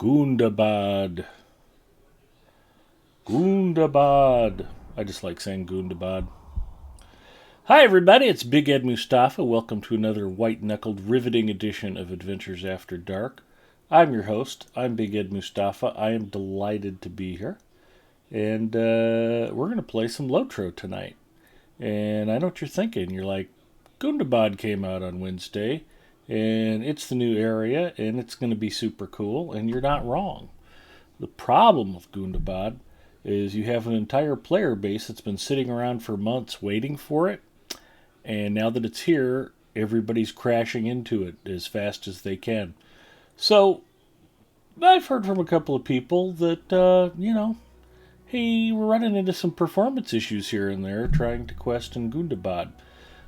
Gundabad. Gundabad. I just like saying Gundabad. Hi, everybody. It's Big Ed Mustafa. Welcome to another white-knuckled, riveting edition of Adventures After Dark. I'm your host. I'm Big Ed Mustafa. I am delighted to be here. And we're going to play some Lotro tonight. And I know what you're thinking. You're like, Gundabad came out on Wednesday, and it's the new area, and it's going to be super cool, and you're not wrong. The problem with Gundabad is you have an entire player base that's been sitting around for months waiting for it, and now that it's here, everybody's crashing into it as fast as they can. So, I've heard from a couple of people that, hey, we're running into some performance issues here and there trying to quest in Gundabad.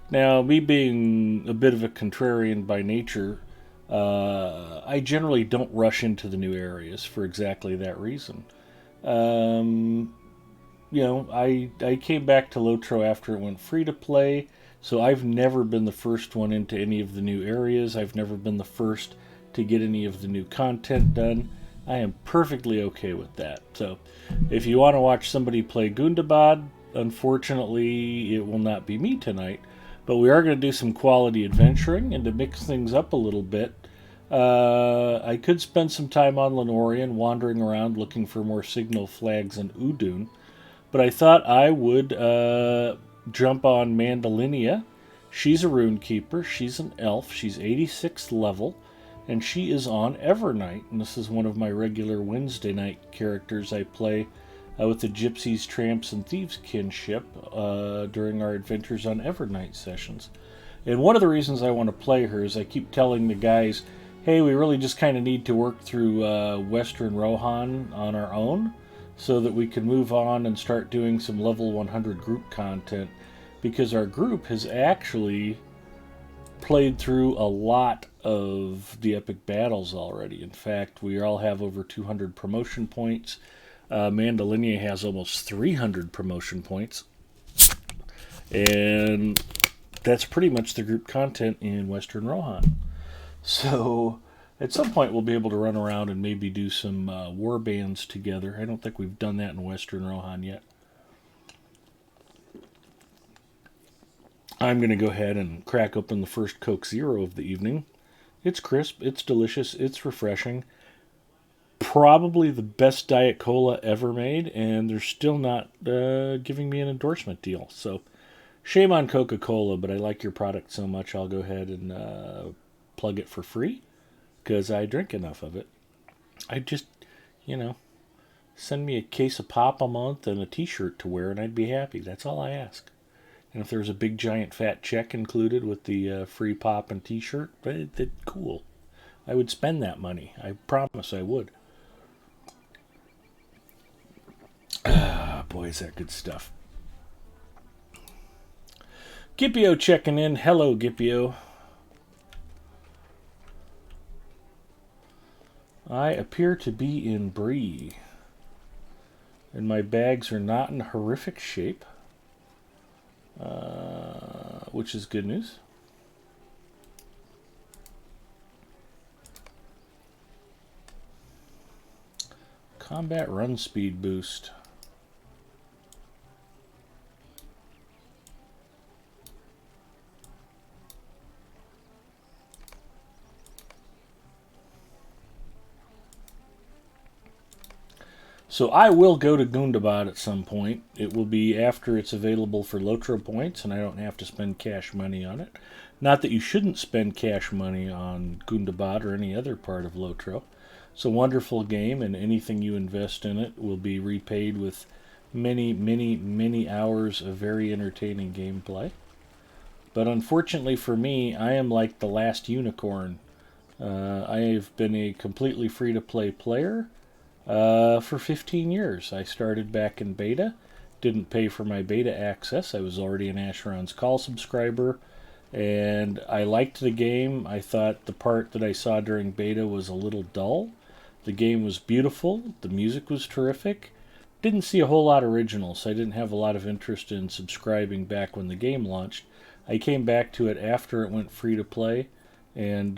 Now, me being a bit of a contrarian by nature, I generally don't rush into the new areas for exactly that reason. I came back to Lotro after it went free to play, so I've never been the first one into any of the new areas. I've never been the first to get any of the new content done. I am perfectly okay with that. So, if you want to watch somebody play Gundabad, unfortunately, it will not be me tonight. But we are going to do some quality adventuring, and to mix things up a little bit, I could spend some time on Lenorian wandering around looking for more signal flags in Udun, but I thought I would jump on Mandalinia. She's a rune keeper, she's an elf, she's 86th level, and she is on Evernight, and this is one of my regular Wednesday night characters I play with the Gypsies, Tramps, and Thieves kinship during our adventures on Evernight sessions. And one of the reasons I want to play her is I keep telling the guys, hey, we really just kind of need to work through Western Rohan on our own so that we can move on and start doing some level 100 group content, because our group has actually played through a lot of the epic battles already. In fact, we all have over 200 promotion points. Mandalinia has almost 300 promotion points. And that's pretty much the group content in Western Rohan. So, at some point we'll be able to run around and maybe do some war bands together. I don't think we've done that in Western Rohan yet. I'm going to go ahead and crack open the first Coke Zero of the evening. It's crisp, it's delicious, it's refreshing. Probably the best Diet Cola ever made, and they're still not giving me an endorsement deal. So, shame on Coca-Cola, but I like your product so much I'll go ahead and plug it for free, because I drink enough of it. I just, send me a case of pop a month and a t-shirt to wear, and I'd be happy. That's all I ask. And if there's a big giant fat check included with the free pop and t-shirt, that's cool. I would spend that money. I promise I would. Boy, is that good stuff. Gipio checking in. Hello, Gipio. I appear to be in Bree, and my bags are not in horrific shape, which is good news. Combat run speed boost. So I will go to Gundabad at some point. It will be after it's available for Lotro points, and I don't have to spend cash money on it. Not that you shouldn't spend cash money on Gundabad or any other part of Lotro. It's a wonderful game, and anything you invest in it will be repaid with many, many, many hours of very entertaining gameplay. But unfortunately for me, I am like the last unicorn. I have been a completely free-to-play player for 15 years. I started back in beta, didn't pay for my beta access. I was already an Asheron's Call subscriber, and I liked the game. I thought the part that I saw during beta was a little dull. The game was beautiful, the music was terrific. Didn't see a whole lot original, so I didn't have a lot of interest in subscribing back when the game launched. I came back to it after it went free to play, And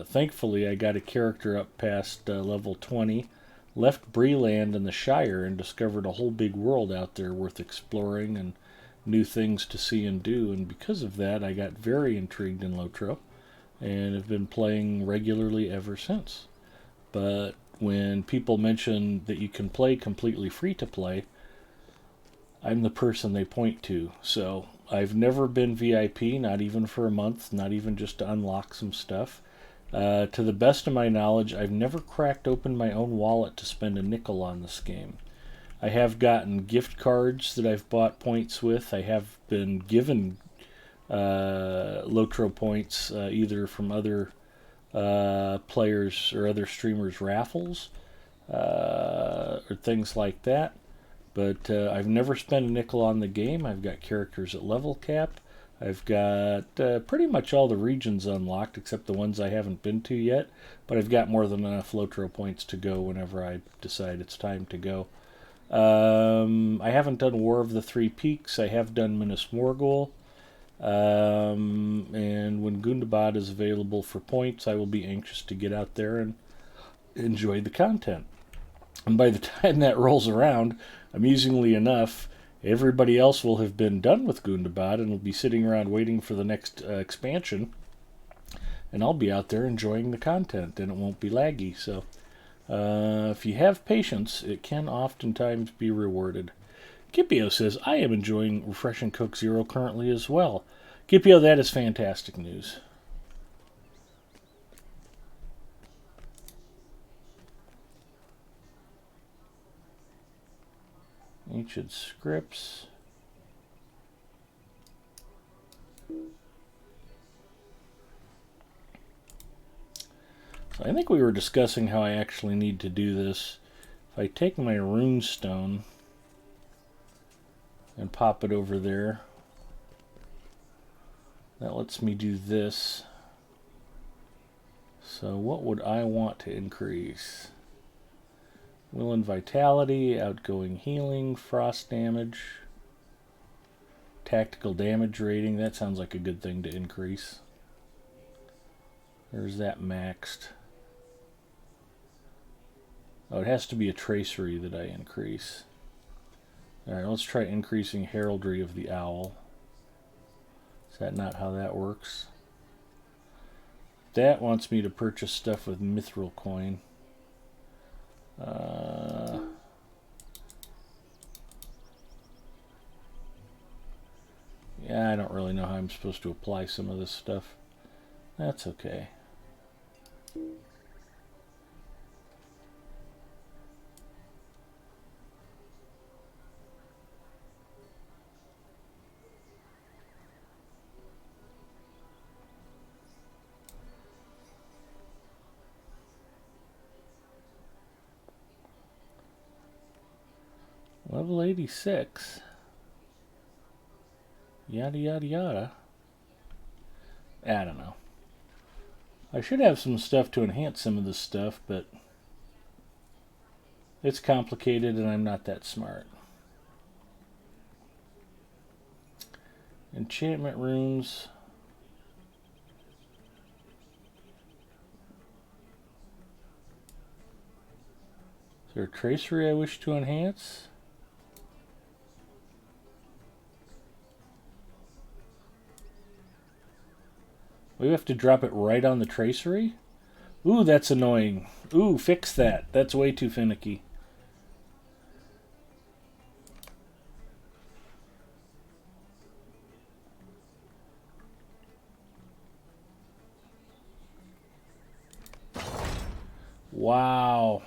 thankfully, I got a character up past level 20, left Breland and the Shire, and discovered a whole big world out there worth exploring and new things to see and do. And because of that, I got very intrigued in Lotro and have been playing regularly ever since. But when people mention that you can play completely free to play, I'm the person they point to. So I've never been VIP, not even for a month, not even just to unlock some stuff. To the best of my knowledge, I've never cracked open my own wallet to spend a nickel on this game. I have gotten gift cards that I've bought points with. I have been given Lotro points either from other players or other streamers' raffles or things like that. But I've never spent a nickel on the game. I've got characters at level cap. I've got pretty much all the regions unlocked except the ones I haven't been to yet. But I've got more than enough Lotro points to go whenever I decide it's time to go. I haven't done War of the Three Peaks. I have done Minas Morgul. And when Gundabad is available for points, I will be anxious to get out there and enjoy the content. And by the time that rolls around, amusingly enough, everybody else will have been done with Gundabad and will be sitting around waiting for the next expansion. And I'll be out there enjoying the content, and it won't be laggy. So if you have patience, it can oftentimes be rewarded. Kipio says, I am enjoying Refreshing Coke Zero currently as well. Kipio, that is fantastic news. Ancient Scripts. So I think we were discussing how I actually need to do this. If I take my runestone and pop it over there, that lets me do this. So what would I want to increase? Will and Vitality, Outgoing Healing, Frost Damage, Tactical Damage Rating. That sounds like a good thing to increase. Or is that maxed? Oh, it has to be a tracery that I increase. Alright, let's try increasing Heraldry of the Owl. Is that not how that works? That wants me to purchase stuff with Mithril Coin. Yeah, I don't really know how I'm supposed to apply some of this stuff. That's okay. Level 86. Yada yada yada. I don't know. I should have some stuff to enhance some of this stuff, but it's complicated and I'm not that smart. Enchantment runes. Is there a tracery I wish to enhance? We have to drop it right on the tracery? Ooh, that's annoying. Ooh, fix that. That's way too finicky. Wow.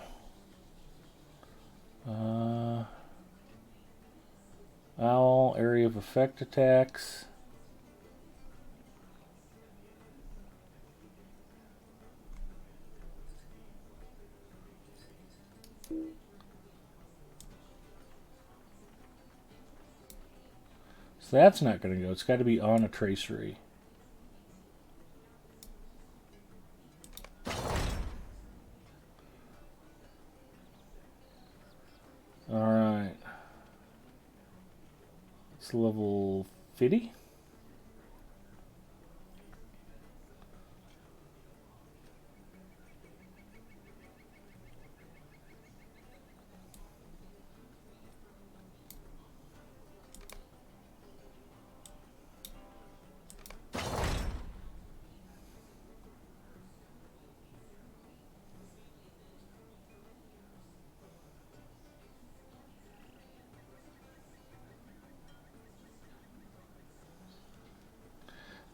Owl, area of effect attacks. So that's not going to go. It's got to be on a tracery. Alright. It's level 50.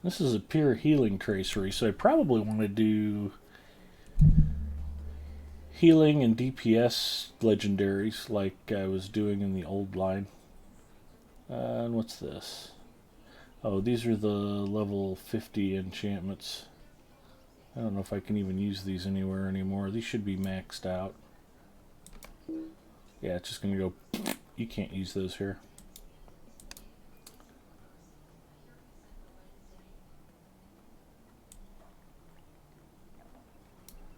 This is a pure healing tracery, so I probably want to do healing and DPS legendaries like I was doing in the old line. And what's this? Oh, these are the level 50 enchantments. I don't know if I can even use these anywhere anymore. These should be maxed out. Yeah, it's just going to go... You can't use those here.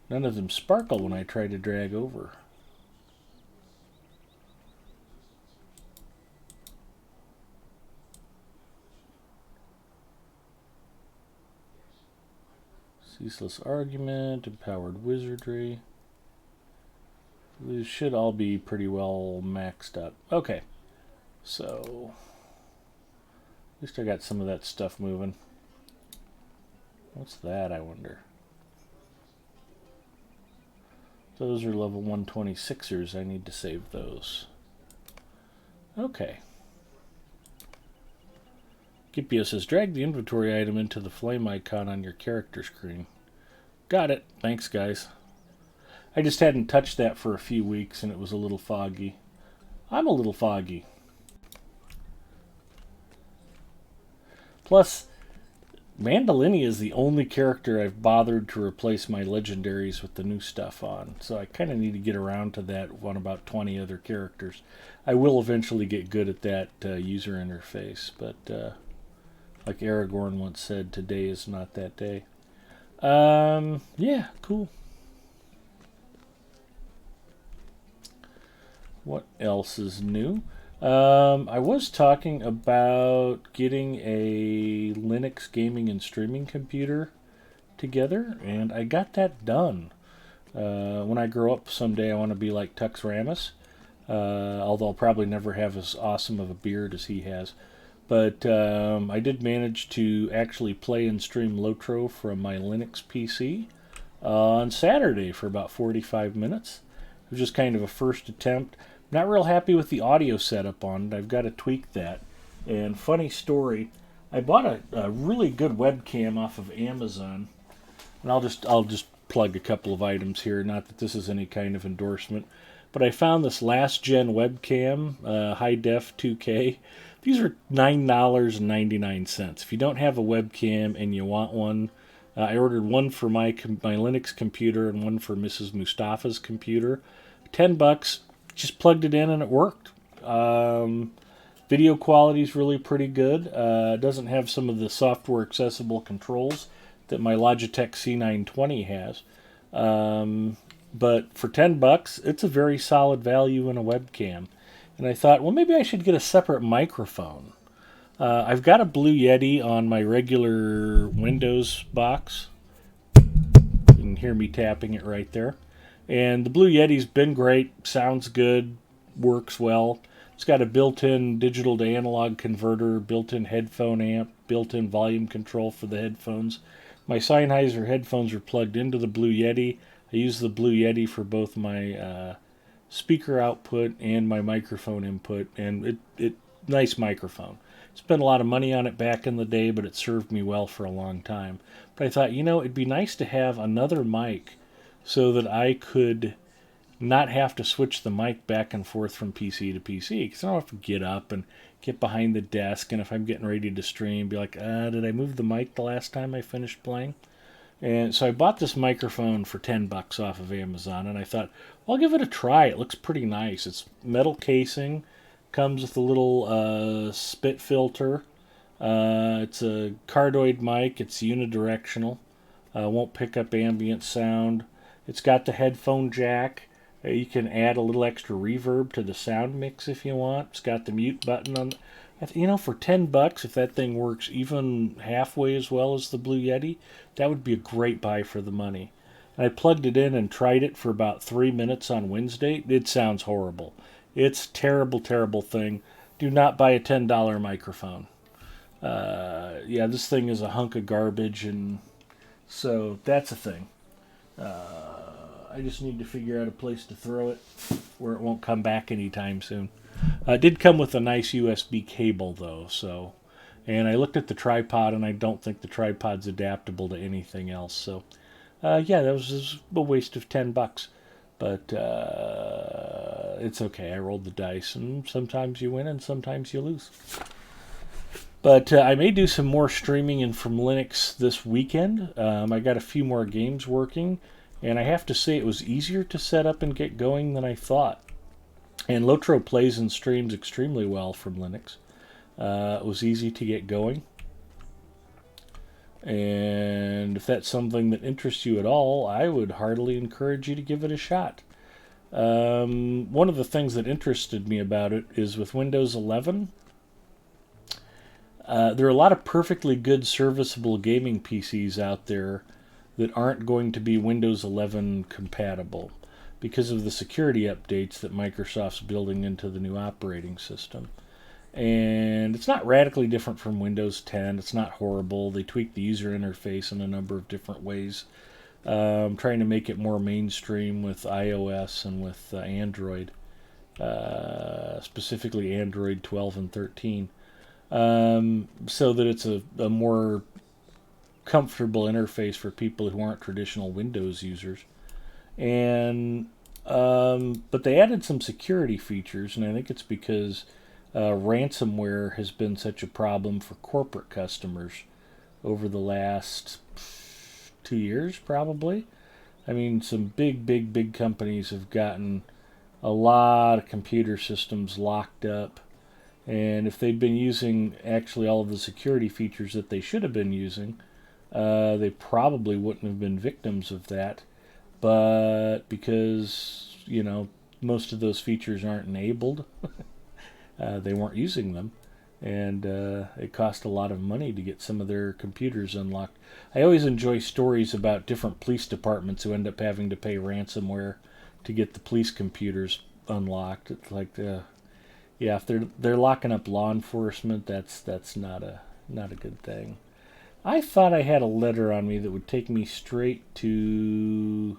None of them sparkle when I try to drag over. Ceaseless Argument, Empowered Wizardry. These should all be pretty well maxed up. Okay, so at least I got some of that stuff moving. What's that, I wonder? Those are level 126ers. I need to save those. Okay. Gipio says, drag the inventory item into the flame icon on your character screen. Got it. Thanks, guys. I just hadn't touched that for a few weeks, and it was a little foggy. I'm a little foggy. Plus, Mandalini is the only character I've bothered to replace my legendaries with the new stuff on. So I kind of need to get around to that on about 20 other characters. I will eventually get good at that user interface, but like Aragorn once said, today is not that day. Yeah, cool. What else is new? I was talking about getting a Linux gaming and streaming computer together, and I got that done. When I grow up someday, I want to be like Tux Ramus, although I'll probably never have as awesome of a beard as he has. But I did manage to actually play and stream Lotro from my Linux PC on Saturday for about 45 minutes. It was just kind of a first attempt. Not real happy with the audio setup on it. I've got to tweak that. And funny story, I bought a really good webcam off of Amazon, and I'll just plug a couple of items here. Not that this is any kind of endorsement, but I found this last gen webcam, high def 2K. These are $9.99. If you don't have a webcam and you want one, I ordered one for my Linux computer and one for Mrs. Mustafa's computer. $10. Just plugged it in and it worked. Video quality is really pretty good. It doesn't have some of the software accessible controls that my Logitech C920 has. But for $10, it's a very solid value in a webcam. And I thought, well, maybe I should get a separate microphone. I've got a Blue Yeti on my regular Windows box. You can hear me tapping it right there. And the Blue Yeti's been great, sounds good, works well. It's got a built-in digital to analog converter, built-in headphone amp, built-in volume control for the headphones. My Sennheiser headphones are plugged into the Blue Yeti. I use the Blue Yeti for both my speaker output and my microphone input, and it nice microphone. Spent a lot of money on it back in the day, but it served me well for a long time. But I thought, it'd be nice to have another mic so that I could not have to switch the mic back and forth from PC to PC, because I don't have to get up and get behind the desk, and if I'm getting ready to stream, be like, did I move the mic the last time I finished playing? And so I bought this microphone for $10 off of Amazon, and I thought, well, I'll give it a try. It looks pretty nice. It's metal casing, comes with a little spit filter. It's a cardioid mic. It's unidirectional. Won't pick up ambient sound. It's got the headphone jack. You can add a little extra reverb to the sound mix if you want. It's got the mute button on. For $10, if that thing works even halfway as well as the Blue Yeti, that would be a great buy for the money. And I plugged it in and tried it for about 3 minutes on Wednesday. It sounds horrible. It's a terrible, terrible thing. Do not buy a $10 microphone. This thing is a hunk of garbage, and so that's a thing. I just need to figure out a place to throw it where it won't come back anytime soon. It did come with a nice USB cable, though, so And I looked at the tripod, and I don't think the tripod's adaptable to anything else. So, yeah, that was just a waste of $10. But it's okay. I rolled the dice, and sometimes you win and sometimes you lose. But I may do some more streaming in from Linux this weekend. I got a few more games working, and I have to say it was easier to set up and get going than I thought. And Lotro plays and streams extremely well from Linux. It was easy to get going. And if that's something that interests you at all, I would heartily encourage you to give it a shot. One of the things that interested me about it is with Windows 11, there are a lot of perfectly good serviceable gaming PCs out there that aren't going to be Windows 11 compatible because of the security updates that Microsoft's building into the new operating system. And it's not radically different from Windows 10. It's not horrible. They tweak the user interface in a number of different ways, trying to make it more mainstream with iOS and with Android, specifically Android 12 and 13, so that it's a more comfortable interface for people who aren't traditional Windows users. And but they added some security features, and I think it's because ransomware has been such a problem for corporate customers over the last 2 years, probably. I mean, some big companies have gotten a lot of computer systems locked up, and if they'd been using actually all of the security features that they should have been using, they probably wouldn't have been victims of that. But because, most of those features aren't enabled, they weren't using them, and it cost a lot of money to get some of their computers unlocked. I always enjoy stories about different police departments who end up having to pay ransomware to get the police computers unlocked. It's like, yeah, if they're locking up law enforcement, that's not a good thing. I thought I had a letter on me that would take me straight to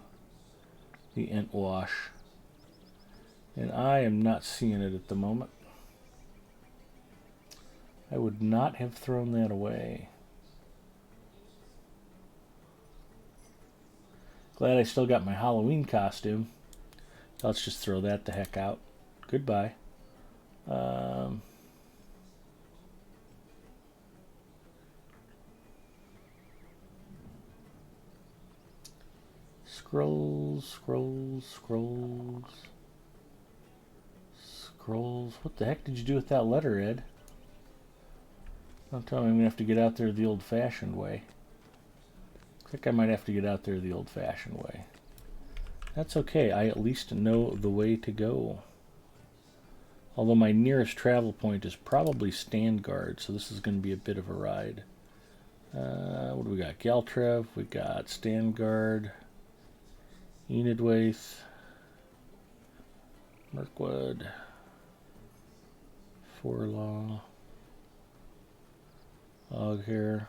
the Entwash, and I am not seeing it at the moment. I would not have thrown that away. Glad I still got my Halloween costume. Let's just throw that the heck out. Goodbye. Scrolls. What the heck did you do with that letter, Ed? Don't tell me I'm going to have to get out there the old-fashioned way. I think I might have to get out there the old-fashioned way. That's okay. I at least know the way to go. Although my nearest travel point is probably Standgard, so this is going to be a bit of a ride. What do we got? Galtrev, we got Standgard, Enidwaith, Mirkwood, Forlaw, Oghair.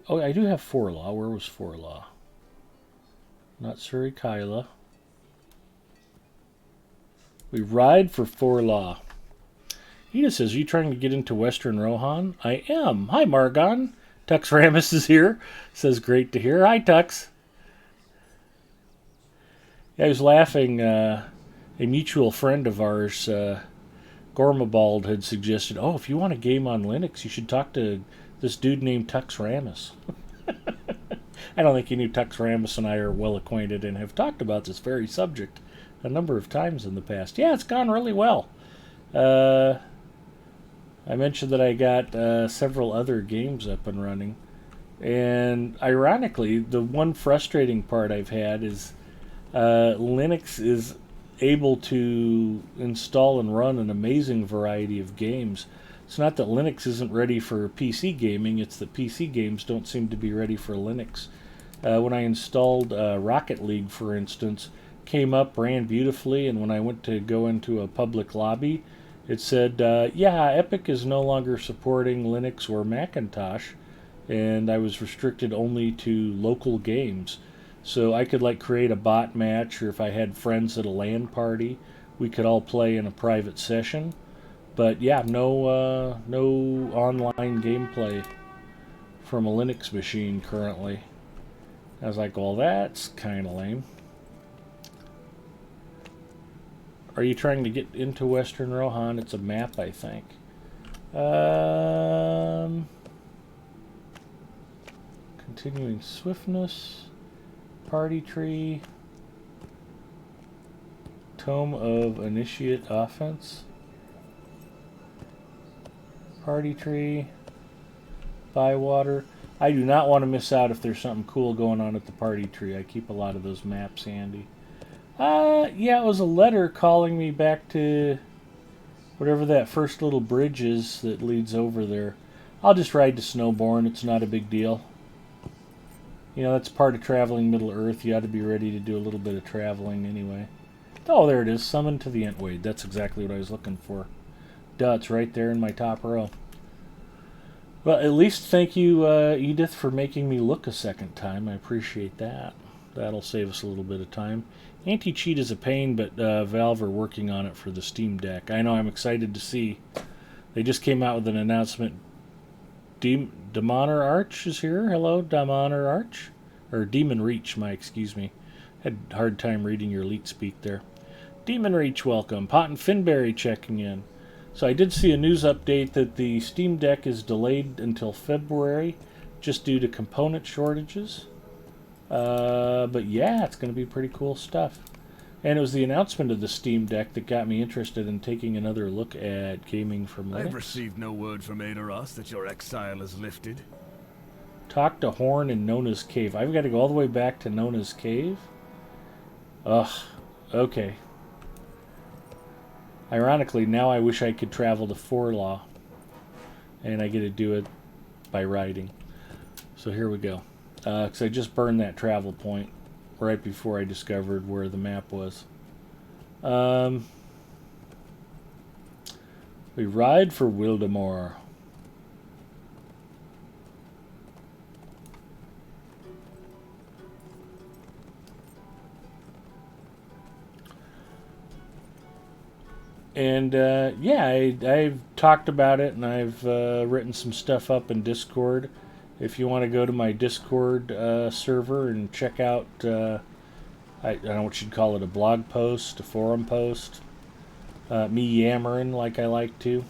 Oh, I do have Forlaw. Where was Forlaw? Not Surrey Kyla. We ride for Forlaw. Edith says, are you trying to get into Western Rohan? I am. Hi, Margon. Tux Ramus is here. Says, great to hear. Hi, Tux. Yeah, I was laughing. A mutual friend of ours, Gormabald, had suggested, if you want a game on Linux, you should talk to this dude named Tux Ramus. I don't think he knew Tux Ramus and I are well acquainted and have talked about this very subject a number of times in the past. Yeah, it's gone really well. I mentioned that I got several other games up and running. And ironically, the one frustrating part I've had is Linux is able to install and run an amazing variety of games. It's not that Linux isn't ready for PC gaming, it's that PC games don't seem to be ready for Linux. When I installed Rocket League, for instance, came up, ran beautifully, and when I went to go into a public lobby, it said, yeah, Epic is no longer supporting Linux or Macintosh, and I was restricted only to local games. So I could create a bot match, or if I had friends at a LAN party, we could all play in a private session. But yeah, no online gameplay from a Linux machine currently. I was like, well, that's kind of lame. Are you trying to get into Western Rohan? It's a map, I think. Continuing swiftness, party tree, tome of initiate offense, party tree, Bywater. I do not want to miss out if there's something cool going on at the party tree. I keep a lot of those maps handy. Yeah, it was a letter calling me back to whatever that first little bridge is that leads over there. I'll just ride to Snowborn. It's not a big deal. You know, that's part of traveling Middle Earth. You ought to be ready to do a little bit of traveling anyway. Oh, there it is. Summon to the Entwade. That's exactly what I was looking for. Duh, it's right there in my top row. Well, at least thank you, Edith, for making me look a second time. I appreciate that. That'll save us a little bit of time. Anti-cheat is a pain, but Valve are working on it for the Steam Deck. I know, I'm excited to see. They just came out with an announcement. Demoner Arch is here. Hello, Demoner Arch. Or Demon Reach, excuse me. Had a hard time reading your leet speak there. Demon Reach, welcome. Pot and Finberry checking in. So I did see a news update that the Steam Deck is delayed until February just due to component shortages. But yeah, it's going to be pretty cool stuff. And it was the announcement of the Steam Deck that got me interested in taking another look at gaming from Linux. I've received no word from Edoras that your exile is lifted. Talk to Horn in Nona's Cave. I've got to go all the way back to Nona's Cave? Ugh, okay. Ironically, now I wish I could travel to Forlaw. And I get to do it by riding. So here we go. Because I just burned that travel point right before I discovered where the map was. We ride for Wildemore. And yeah, I've talked about it, and I've written some stuff up in Discord. If you want to go to my Discord server and check out, I don't know what you'd call it, a blog post, a forum post, me yammering like I like to.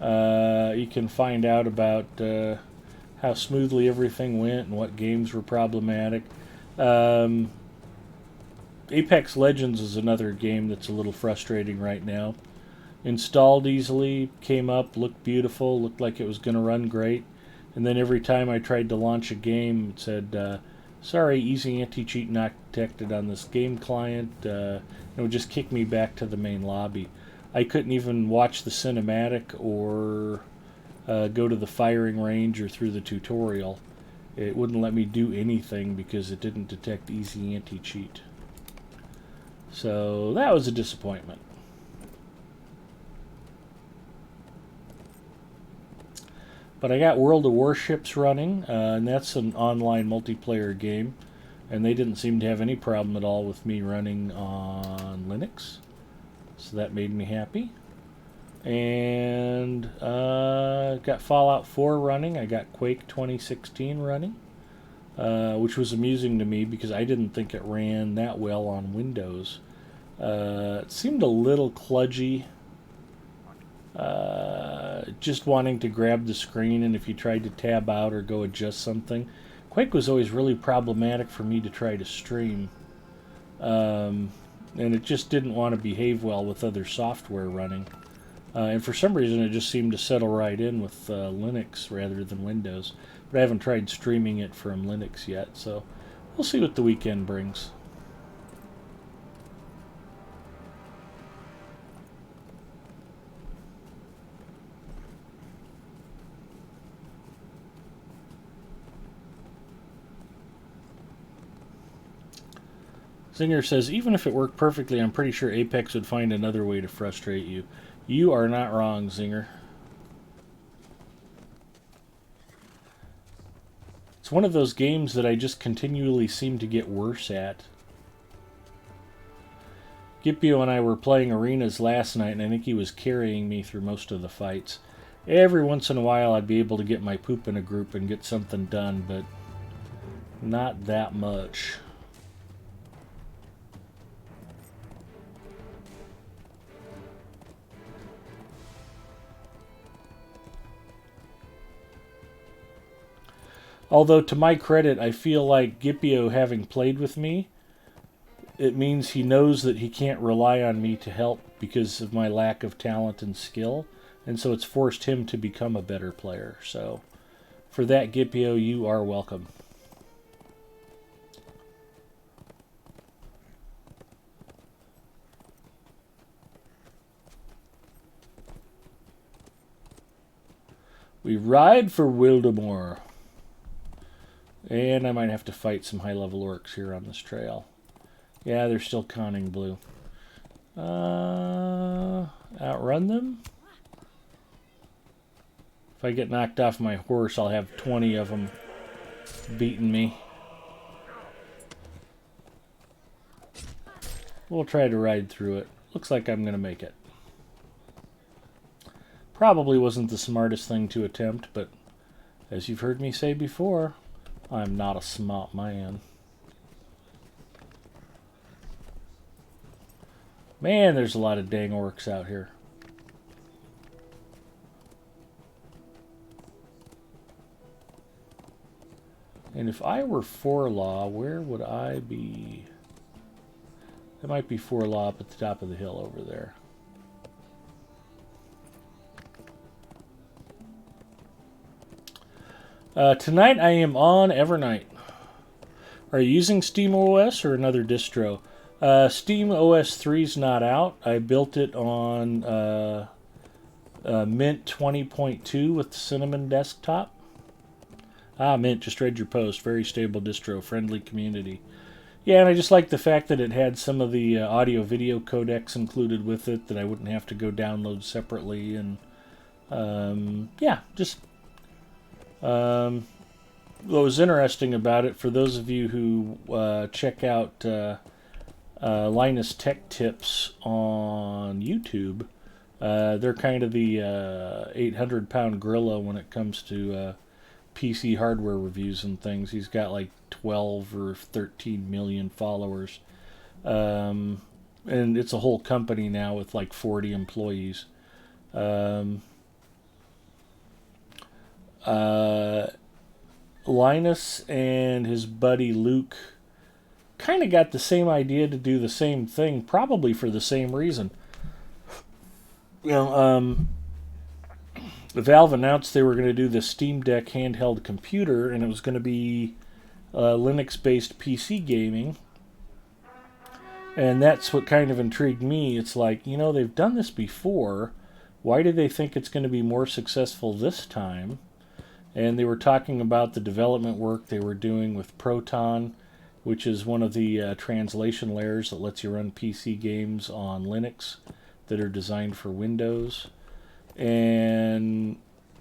You can find out about how smoothly everything went and what games were problematic. Apex Legends is another game that's a little frustrating right now. Installed easily, came up, looked beautiful, looked like it was going to run great. And then every time I tried to launch a game, it said, sorry, easy anti-cheat not detected on this game client. It would just kick me back to the main lobby. I couldn't even watch the cinematic or go to the firing range or through the tutorial. It wouldn't let me do anything because it didn't detect easy anti-cheat. So that was a disappointment. But I got World of Warships running, and that's an online multiplayer game. And they didn't seem to have any problem at all with me running on Linux. So that made me happy. And got Fallout 4 running. I got Quake 2016 running. Which was amusing to me because I didn't think it ran that well on Windows. It seemed a little kludgy. Just wanting to grab the screen, and if you tried to tab out or go adjust something. Quake was always really problematic for me to try to stream. And it just didn't want to behave well with other software running. And for some reason it just seemed to settle right in with Linux rather than Windows. But I haven't tried streaming it from Linux yet, so we'll see what the weekend brings. Zinger says, even if it worked perfectly, I'm pretty sure Apex would find another way to frustrate you. You are not wrong, Zinger. It's one of those games that I just continually seem to get worse at. Gipio and I were playing arenas last night, and I think he was carrying me through most of the fights. Every once in a while, I'd be able to get my poop in a group and get something done, but not that much. Although, to my credit, I feel like Gipio, having played with me, it means he knows that he can't rely on me to help because of my lack of talent and skill, and so it's forced him to become a better player. So, for that, Gipio, you are welcome. We ride for Wildemore. And I might have to fight some high-level orcs here on this trail. Yeah, they're still conning blue. Outrun them? If I get knocked off my horse, I'll have 20 of them beating me. We'll try to ride through it. Looks like I'm going to make it. Probably wasn't the smartest thing to attempt, but as you've heard me say before, I'm not a smart man. Man, there's a lot of dang orcs out here. And if I were Forlaw, where would I be? There might be Forlaw up at the top of the hill over there. Tonight I am on Evernight. Are you using SteamOS or another distro? SteamOS 3's not out. I built it on Mint 20.2 with the Cinnamon desktop. Mint, just read your post. Very stable distro, friendly community. Yeah, and I just like the fact that it had some of the audio-video codecs included with it that I wouldn't have to go download separately. And yeah, just... what was interesting about it, for those of you who check out Linus Tech Tips on YouTube, they're kind of the 800-pound gorilla when it comes to PC hardware reviews and things. He's got like 12 or 13 million followers. And it's a whole company now with like 40 employees. Linus and his buddy Luke kind of got the same idea to do the same thing, probably for the same reason. Valve announced they were going to do the Steam Deck handheld computer, and it was going to be Linux-based PC gaming. And that's what kind of intrigued me. It's like, they've done this before. Why do they think it's going to be more successful this time? And they were talking about the development work they were doing with Proton, which is one of the translation layers that lets you run PC games on Linux that are designed for Windows. And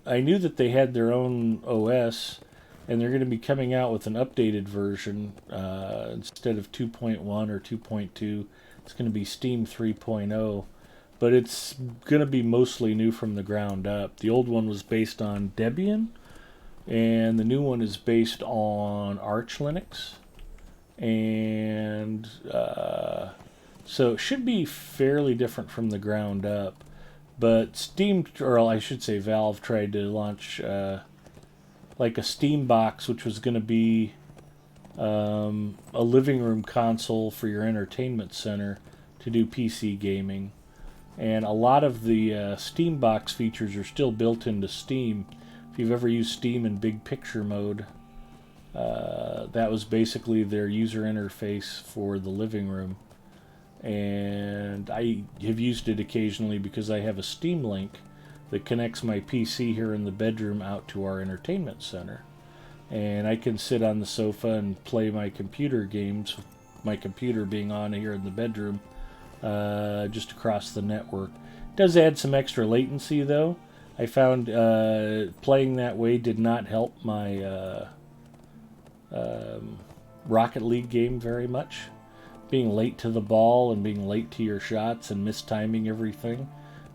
I knew that they had their own OS, and they're going to be coming out with an updated version. Instead of 2.1 or 2.2, it's going to be Steam 3.0. But it's going to be mostly new from the ground up. The old one was based on Debian, and the new one is based on Arch Linux. And so it should be fairly different from the ground up. But Steam, or I should say Valve, tried to launch like a Steam box, which was going to be a living room console for your entertainment center to do PC gaming. And a lot of the Steam box features are still built into Steam. If you've ever used Steam in big picture mode, that was basically their user interface for the living room. And I have used it occasionally because I have a Steam Link that connects my PC here in the bedroom out to our entertainment center. And I can sit on the sofa and play my computer games, my computer being on here in the bedroom, just across the network. It does add some extra latency, though. I found playing that way did not help my Rocket League game very much. being late to the ball and being late to your shots and mistiming everything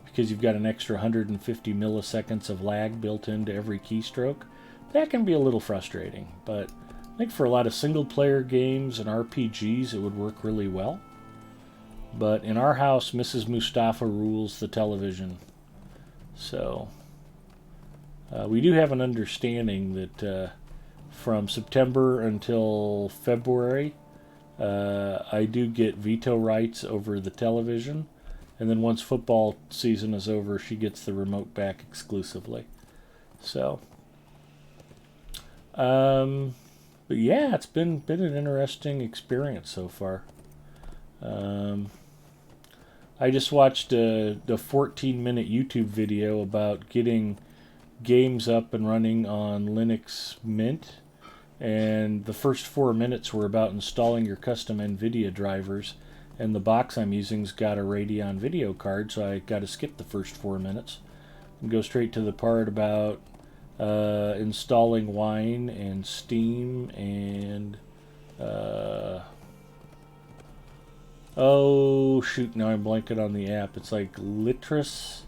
because you've got an extra 150 milliseconds of lag built into every keystroke, that can be a little frustrating. But I think for a lot of single-player games and RPGs, it would work really well. But in our house, Mrs. Mustafa rules the television. So we do have an understanding that from September until February, I do get veto rights over the television. And then once football season is over, she gets the remote back exclusively. So, but yeah, it's been an interesting experience so far. I just watched the 14-minute YouTube video about getting games up and running on Linux Mint, and the first 4 minutes were about installing your custom NVIDIA drivers, and the box I'm using's got a Radeon video card, so I got to skip the first 4 minutes and go straight to the part about installing Wine and Steam and oh shoot, now I'm blanking on the app. It's like Lotris.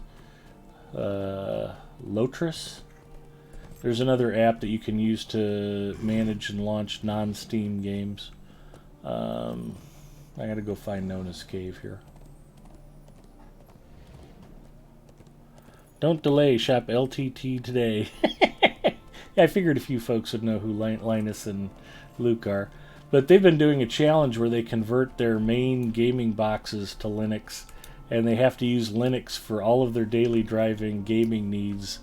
There's another app that you can use to manage and launch non-Steam games. I gotta go find Nona's Cave here. Don't delay, shop LTT today. Yeah, I figured a few folks would know who Linus and Luke are. But they've been doing a challenge where they convert their main gaming boxes to Linux, and they have to use Linux for all of their daily driving gaming needs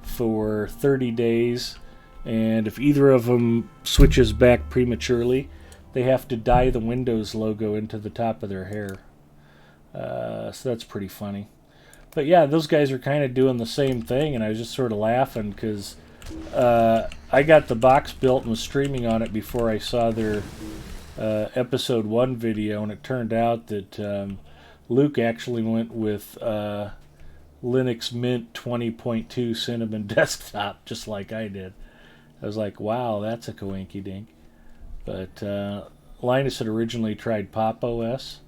for 30 days. And if either of them switches back prematurely, they have to dye the Windows logo into the top of their hair. So that's pretty funny. But yeah, those guys are kind of doing the same thing, and I was just sort of laughing because I got the box built and was streaming on it before I saw their episode 1 video, and it turned out that Luke actually went with Linux Mint 20.2 Cinnamon Desktop, just like I did. I was like, wow, that's a coinky-dink. But Linus had originally tried Pop OS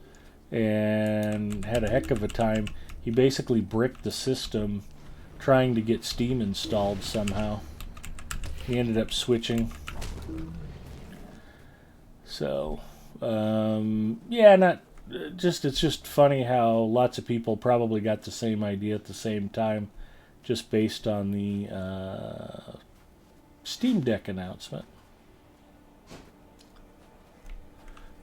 and had a heck of a time. He basically bricked the system trying to get Steam installed somehow. He ended up switching. So, yeah, it's just funny how lots of people probably got the same idea at the same time, just based on the Steam Deck announcement.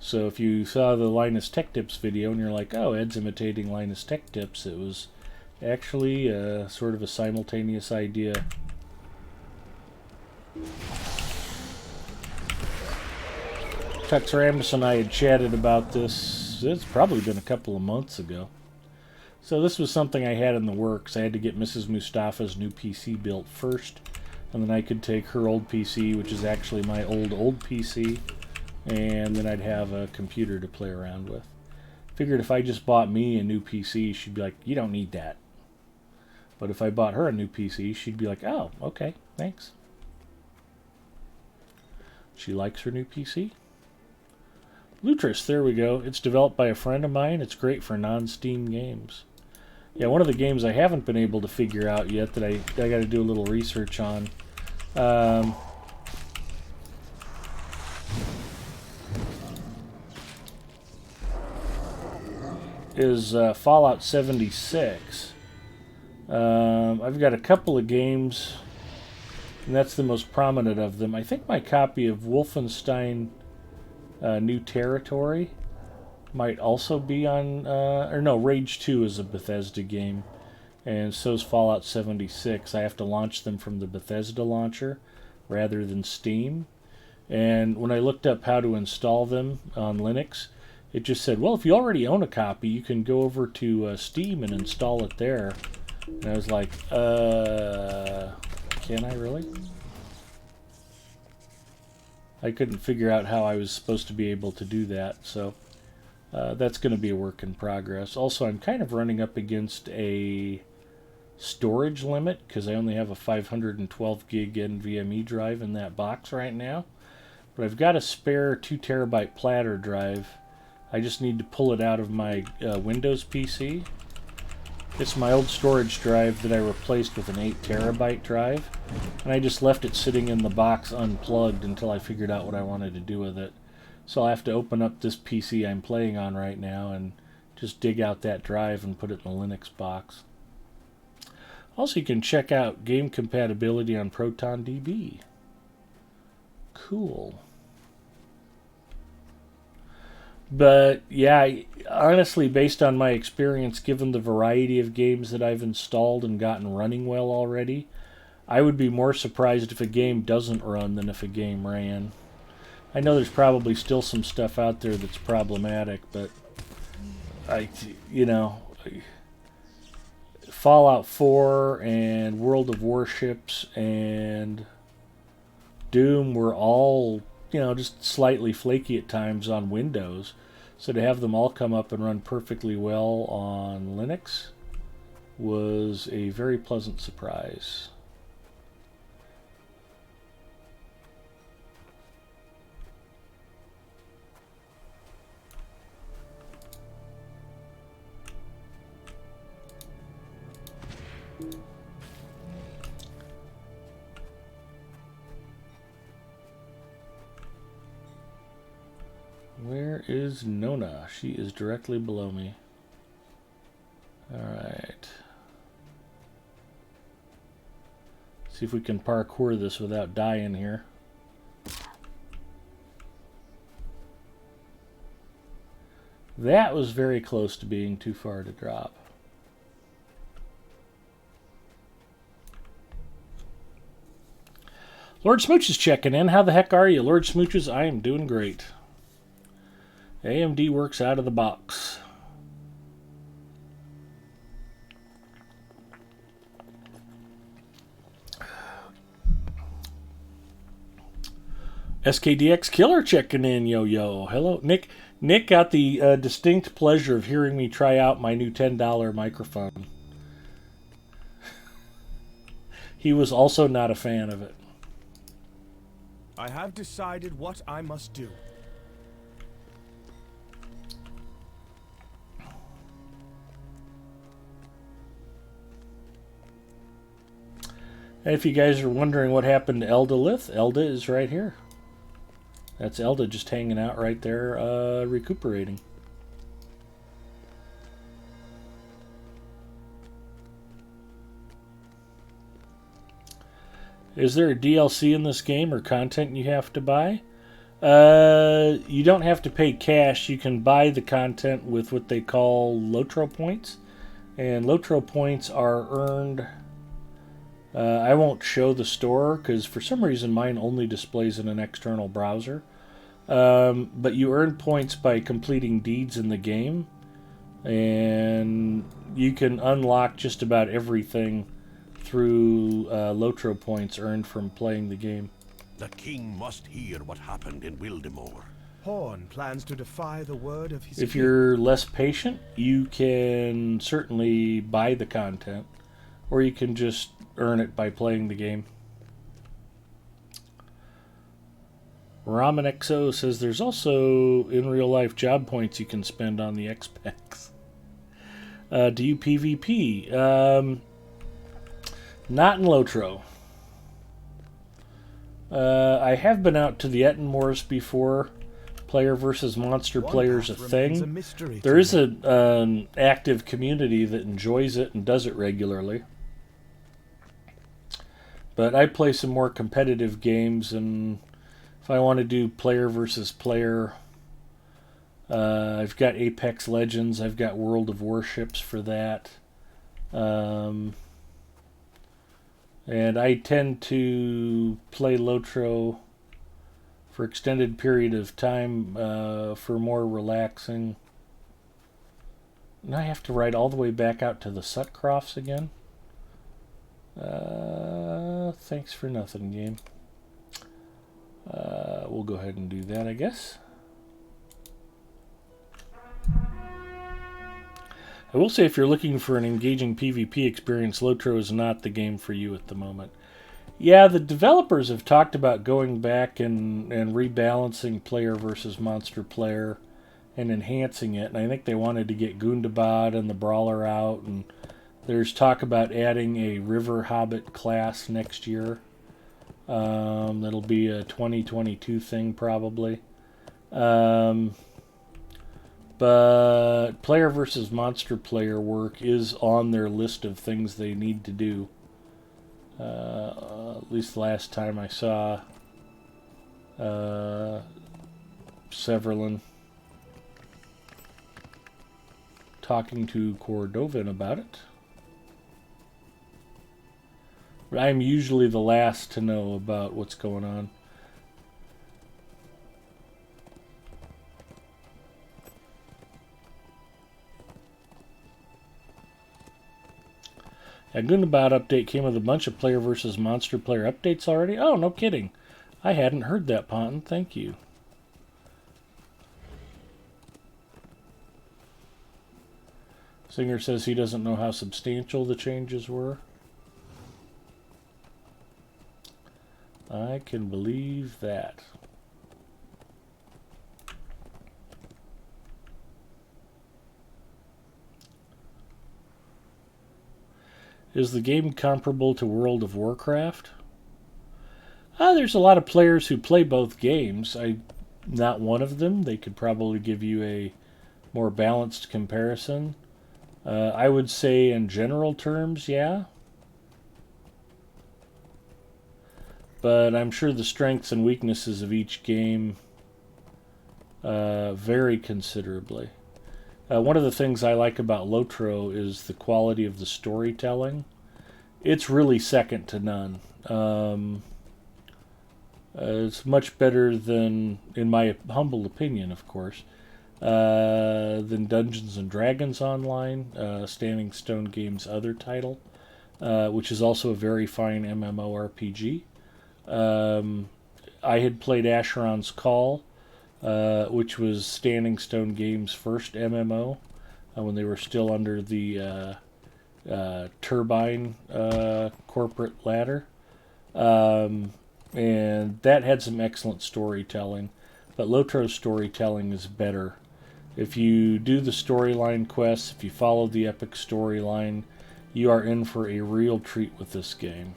So if you saw the Linus Tech Tips video and you're like, oh, Ed's imitating Linus Tech Tips, it was actually sort of a simultaneous idea. Tux Ramus and I had chatted about this, it's probably been a couple of months ago. So this was something I had in the works. I had to get Mrs. Mustafa's new PC built first, and then I could take her old PC, which is actually my old PC, and then I'd have a computer to play around with. Figured if I just bought me a new PC, she'd be like, you don't need that. But if I bought her a new PC, she'd be like, oh, okay, thanks. She likes her new PC. Lutris, there we go. It's developed by a friend of mine. It's great for non-Steam games. Yeah, one of the games I haven't been able to figure out yet that I got to do a little research on. Is Fallout 76. I've got a couple of games, and that's the most prominent of them. I think my copy of Wolfenstein New Territory might also be on, or no, Rage 2 is a Bethesda game, and so is Fallout 76. I have to launch them from the Bethesda launcher rather than Steam. And when I looked up how to install them on Linux, it just said, well, if you already own a copy, you can go over to Steam and install it there. And I was like, can I really? I couldn't figure out how I was supposed to be able to do that, so that's going to be a work in progress. Also, I'm kind of running up against a storage limit because I only have a 512 gig NVMe drive in that box right now. But I've got a spare 2 terabyte platter drive I just need to pull it out of my Windows PC. It's my old storage drive that I replaced with an 8 terabyte drive, and I just left it sitting in the box unplugged until I figured out what I wanted to do with it. So I'll have to open up this PC I'm playing on right now and just dig out that drive and put it in a Linux box. Also, you can check out game compatibility on ProtonDB. Cool. But yeah, honestly, based on my experience, given the variety of games that I've installed and gotten running well already, I would be more surprised if a game doesn't run than if a game ran. I know there's probably still some stuff out there that's problematic, but Fallout 4 and World of Warships and Doom were all, just slightly flaky at times on Windows. So to have them all come up and run perfectly well on Linux was a very pleasant surprise. Where is Nona? She is directly below me. Alright. See if we can parkour this without dying here. That was very close to being too far to drop. Lord Smooch is checking in. How the heck are you? Lord Smooches, I am doing great. AMD works out of the box. SKDX Killer checking in, yo. Hello, Nick. Nick got the distinct pleasure of hearing me try out my new $10 microphone. He was also not a fan of it. I have decided what I must do. And if you guys are wondering what happened to Elda Lith, Elda is right here. That's Elda just hanging out right there, recuperating. Is there a DLC in this game or content you have to buy? You don't have to pay cash. You can buy the content with what they call Lotro points. And Lotro points are earned... I won't show the store because for some reason mine only displays in an external browser. But you earn points by completing deeds in the game. And you can unlock just about everything through Lotro points earned from playing the game. The king must hear what happened in Wildemore. Horn plans to defy the word of his If king. you're less patient, you can certainly buy the content, or you can just earn it by playing the game. Ramen XO says there's also in real life job points you can spend on the X-Pex. Do you PvP? Not in Lotro. I have been out to the Ettenmoors before. Player versus monster player's a thing. There is an active community that enjoys it and does it regularly. But I play some more competitive games, and if I want to do player versus player, I've got Apex Legends, I've got World of Warships for that. And I tend to play Lotro for extended period of time for more relaxing. Now I have to ride all the way back out to the Sutcrofts again. Thanks for nothing, game. We'll go ahead and do that, I guess. I will say if you're looking for an engaging PvP experience, Lotro is not the game for you at the moment. Yeah, the developers have talked about going back and rebalancing player versus monster player and enhancing it. And I think they wanted to get Gundabad and the Brawler out, and there's talk about adding a River Hobbit class next year. That'll be a 2022 thing probably. But player versus monster player work is on their list of things they need to do. At least last time I saw Severlin talking to Cordovan about it. I'm usually the last to know about what's going on. A Gundabad update came with a bunch of player versus monster player updates already. Oh, no kidding. I hadn't heard that, Ponton. Thank you. Singer says he doesn't know how substantial the changes were. I can believe that. Is the game comparable to World of Warcraft? There's a lot of players who play both games. I'm not one of them. They could probably give you a more balanced comparison. I would say in general terms, yeah. But I'm sure the strengths and weaknesses of each game vary considerably. One of the things I like about Lotro is the quality of the storytelling. It's really second to none. It's much better than, in my humble opinion, of course, than Dungeons and Dragons Online, Standing Stone Games' other title, which is also a very fine MMORPG. I had played Asheron's Call, which was Standing Stone Games' first MMO, when they were still under the Turbine corporate ladder. And that had some excellent storytelling, but Lotro's storytelling is better. If you do the storyline quests, if you follow the epic storyline, you are in for a real treat with this game.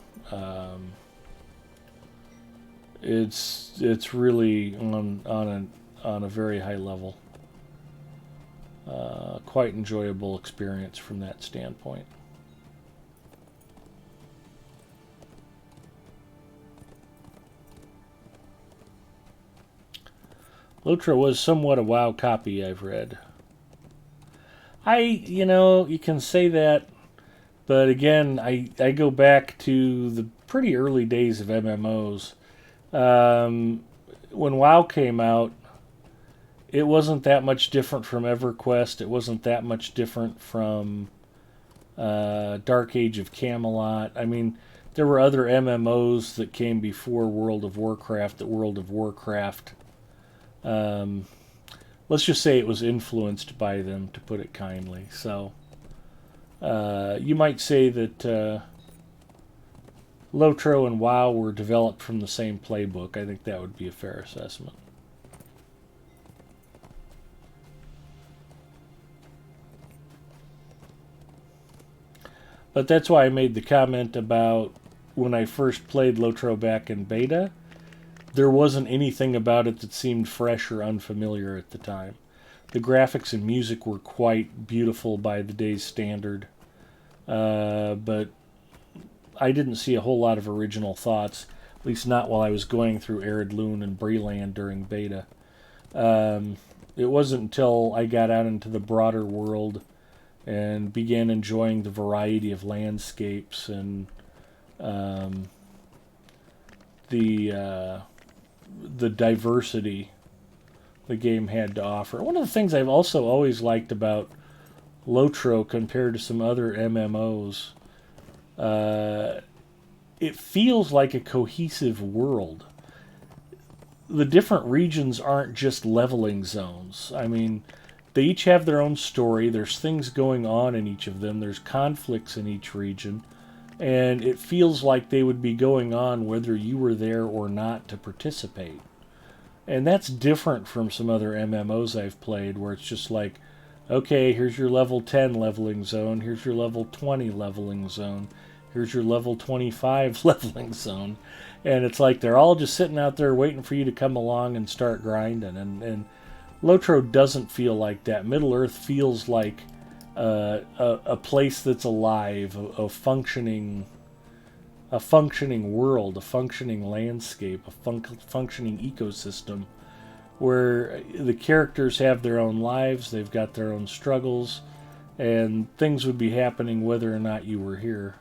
It's really on a very high level. Quite enjoyable experience from that standpoint. Lotro was somewhat a WoW copy, I've read. You can say that, but again, I go back to the pretty early days of MMOs. When WoW came out, it wasn't that much different from EverQuest. It wasn't that much different from Dark Age of Camelot. I mean, there were other MMOs that came before World of Warcraft that World of Warcraft, let's just say it was influenced by them, to put it kindly. So, you might say that Lotro and WoW were developed from the same playbook. I think that would be a fair assessment. But that's why I made the comment about when I first played Lotro back in beta, there wasn't anything about it that seemed fresh or unfamiliar at the time. The graphics and music were quite beautiful by the day's standard, but I didn't see a whole lot of original thoughts, at least not while I was going through Arid Loon and Breland during beta. It wasn't until I got out into the broader world and began enjoying the variety of landscapes and the diversity the game had to offer. One of the things I've also always liked about Lotro compared to some other MMOs, it feels like a cohesive world. The different regions aren't just leveling zones. I mean, they each have their own story. There's things going on in each of them. There's conflicts in each region. And it feels like they would be going on whether you were there or not to participate. And that's different from some other MMOs I've played where it's just like, okay, here's your level 10 leveling zone, here's your level 20 leveling zone, here's your level 25 leveling zone. And it's like they're all just sitting out there waiting for you to come along and start grinding. And Lotro doesn't feel like that. Middle Earth feels like a place that's alive, a functioning world, a functioning landscape, a functioning ecosystem where the characters have their own lives, they've got their own struggles, and things would be happening whether or not you were here.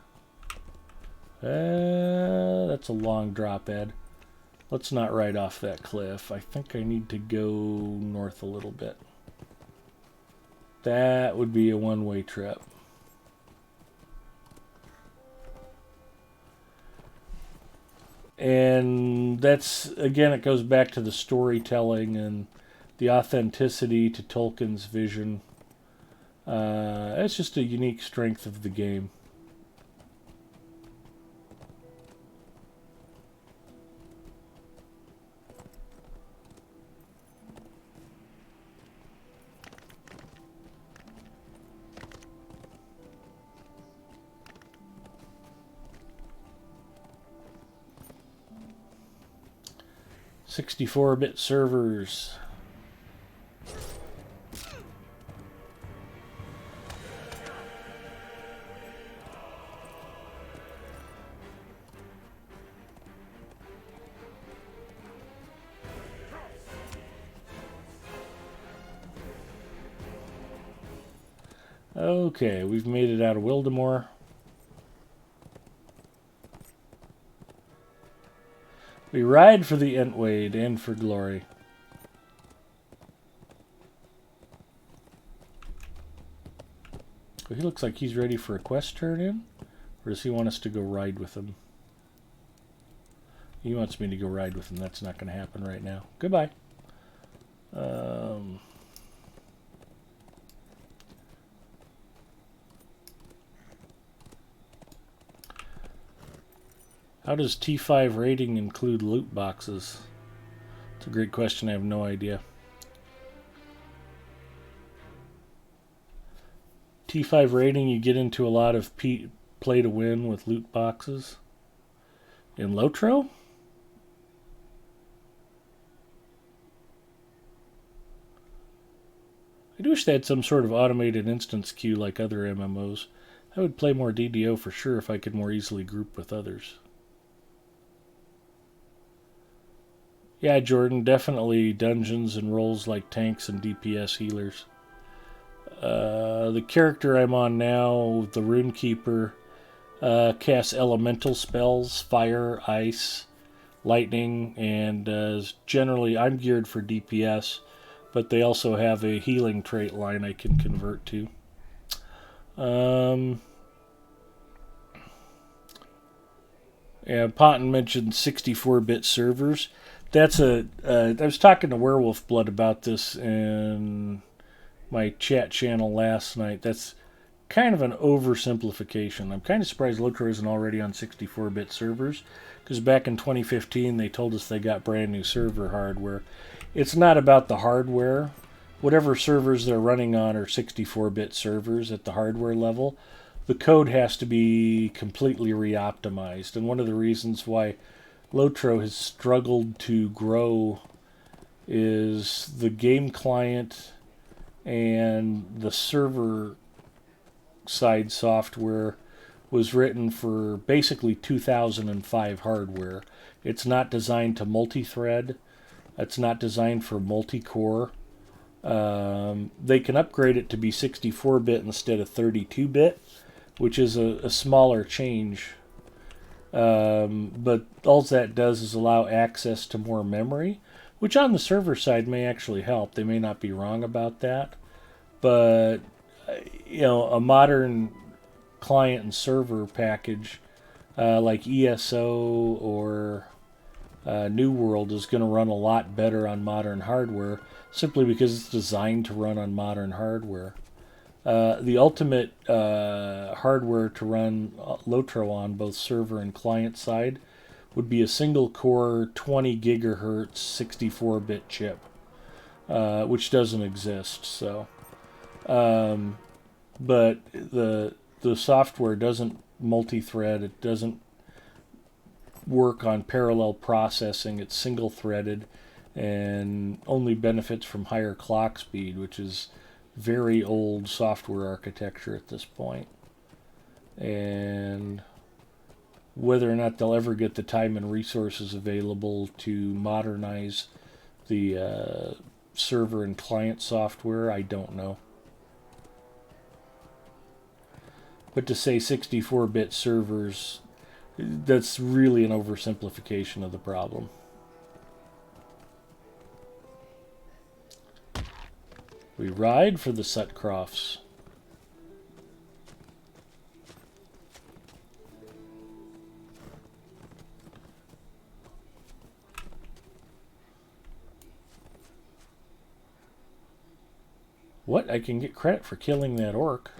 That's a long drop, Ed. Let's not ride off that cliff. I think I need to go north a little bit. That would be a one-way trip. And that's, again, it goes back to the storytelling and the authenticity to Tolkien's vision. It's just a unique strength of the game. (64-bit) servers. Okay, we've made it out of Wildemore. We ride for the Entwade and for glory. Well, he looks like he's ready for a quest turn in. Or does he want us to go ride with him? He wants me to go ride with him. That's not going to happen right now. Goodbye. How does T5 rating include loot boxes? It's a great question. I have no idea. T5 rating, you get into a lot of play to win with loot boxes. In Lotro? I do wish they had some sort of automated instance queue like other MMOs. I would play more DDO for sure if I could more easily group with others. Yeah, Jordan, definitely dungeons and roles like tanks and DPS healers. The character I'm on now, the Runekeeper, casts elemental spells, fire, ice, lightning, and generally I'm geared for DPS, but they also have a healing trait line I can convert to. Yeah, Ponton mentioned 64-bit servers. That's I was talking to Werewolf Blood about this in my chat channel last night. That's kind of an oversimplification. I'm kind of surprised Lotro isn't already on 64-bit servers, because back in 2015 they told us they got brand new server hardware. It's not about the hardware. Whatever servers they're running on are 64-bit servers at the hardware level. The code has to be completely re-optimized, and one of the reasons why Lotro has struggled to grow is the game client and the server side software was written for basically 2005 hardware. It's not designed to multi-thread. It's not designed for multi-core. They can upgrade it to be 64-bit instead of 32-bit, which is a smaller change. But all that does is allow access to more memory, which on the server side may actually help. They may not be wrong about that. But, a modern client and server package like ESO or New World is going to run a lot better on modern hardware simply because it's designed to run on modern hardware. The ultimate hardware to run Lotro on, both server and client side, would be a single core 20 gigahertz 64-bit chip, which doesn't exist. So, but the software doesn't multi-thread. It doesn't work on parallel processing. It's single-threaded and only benefits from higher clock speed, which is very old software architecture at this point. And whether or not they'll ever get the time and resources available to modernize the server and client software, I don't know. But to say 64-bit servers, that's really an oversimplification of the problem. We ride for the Sutcrofts. What? I can get credit for killing that orc.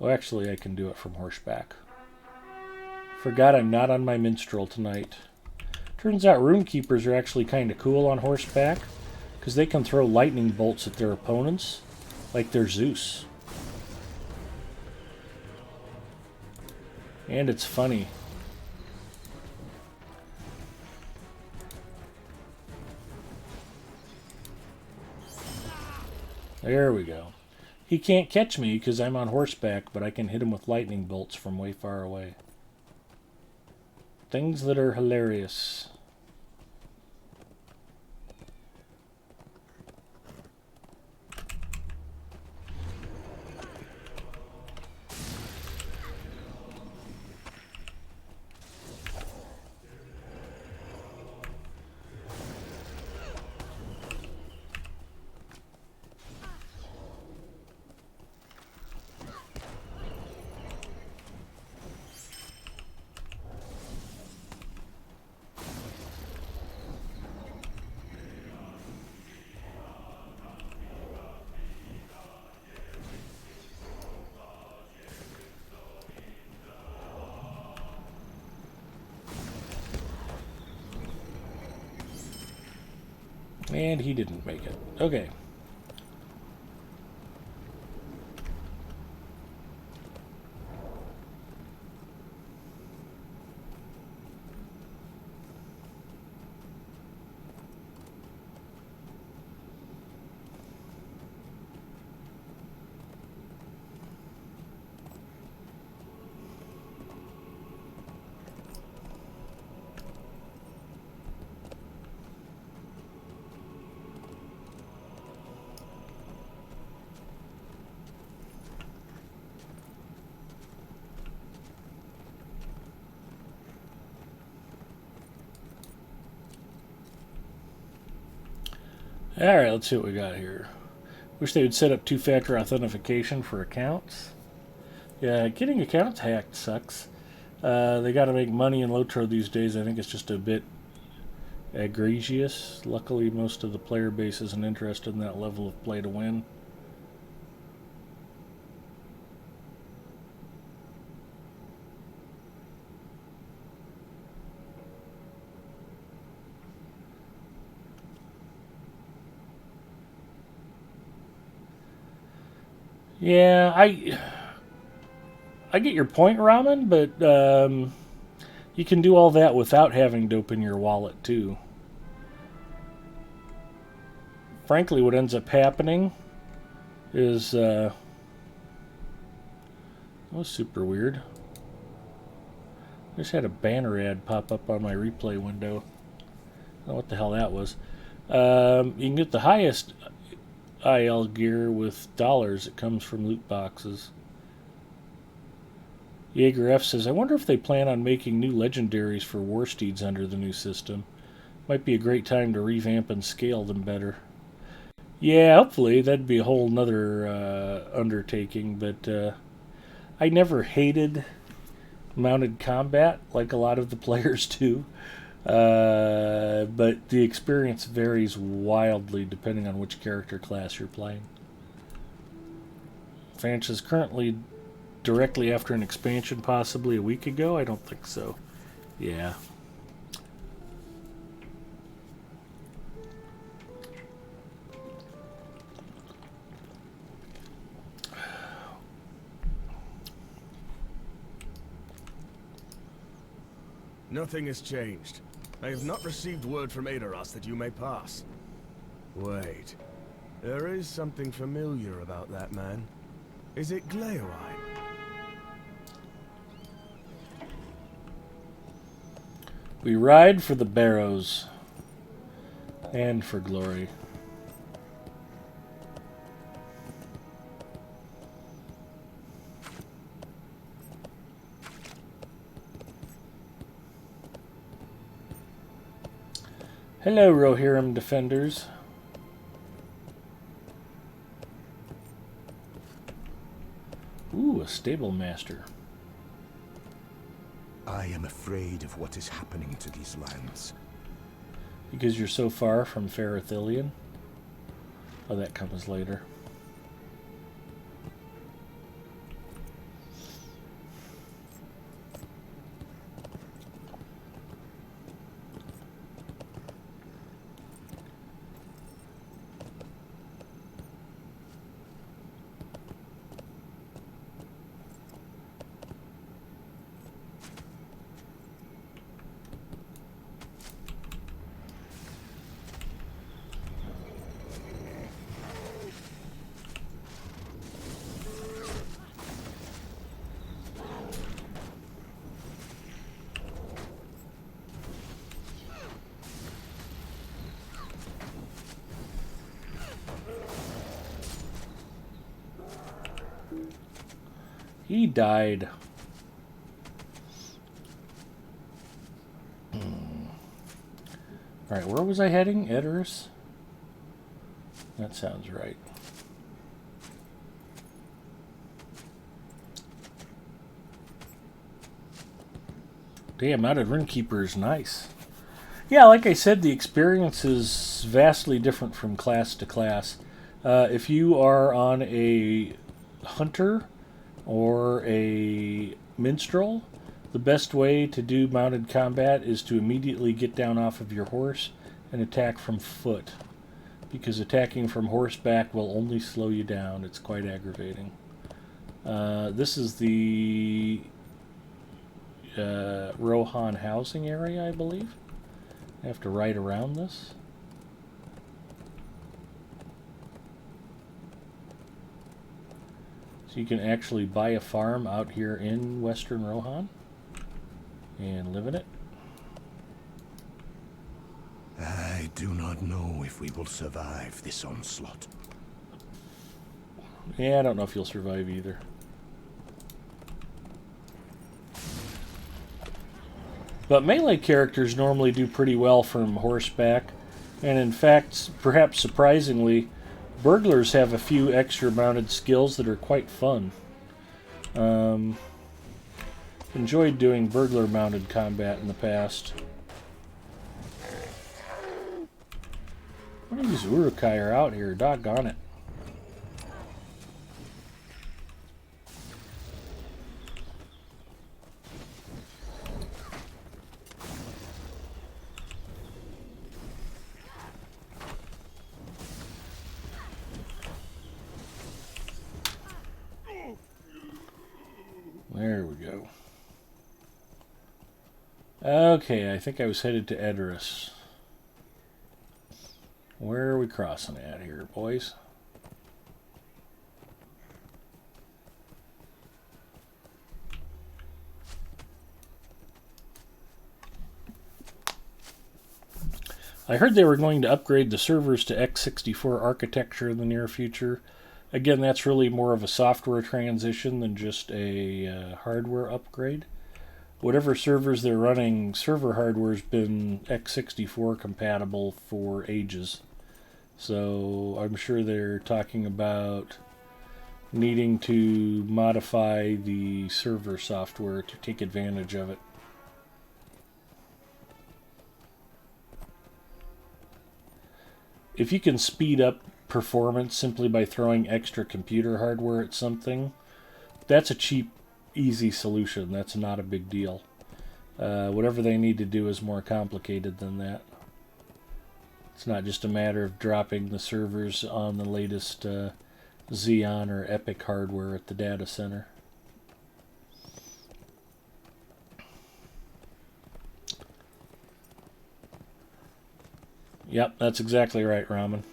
Oh, actually, I can do it from horseback. Forgot I'm not on my minstrel tonight. Turns out runekeepers are actually kind of cool on horseback, because they can throw lightning bolts at their opponents, like they're Zeus. And it's funny. There we go. He can't catch me because I'm on horseback, but I can hit him with lightning bolts from way far away. Things that are hilarious. And he didn't make it. Okay. Alright, let's see what we got here. Wish they would set up two-factor authentication for accounts. Yeah, getting accounts hacked sucks. They gotta make money in Lotro these days. I think it's just a bit egregious. Luckily, most of the player base isn't interested in that level of play to win. Yeah, I get your point, Ramen, but you can do all that without having to open your wallet, too. Frankly, what ends up happening is... that was super weird. I just had a banner ad pop up on my replay window. I don't know what the hell that was. You can get the highest IL gear with dollars. It comes from loot boxes. Jaeger F says, I wonder if they plan on making new legendaries for war steeds under the new system. Might be a great time to revamp and scale them better. Yeah, hopefully. That'd be a whole nother undertaking, but I never hated mounted combat like a lot of the players do. But the experience varies wildly depending on which character class you're playing. Fanch is currently directly after an expansion, possibly a week ago? I don't think so. Yeah. Nothing has changed. I have not received word from Edoras that you may pass. Wait. There is something familiar about that man. Is it Gleowine? We ride for the barrows. And for glory. Hello, Rohirrim defenders. Ooh, a stable master. I am afraid of what is happening to these lands. Because you're so far from Farathilion? Oh, that comes later. He died. Alright, where was I heading? Edoras? That sounds right. Damn, Mounted Runkeeper is nice. Yeah, like I said, the experience is vastly different from class to class. If you are on a hunter or a minstrel, the best way to do mounted combat is to immediately get down off of your horse and attack from foot, because attacking from horseback will only slow you down. It's quite aggravating. This is the Rohan housing area, I believe. I have to ride around this. So you can actually buy a farm out here in Western Rohan and live in it. I do not know if we will survive this onslaught. Yeah, I don't know if you'll survive either. But melee characters normally do pretty well from horseback. And in fact, perhaps surprisingly, burglars have a few extra mounted skills that are quite fun. Enjoyed doing burglar mounted combat in the past. One of these Urukai are out here, doggone it. There we go. Okay, I think I was headed to Edoras. Where are we crossing at here, boys? I heard they were going to upgrade the servers to x64 architecture in the near future. Again, that's really more of a software transition than just a hardware upgrade. Whatever servers they're running, server hardware's been x64 compatible for ages. So I'm sure they're talking about needing to modify the server software to take advantage of it. If you can speed up performance simply by throwing extra computer hardware at something, that's a cheap, easy solution. That's not a big deal. Whatever they need to do is more complicated than that. It's not just a matter of dropping the servers on the latest Xeon or Epic hardware at the data center. Yep, that's exactly right, Ramen.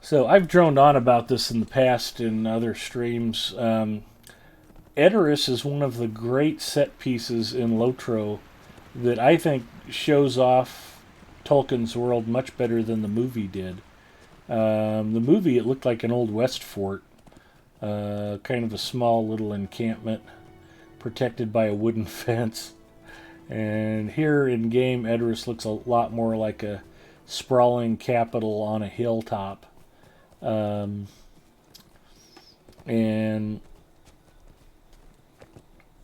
So I've droned on about this in the past in other streams. Edoras is one of the great set pieces in Lotro that I think shows off Tolkien's world much better than the movie did. The movie, it looked like an old West fort, kind of a small little encampment protected by a wooden fence. And here in game, Edoras looks a lot more like a sprawling capital on a hilltop. And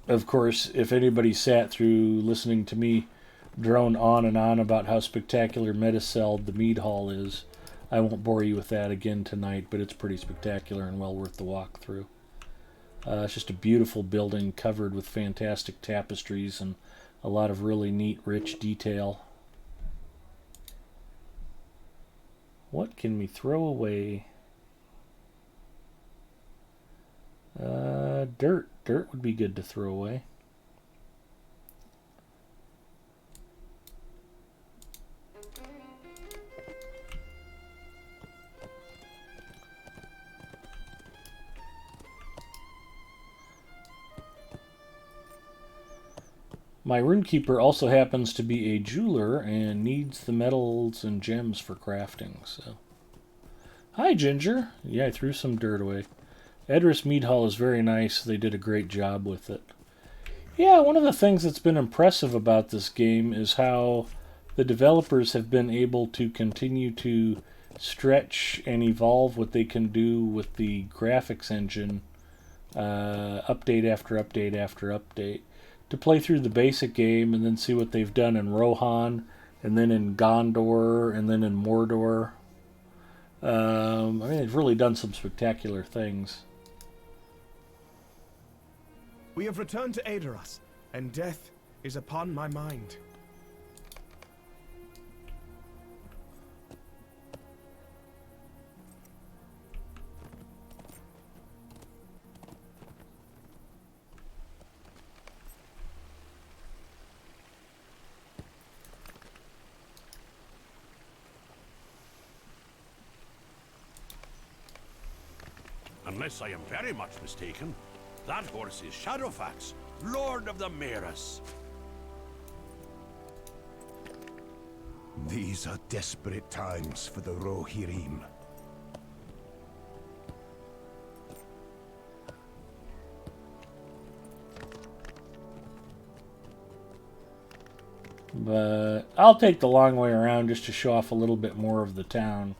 of course, if anybody sat through listening to me drone on and on about how spectacular Mediceld the mead hall is, I won't bore you with that again tonight, but it's pretty spectacular and well worth the walk through. It's just a beautiful building covered with fantastic tapestries and a lot of really neat, rich detail. What can we throw away? Dirt. Dirt would be good to throw away. My runekeeper also happens to be a jeweler and needs the metals and gems for crafting. So, hi, Ginger. Yeah, I threw some dirt away. Edoras Mead Hall is very nice. They did a great job with it. Yeah, one of the things that's been impressive about this game is how the developers have been able to continue to stretch and evolve what they can do with the graphics engine, update after update after update, to play through the basic game and then see what they've done in Rohan, and then in Gondor, and then in Mordor. I mean, they've really done some spectacular things. We have returned to Edoras, and death is upon my mind. Unless I am very much mistaken, that horse is Shadowfax, Lord of the Maris. These are desperate times for the Rohirrim. But I'll take the long way around just to show off a little bit more of the town.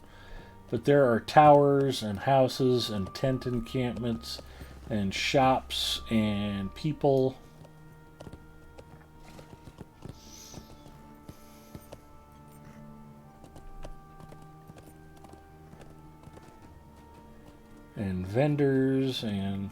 But there are towers and houses and tent encampments and shops and people. And vendors and...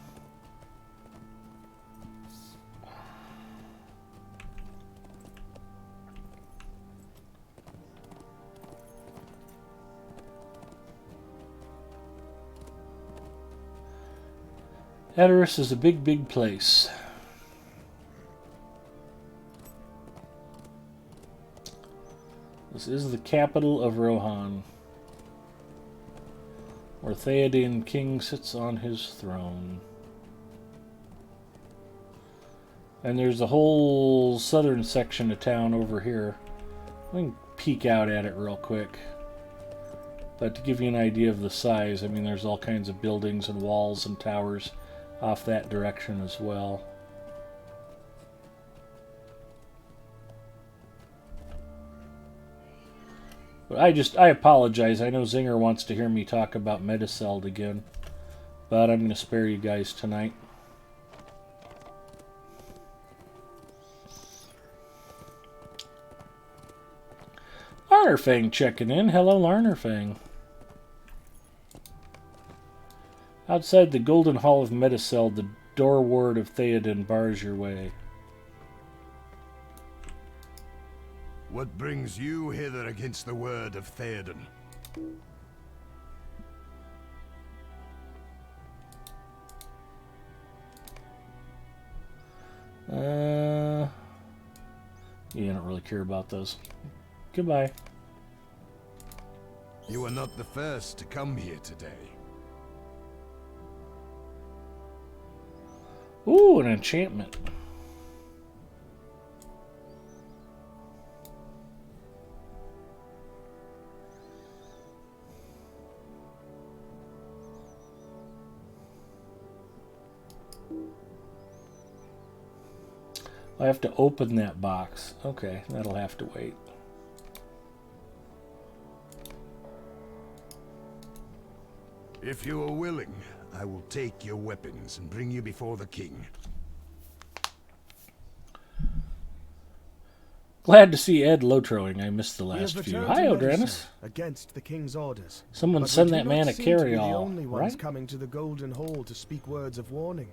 Edoras is a big, big place. This is the capital of Rohan, where Theoden King sits on his throne. And there's a whole southern section of town over here. We can peek out at it real quick. But to give you an idea of the size, I mean, there's all kinds of buildings and walls and towers off that direction as well. But I apologize. I know Zinger wants to hear me talk about Mediceld again, but I'm going to spare you guys tonight. Larnerfang checking in. Hello, Larnerfang. Outside the Golden Hall of Medicel, the door ward of Theoden bars your way. What brings you hither against the word of Theoden? Yeah, I don't really care about those. Goodbye. You are not the first to come here today. Ooh, an enchantment. I have to open that box. Okay, that'll have to wait. If you are willing, I will take your weapons and bring you before the king. Glad to see Ed Lotroing. I missed the We last have few. returned Hi, to Odranus. Medicel against the king's orders. Someone But we send do that not man a seem to be carry-all, the only ones right? coming to the Golden Hall to speak words of warning.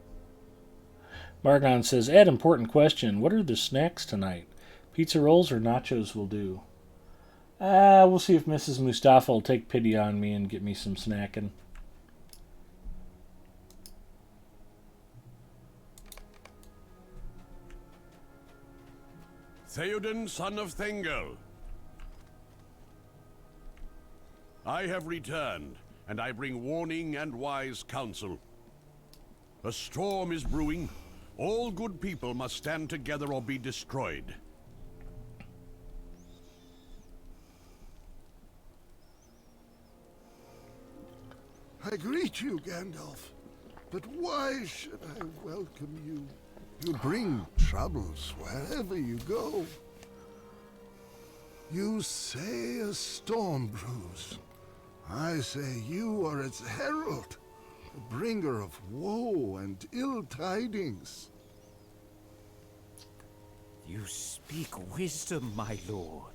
Margon says, Ed, important question. What are the snacks tonight? Pizza rolls or nachos will do. We'll see if Mrs. Mustafa will take pity on me and get me some snacking. Theoden, son of Thengel. I have returned, and I bring warning and wise counsel. A storm is brewing. All good people must stand together or be destroyed. I greet you, Gandalf. But why should I welcome you? You bring troubles wherever you go. You say a storm brews. I say you are its herald, a bringer of woe and ill tidings. You speak wisdom, my lord.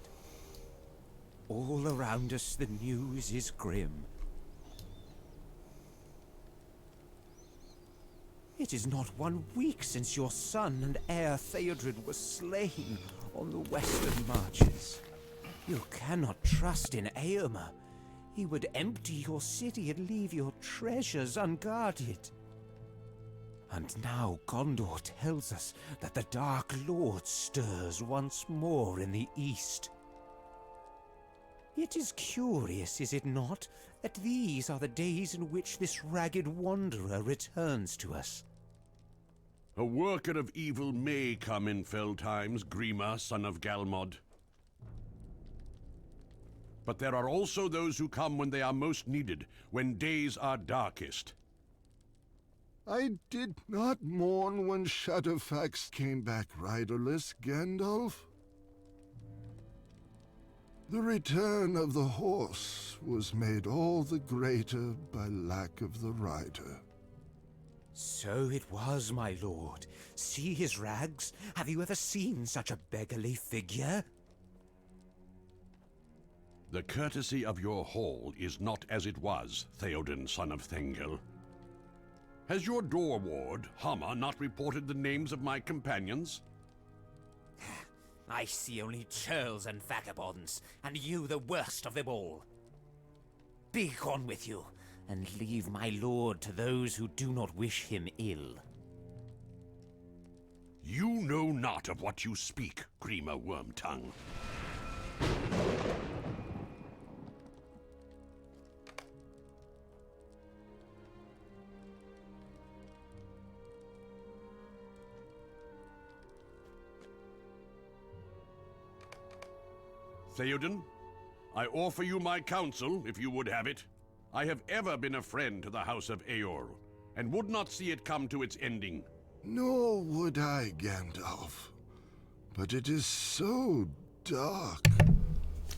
All around us the news is grim. It is not 1 week since your son and heir Theodred was slain on the western marches. You cannot trust in Éomer. He would empty your city and leave your treasures unguarded. And now Gondor tells us that the Dark Lord stirs once more in the east. It is curious, is it not, that these are the days in which this ragged wanderer returns to us. A worker of evil may come in fell times, Grima, son of Galmod. But there are also those who come when they are most needed, when days are darkest. I did not mourn when Shadowfax came back riderless, Gandalf. The return of the horse was made all the greater by lack of the rider. So it was, my lord. See his rags? Have you ever seen such a beggarly figure? The courtesy of your hall is not as it was, Theoden, son of Thengel. Has your door ward, Hummer, not reported the names of my companions? I see only churls and vagabonds, and you the worst of them all. Be gone with you, and leave my lord to those who do not wish him ill. You know not of what you speak, Grima Wormtongue. Theoden, I offer you my counsel, if you would have it. I have ever been a friend to the House of Eorl, and would not see it come to its ending. Nor would I, Gandalf. But it is so dark.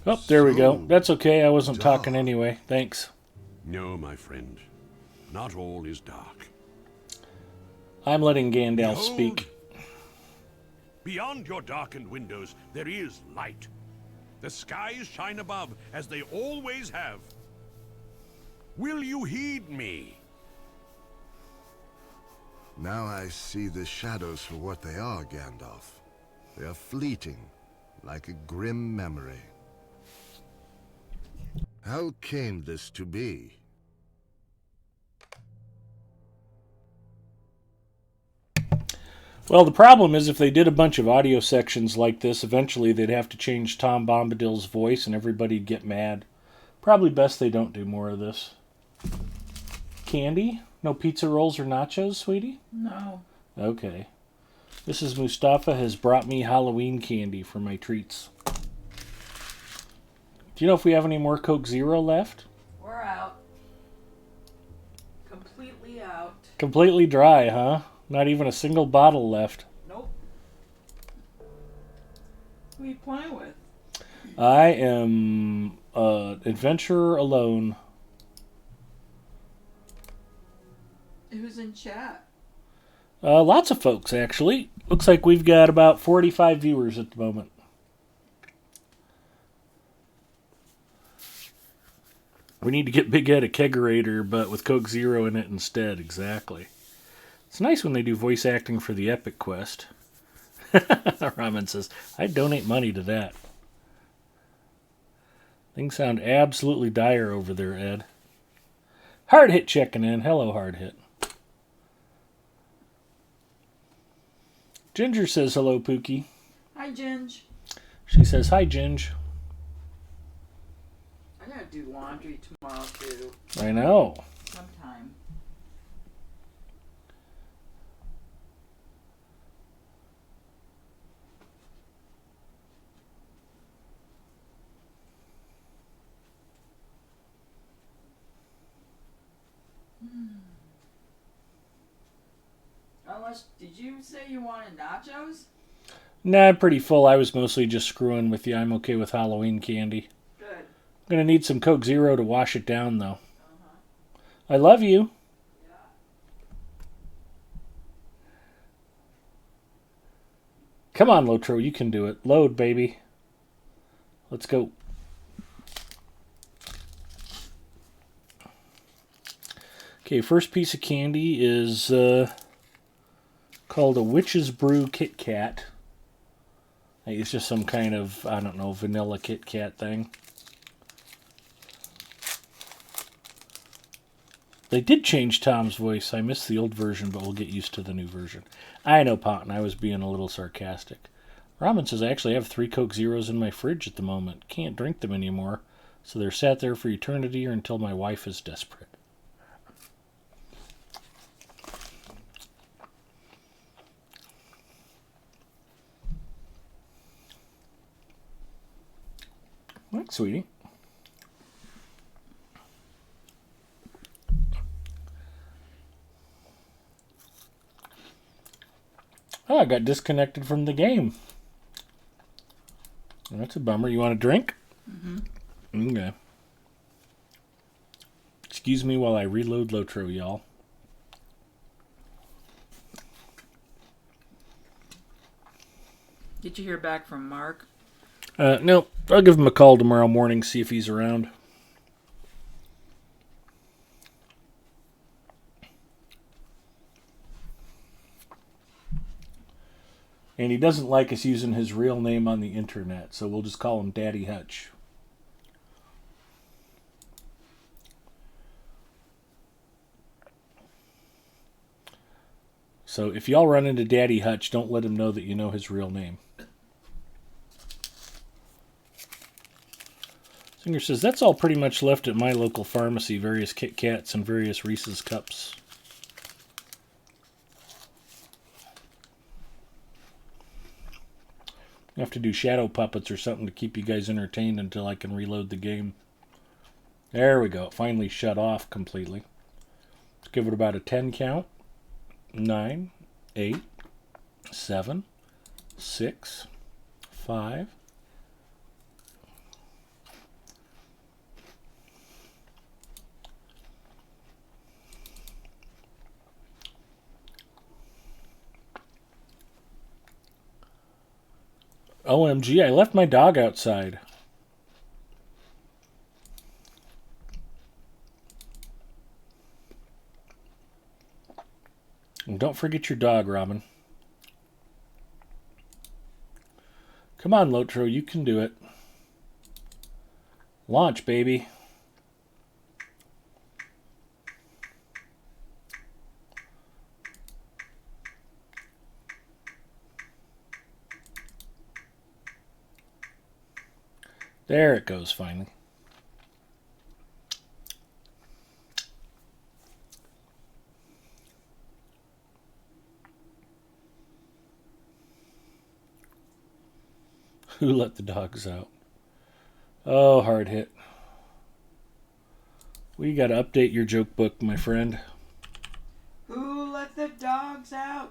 Oh, there we go. So That's okay. I wasn't dark. talking anyway. Thanks. No, my friend. Not all is dark. I'm letting Gandalf Behold, speak. Beyond your darkened windows, there is light. The skies shine above, as they always have. Will you heed me? Now I see the shadows for what they are, Gandalf. They are fleeting, like a grim memory. How came this to be? Well, the problem is if they did a bunch of audio sections like this, eventually they'd have to change Tom Bombadil's voice and everybody'd get mad. Probably best they don't do more of this. Candy? No pizza rolls or nachos, sweetie? No. Okay. Mrs. Mustafa has brought me Halloween candy for my treats. Do you know if we have any more Coke Zero left? We're out. Completely out. Completely dry, huh? Not even a single bottle left. Nope. Who are you playing with? I am adventurer alone. Who's in chat? Lots of folks, actually. Looks like we've got about 45 viewers at the moment. We need to get Big Ed a kegerator, but with Coke Zero in it instead. Exactly. It's nice when they do voice acting for the Epic Quest. Ramen says, I'd donate money to that. Things sound absolutely dire over there, Ed. Hard Hit checking in. Hello, Hard Hit. Ginger says hello, Pookie. Hi, Ginge. She says, hi, Ginge. I gotta do laundry tomorrow, too. I know. Sometime. Unless, did you say you wanted nachos? Nah, I'm pretty full. I was mostly just screwing with you. I'm okay with Halloween candy. Good. I'm gonna need some Coke Zero to wash it down, though. I love you. Yeah. Come on, Lotro, you can do it. Load, baby. Let's go. Okay, first piece of candy is called a Witch's Brew Kit Kat. I think it's just some kind of, I don't know, vanilla Kit Kat thing. They did change Tom's voice. I missed the old version, but we'll get used to the new version. I know, Ponton, I was being a little sarcastic. Ramen says, I actually have 3 Coke Zeros in my fridge at the moment. Can't drink them anymore, so they're sat there for eternity or until my wife is desperate. Thanks, sweetie. Oh, I got disconnected from the game. That's a bummer. You want a drink? Mm-hmm. Okay. Excuse me while I reload Lotro, y'all. Did you hear back from Mark? No. I'll give him a call tomorrow morning, see if he's around. And he doesn't like us using his real name on the internet, so we'll just call him Daddy Hutch. So if y'all run into Daddy Hutch, don't let him know that you know his real name. Singer says, that's all pretty much left at my local pharmacy, various Kit Kats and various Reese's Cups. I have to do shadow puppets or something to keep you guys entertained until I can reload the game. There we go. It finally shut off completely. Let's give it about a 10 count. 9, 8, 7, 6, 5. OMG, I left my dog outside. don't forget your dog, Robin. Come on, Lotro, you can do it. Launch, baby. There it goes, finally. Who let the dogs out? Oh, hard hit. We got to update your joke book, my friend. Who let the dogs out?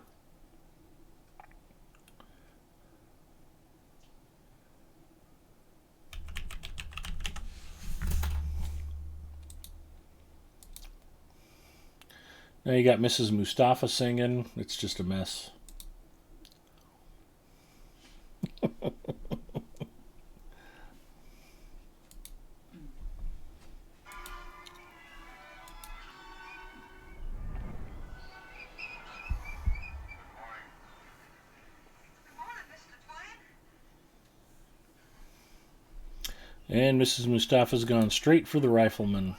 Now you got Mrs. Mustafa singing. It's just a mess. And Mrs. Mustafa's gone straight for the rifleman.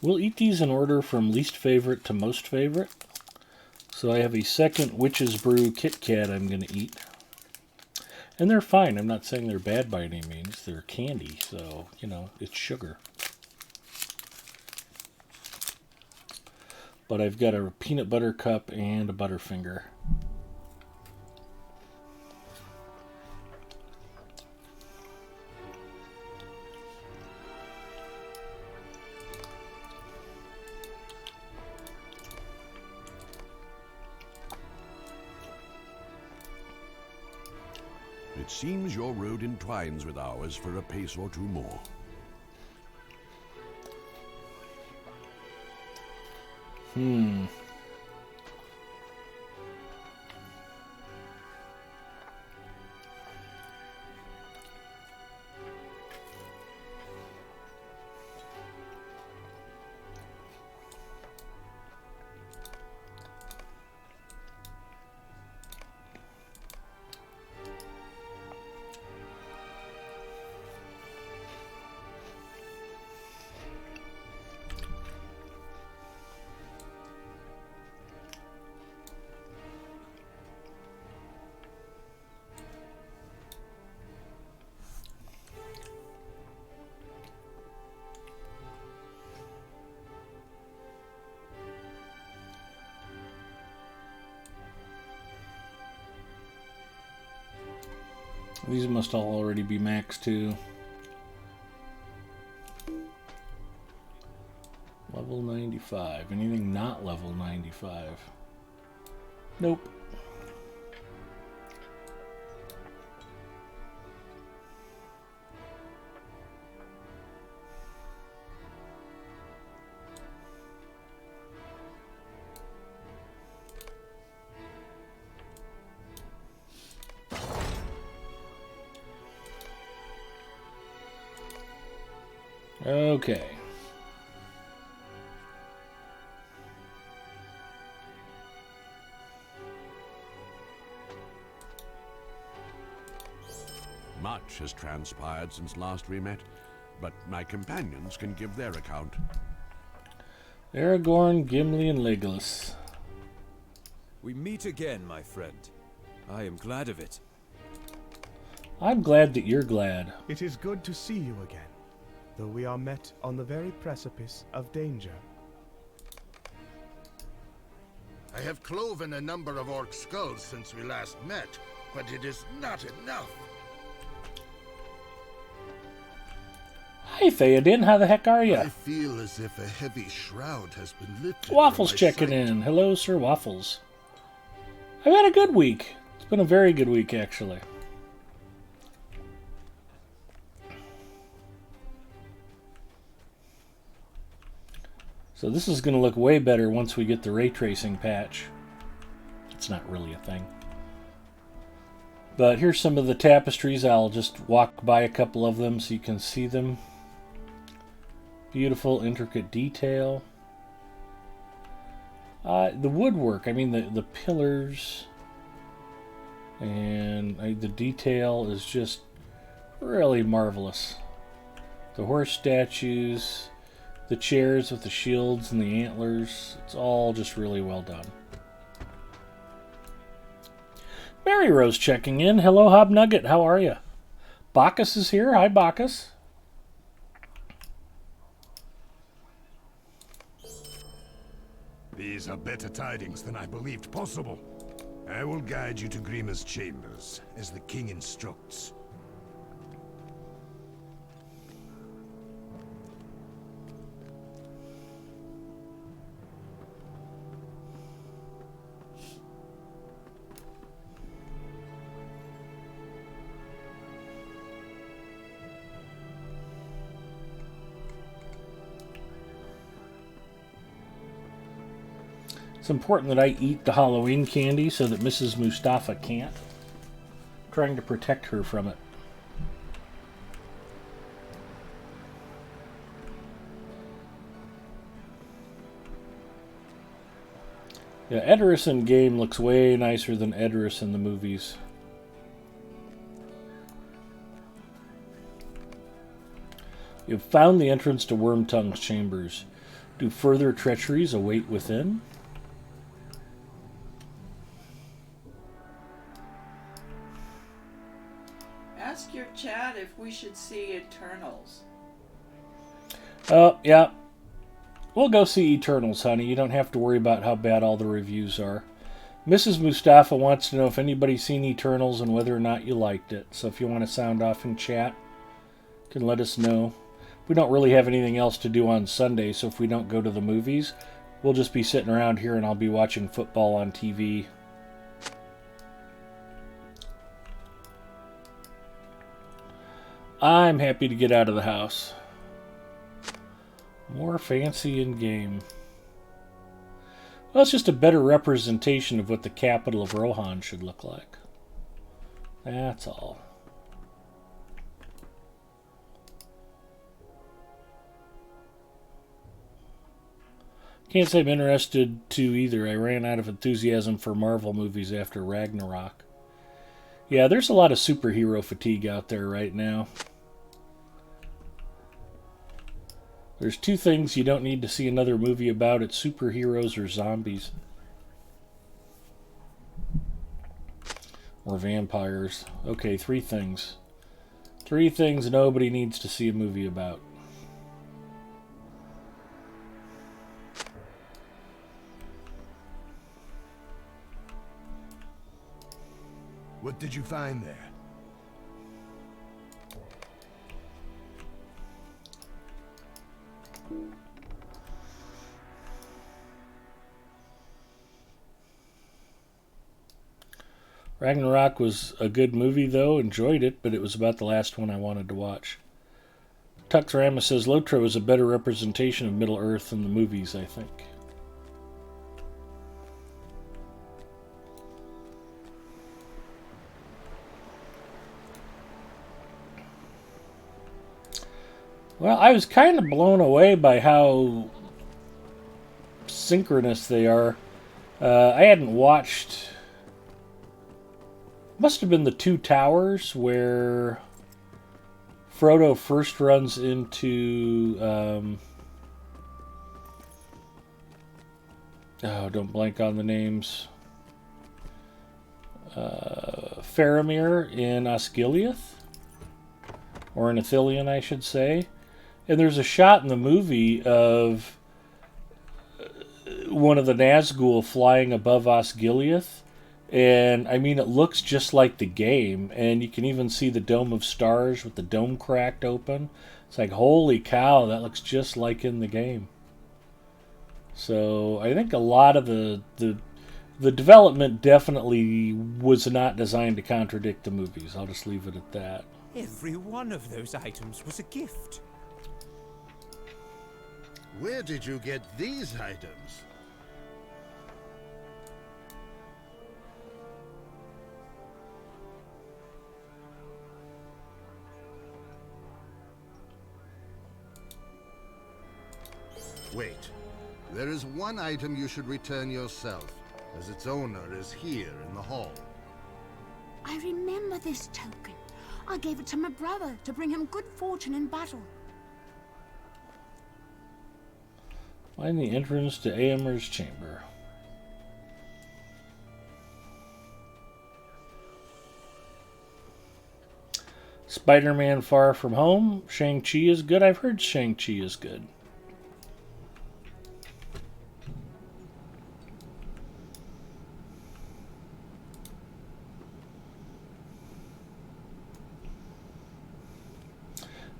We'll eat these in order from least favorite to most favorite. So I have a second Witch's Brew Kit Kat I'm going to eat. And they're fine. I'm not saying they're bad by any means. They're candy, so, you know, it's sugar. But I've got a peanut butter cup and a Butterfinger. It seems your road entwines with ours for a pace or two more. These must all already be max too. Level 95. Anything not level 95? Nope. Okay. Much has transpired since last we met, but my companions can give their account. Aragorn, Gimli, and Legolas. We meet again, my friend. I am glad of it. I'm glad that you're glad. It is good to see you again, though we are met on the very precipice of danger. I have cloven a number of orc skulls since we last met, but it is not enough. Hi, Theoden. How the heck are I you? feel as if a heavy shroud has been lifted. Waffles from my checking sight. in. Hello, Sir Waffles. I've had a good week. It's been a very good week, actually. So this is going to look way better once we get the ray tracing patch. It's not really a thing. But here's some of the tapestries. I'll just walk by a couple of them so you can see them. Beautiful, intricate detail. The woodwork, I mean the pillars and the detail is just really marvelous. The horse statues, the chairs with the shields and the antlers, it's all just really well done. Mary Rose checking in. Hello, Hobnugget. How are you? Bacchus is here. Hi, Bacchus. These are better tidings than I believed possible. I will guide you to Grima's chambers, as the king instructs. It's important that I eat the Halloween candy so that Mrs. Mustafa can't. I'm trying to protect her from it. Yeah, Edoras in game looks way nicer than Edoras in the movies. You've found the entrance to Wormtongue's chambers. Do further treacheries await within? Ask your chat if we should see Eternals. Oh, yeah. We'll go see Eternals, honey. You don't have to worry about how bad all the reviews are. Mrs. Mustafa wants to know if anybody's seen Eternals and whether or not you liked it. So if you want to sound off in chat, you can let us know. We don't really have anything else to do on Sunday, so if we don't go to the movies, we'll just be sitting around here and I'll be watching football on TV. I'm happy to get out of the house. More fancy in game. Well, it's just a better representation of what the capital of Rohan should look like. That's all. Can't say I'm interested to either. I ran out of enthusiasm for Marvel movies after Ragnarok. Yeah, there's a lot of superhero fatigue out there right now. There's two things you don't need to see another movie about. It's superheroes or zombies. Or vampires. Okay, three things. Three things nobody needs to see a movie about. What did you find there? Ragnarok was a good movie, though. Enjoyed it, but it was about the last one I wanted to watch. Tuxrama says Lotro is a better representation of Middle-earth than the movies, I think. Well, I was kind of blown away by how synchronous they are. I hadn't watched... Must have been the Two Towers where Frodo first runs into... oh, don't blank on the names. Faramir in Osgiliath? Or in Ithilien, I should say. And there's a shot in the movie of one of the Nazgul flying above Osgiliath. And, I mean, it looks just like the game. And you can even see the Dome of Stars with the dome cracked open. It's like, holy cow, that looks just like in the game. So, I think a lot of the development definitely was not designed to contradict the movies. I'll just leave it at that. Every one of those items was a gift. Where did you get these items? Wait. There is one item you should return yourself, as its owner is here in the hall. I remember this token. I gave it to my brother to bring him good fortune in battle. Find the entrance to Eomer's chamber. Spider-Man Far From Home. Shang-Chi is good. I've heard Shang-Chi is good.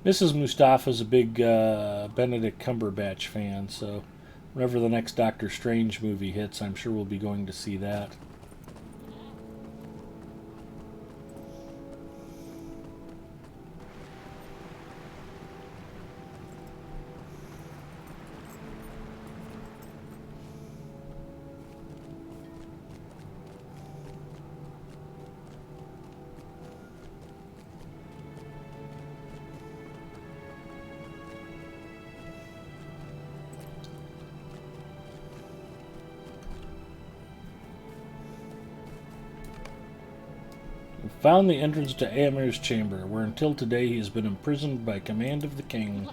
Mrs. Mustafa's a big Benedict Cumberbatch fan, so whenever the next Doctor Strange movie hits, I'm sure we'll be going to see that. Found the entrance to Eomer's chamber, where until today he has been imprisoned by command of the king.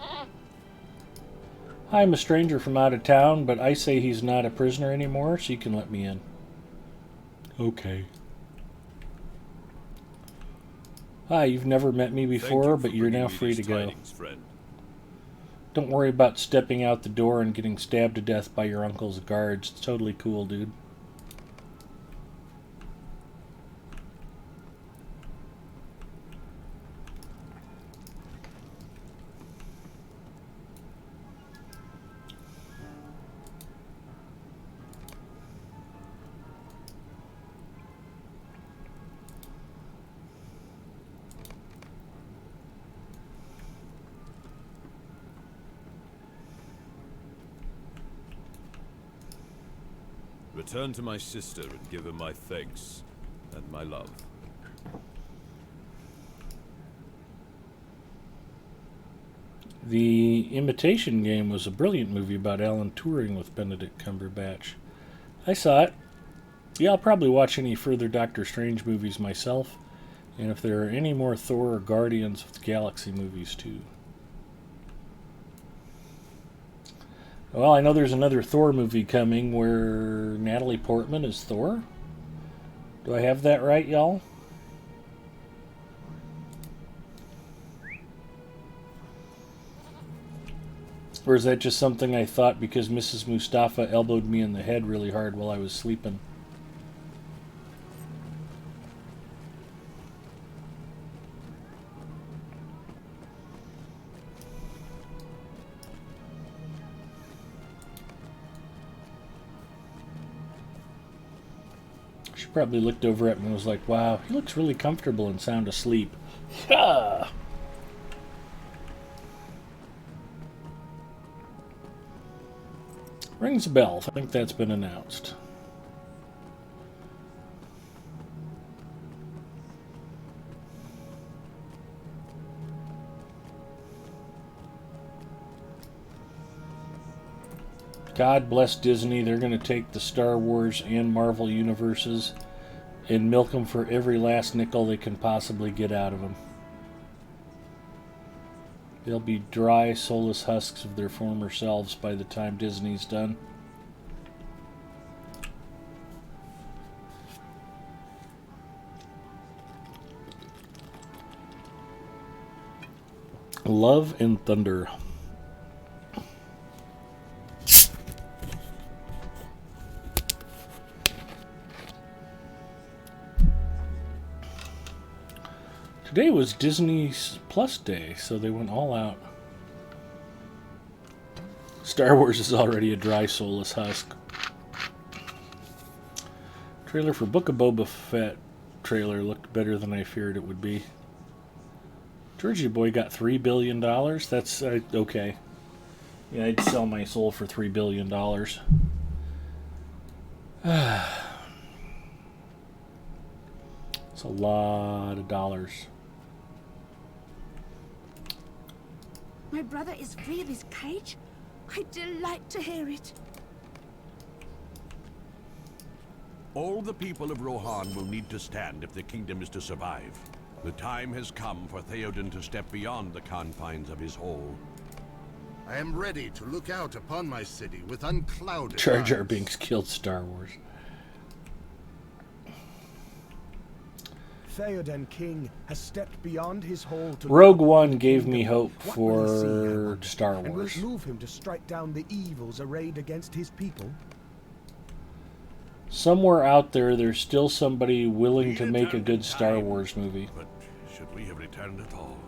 I'm a stranger from out of town, but I say he's not a prisoner anymore, so you can let me in. Okay. Hi, you've never met me before, but you're now free to go. Don't worry about stepping out the door and getting stabbed to death by your uncle's guards. It's totally cool, dude. Return to my sister and give her my thanks and my love. The Imitation Game was a brilliant movie about Alan Turing with Benedict Cumberbatch. I saw it. Yeah, I'll probably watch any further Doctor Strange movies myself, and if there are any more Thor or Guardians of the Galaxy movies too. Well, I know there's another Thor movie coming where Natalie Portman is Thor. Do I have that right, y'all? Or is that just something I thought because Mrs. Mustafa elbowed me in the head really hard while I was sleeping? She probably looked over at me and was like, wow, he looks really comfortable and sound asleep. Yeah. Rings a bell. I think that's been announced. God bless Disney. They're going to take the Star Wars and Marvel universes and milk them for every last nickel they can possibly get out of them. They'll be dry, soulless husks of their former selves by the time Disney's done. Love and Thunder. Today was Disney's Plus Day, so they went all out. Star Wars is already a dry, soulless husk. Trailer for Book of Boba Fett trailer looked better than I feared it would be. Georgie Boy got $3 billion. That's okay. Yeah, I'd sell my soul for $3 billion. It's a lot of dollars. My brother is free of his cage? I delight to hear it. All the people of Rohan will need to stand if the kingdom is to survive. The time has come for Theoden to step beyond the confines of his hole. I am ready to look out upon my city with unclouded Jar Jar eyes. Binks killed Star Wars. Theoden King has stepped beyond his hall to Rogue look One upon the gave kingdom. me hope What will he see, I for wonder? Star And will Wars. it move him to strike down the evils arrayed against his people? Somewhere out there, there's still somebody willing to We make a returned good in Star time, Wars movie. But should we have returned at all?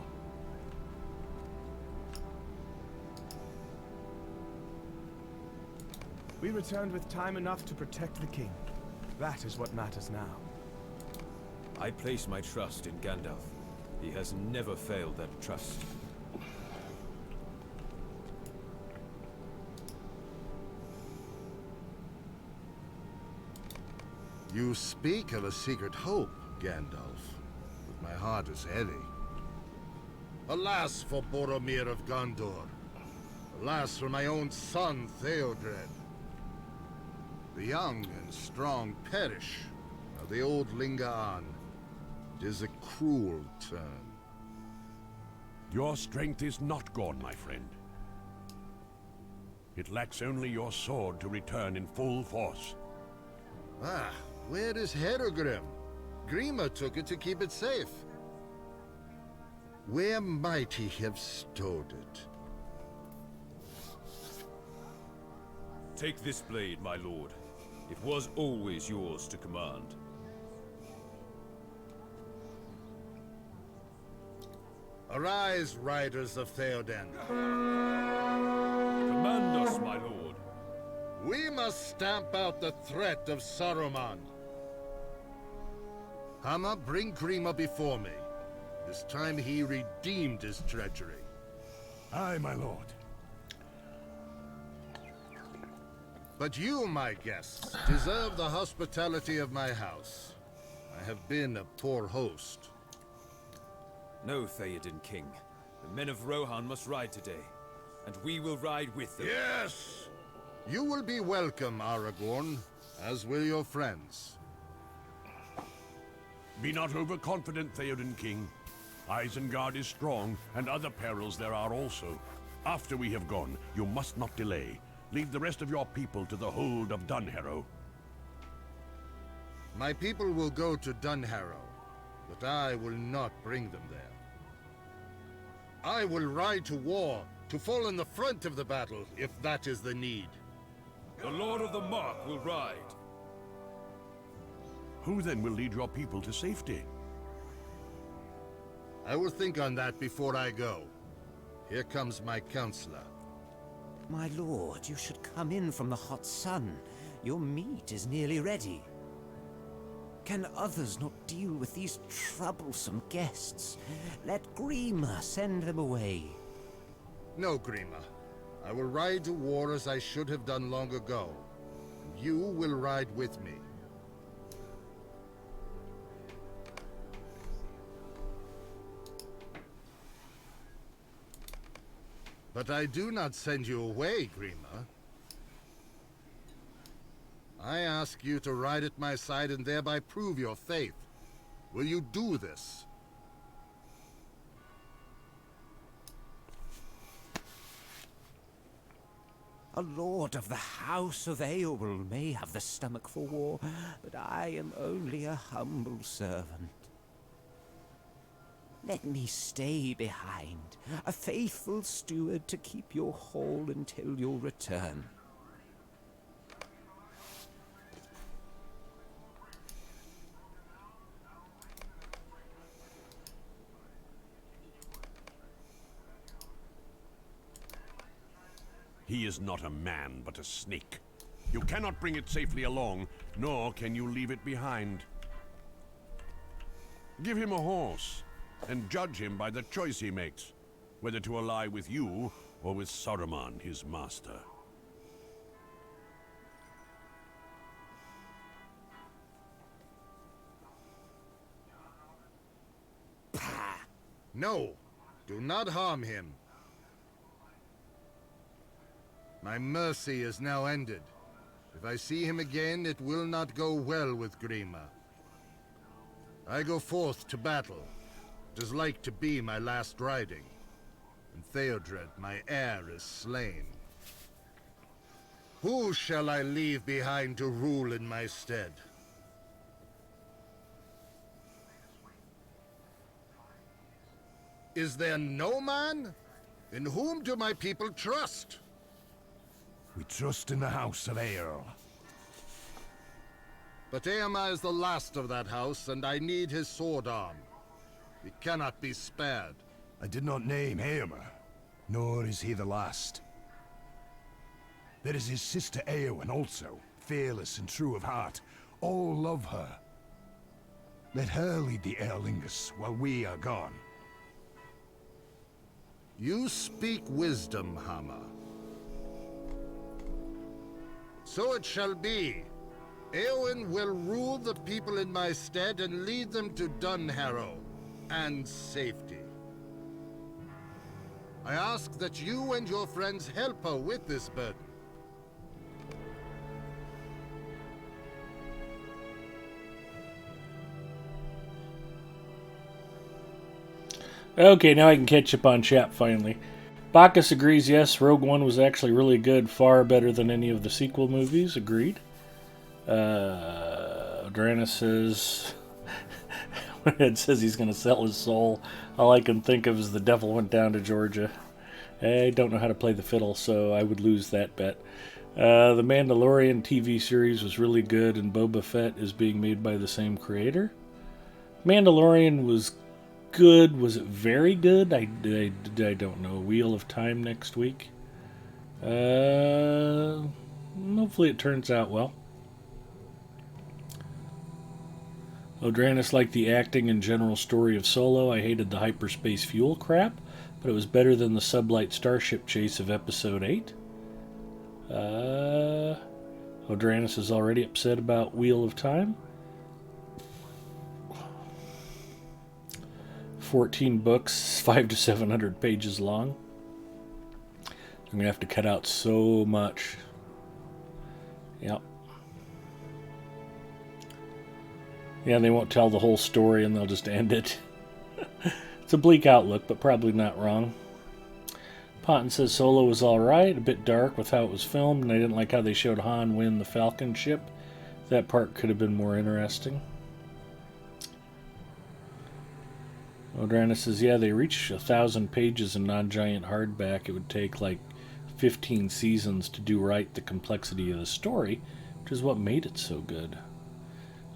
We returned with time enough to protect the king. That is what matters now. I place my trust in Gandalf. He has never failed that trust. You speak of a secret hope, Gandalf, but my heart is heavy. Alas for Boromir of Gondor. Alas for my own son, Theodred. The young and strong perish, while the old linger on. It is a cruel turn. Your strength is not gone, my friend. It lacks only your sword to return in full force. Ah, where is Herogrim? Grima took it to keep it safe. Where might he have stowed it? Take this blade, my lord. It was always yours to command. Arise, riders of Theoden. Command us, my lord. We must stamp out the threat of Saruman. Hama, bring Grima before me. This time he redeemed his treachery. Aye, my lord. But you, my guests, deserve the hospitality of my house. I have been a poor host. No, Theoden King. The men of Rohan must ride today, and we will ride with them. Yes! You will be welcome, Aragorn, as will your friends. Be not overconfident, Theoden King. Isengard is strong, and other perils there are also. After we have gone, you must not delay. Lead the rest of your people to the hold of Dunharrow. My people will go to Dunharrow, but I will not bring them there. I will ride to war, to fall in the front of the battle, if that is the need. The Lord of the Mark will ride. Who then will lead your people to safety? I will think on that before I go. Here comes my counselor. My lord, you should come in from the hot sun. Your meat is nearly ready. Can others not deal with these troublesome guests? Let Grima send them away. No, Grima. I will ride to war as I should have done long ago. And you will ride with me. But I do not send you away, Grima. I ask you to ride at my side and thereby prove your faith. Will you do this? A lord of the House of Eowyn may have the stomach for war, but I am only a humble servant. Let me stay behind, a faithful steward to keep your hall until your return. He is not a man, but a snake. You cannot bring it safely along, nor can you leave it behind. Give him a horse, and judge him by the choice he makes, whether to ally with you or with Saruman, his master? No, do not harm him. My mercy is now ended. If I see him again, it will not go well with Grima. I go forth to battle. It is like to be my last riding. And Theodred, my heir, is slain. Who shall I leave behind to rule in my stead? Is there no man? In whom do my people trust? We trust in the House of Earl. But Eomer is the last of that house, and I need his sword arm. He cannot be spared. I did not name Eomer, nor is he the last. There is his sister Eowyn also, fearless and true of heart. All love her. Let her lead the Erlingus while we are gone. You speak wisdom, Hammer. So it shall be. Eowyn will rule the people in my stead and lead them to Dunharrow and safety. I ask that you and your friends help her with this burden. Okay, now I can catch up on chat finally. Bacchus agrees, yes, Rogue One was actually really good, far better than any of the sequel movies. Agreed. Drana says, when Ed says he's going to sell his soul, all I can think of is the devil went down to Georgia. I don't know how to play the fiddle, so I would lose that bet. The Mandalorian TV series was really good, and Boba Fett is being made by the same creator. Mandalorian was good. Was it very good? I don't know. Wheel of Time next week. Hopefully it turns out well. Odranus liked the acting and general story of Solo. I hated the hyperspace fuel crap, but it was better than the sublight starship chase of Episode 8. Odranus is already upset about Wheel of Time. 14 books, 500 to 700 pages long. I'm going to have to cut out so much. Yep. Yeah, they won't tell the whole story and they'll just end it. It's a bleak outlook, but probably not wrong. Ponton says Solo was alright, a bit dark with how it was filmed, and I didn't like how they showed Han win the Falcon ship. That part could have been more interesting. Odrana says, yeah, they reach 1,000 pages in non-giant hardback. It would take like 15 seasons to do right the complexity of the story, which is what made it so good.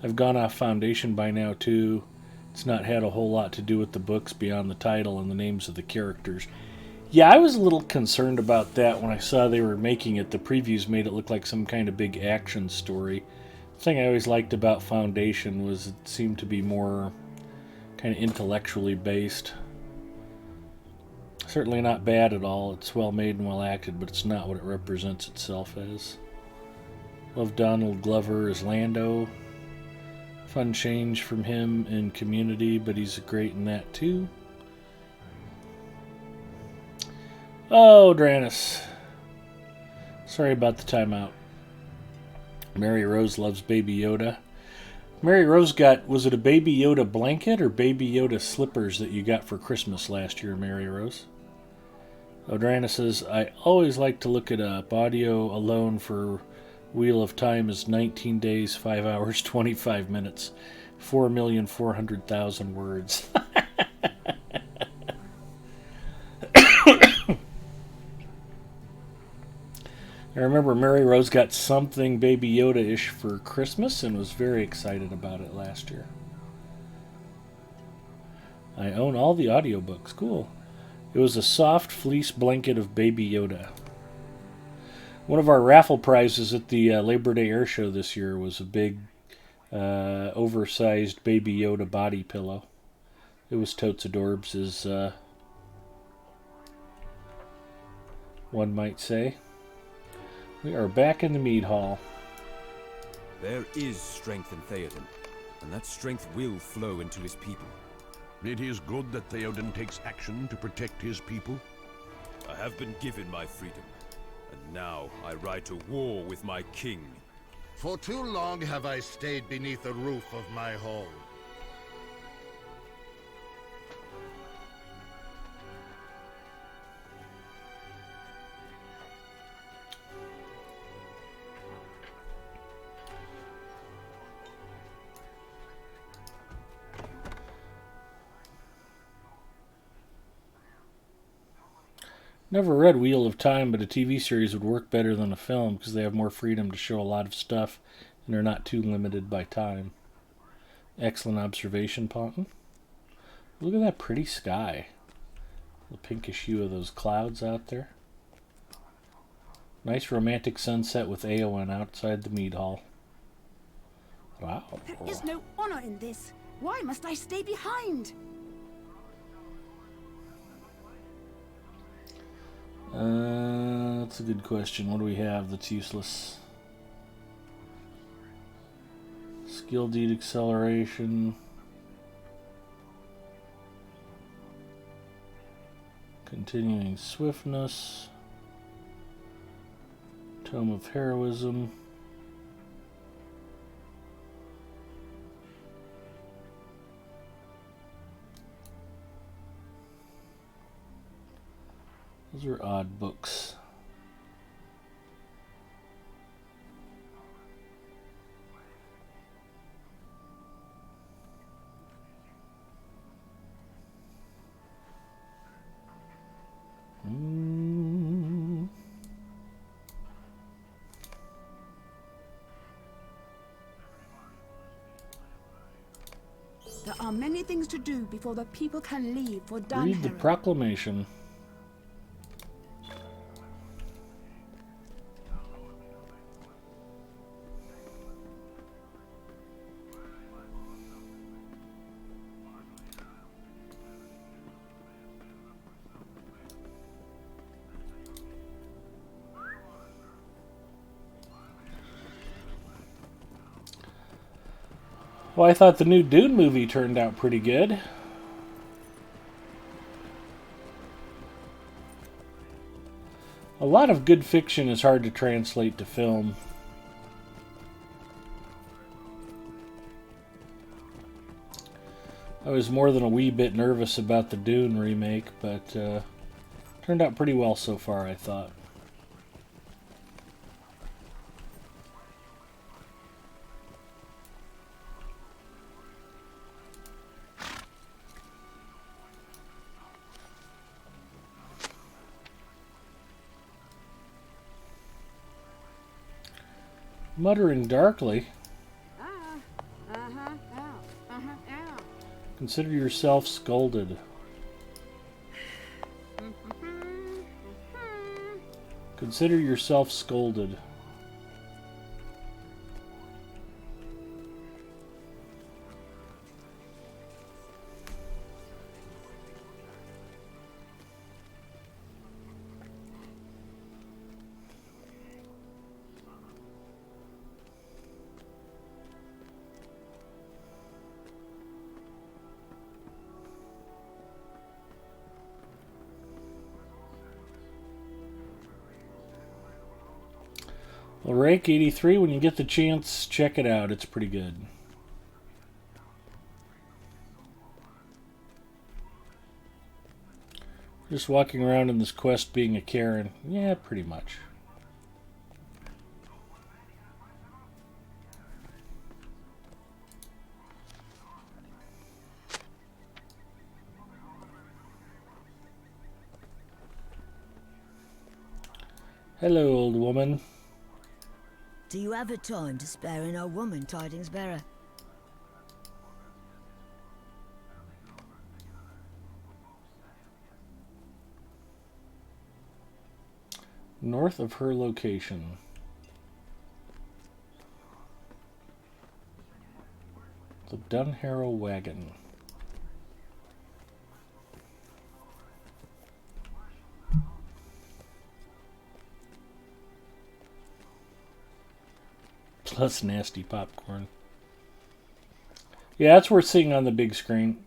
I've gone off Foundation by now, too. It's not had a whole lot to do with the books beyond the title and the names of the characters. Yeah, I was a little concerned about that when I saw they were making it. The previews made it look like some kind of big action story. The thing I always liked about Foundation was it seemed to be more kind of intellectually based. Certainly not bad at all. It's well made and well acted, but it's not what it represents itself as. Love Donald Glover as Lando. Fun change from him in Community, but he's great in that too. Oh, Dranus. Sorry about the timeout. Mary Rose loves Baby Yoda. Mary Rose got, was it a Baby Yoda blanket or Baby Yoda slippers that you got for Christmas last year, Mary Rose? Odrana says, I always like to look it up. Audio alone for Wheel of Time is 19 days, 5 hours, 25 minutes, 4,400,000 words. I remember Mary Rose got something Baby Yoda-ish for Christmas and was very excited about it last year. I own all the audiobooks. Cool. It was a soft fleece blanket of Baby Yoda. One of our raffle prizes at the Labor Day Air Show this year was a big, oversized Baby Yoda body pillow. It was totes adorbs. one might say. We are back in the mead hall. There is strength in Theoden, and that strength will flow into his people. It is good that Theoden takes action to protect his people. I have been given my freedom, and now I ride to war with my king. For too long have I stayed beneath the roof of my home. Never read Wheel of Time, but a TV series would work better than a film because they have more freedom to show a lot of stuff and they're not too limited by time. Excellent observation, Ponton. Look at that pretty sky. The pinkish hue of those clouds out there. Nice romantic sunset with Eowyn outside the mead hall. Wow. There is no honor in this. Why must I stay behind? That's a good question. What do we have that's useless? Skill deed acceleration. Continuing swiftness. Tome of heroism. Those are odd books. There are many things to do before the people can leave for Dunharrow. Read the proclamation. Well, I thought the new Dune movie turned out pretty good. A lot of good fiction is hard to translate to film. I was more than a wee bit nervous about the Dune remake, but turned out pretty well so far, I thought. Muttering darkly. Consider yourself scolded. Consider yourself scolded. Well, Rake 83, when you get the chance, check it out. It's pretty good. Just walking around in this quest being a Karen. Yeah, pretty much. Hello, old woman. Do you have a time to spare an old woman, tidings bearer? North of her location. The Dunharrow wagon. plus nasty popcorn. Yeah, that's worth seeing on the big screen.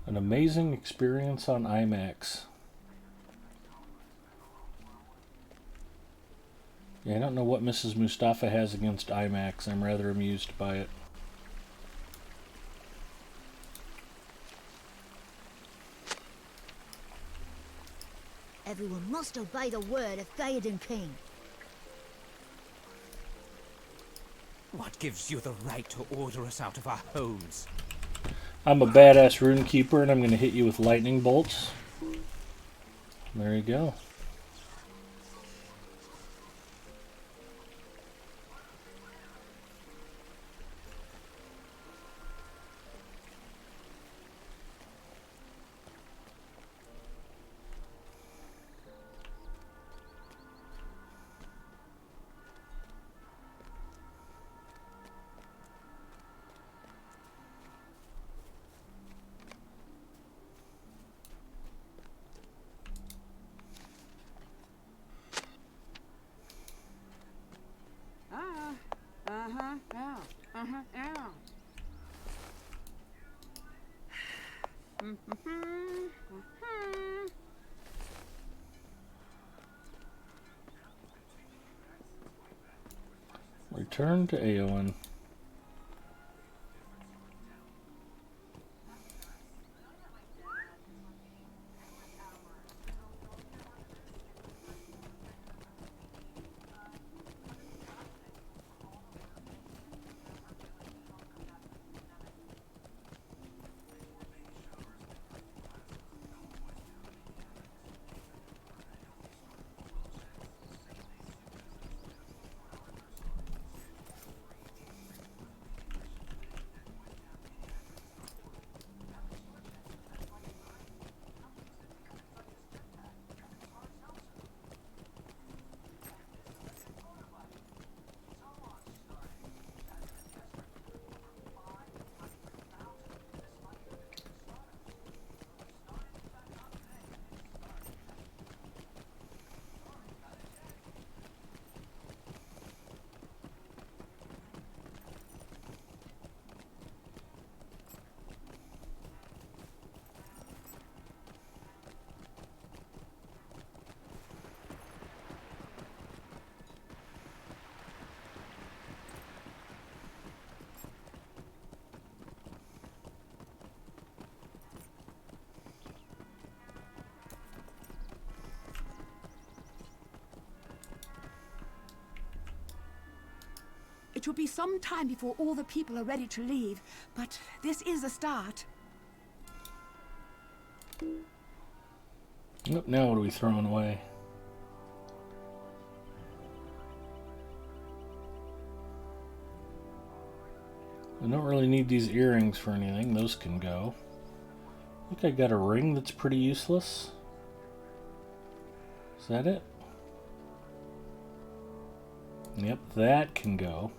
An amazing experience on IMAX. Yeah, I don't know what Mrs. Mustafa has against IMAX. I'm rather amused by it. Everyone must obey the word of Theoden King. What gives you the right to order us out of our homes? I'm a badass rune keeper, and I'm going to hit you with lightning bolts. There you go. Return to Eowyn. It will be some time before all the people are ready to leave, but this is a start. Oop, now what are we throwing away? I don't really need these earrings for anything. Those can go. I think I got a ring that's pretty useless. Is that it? Yep, that can go.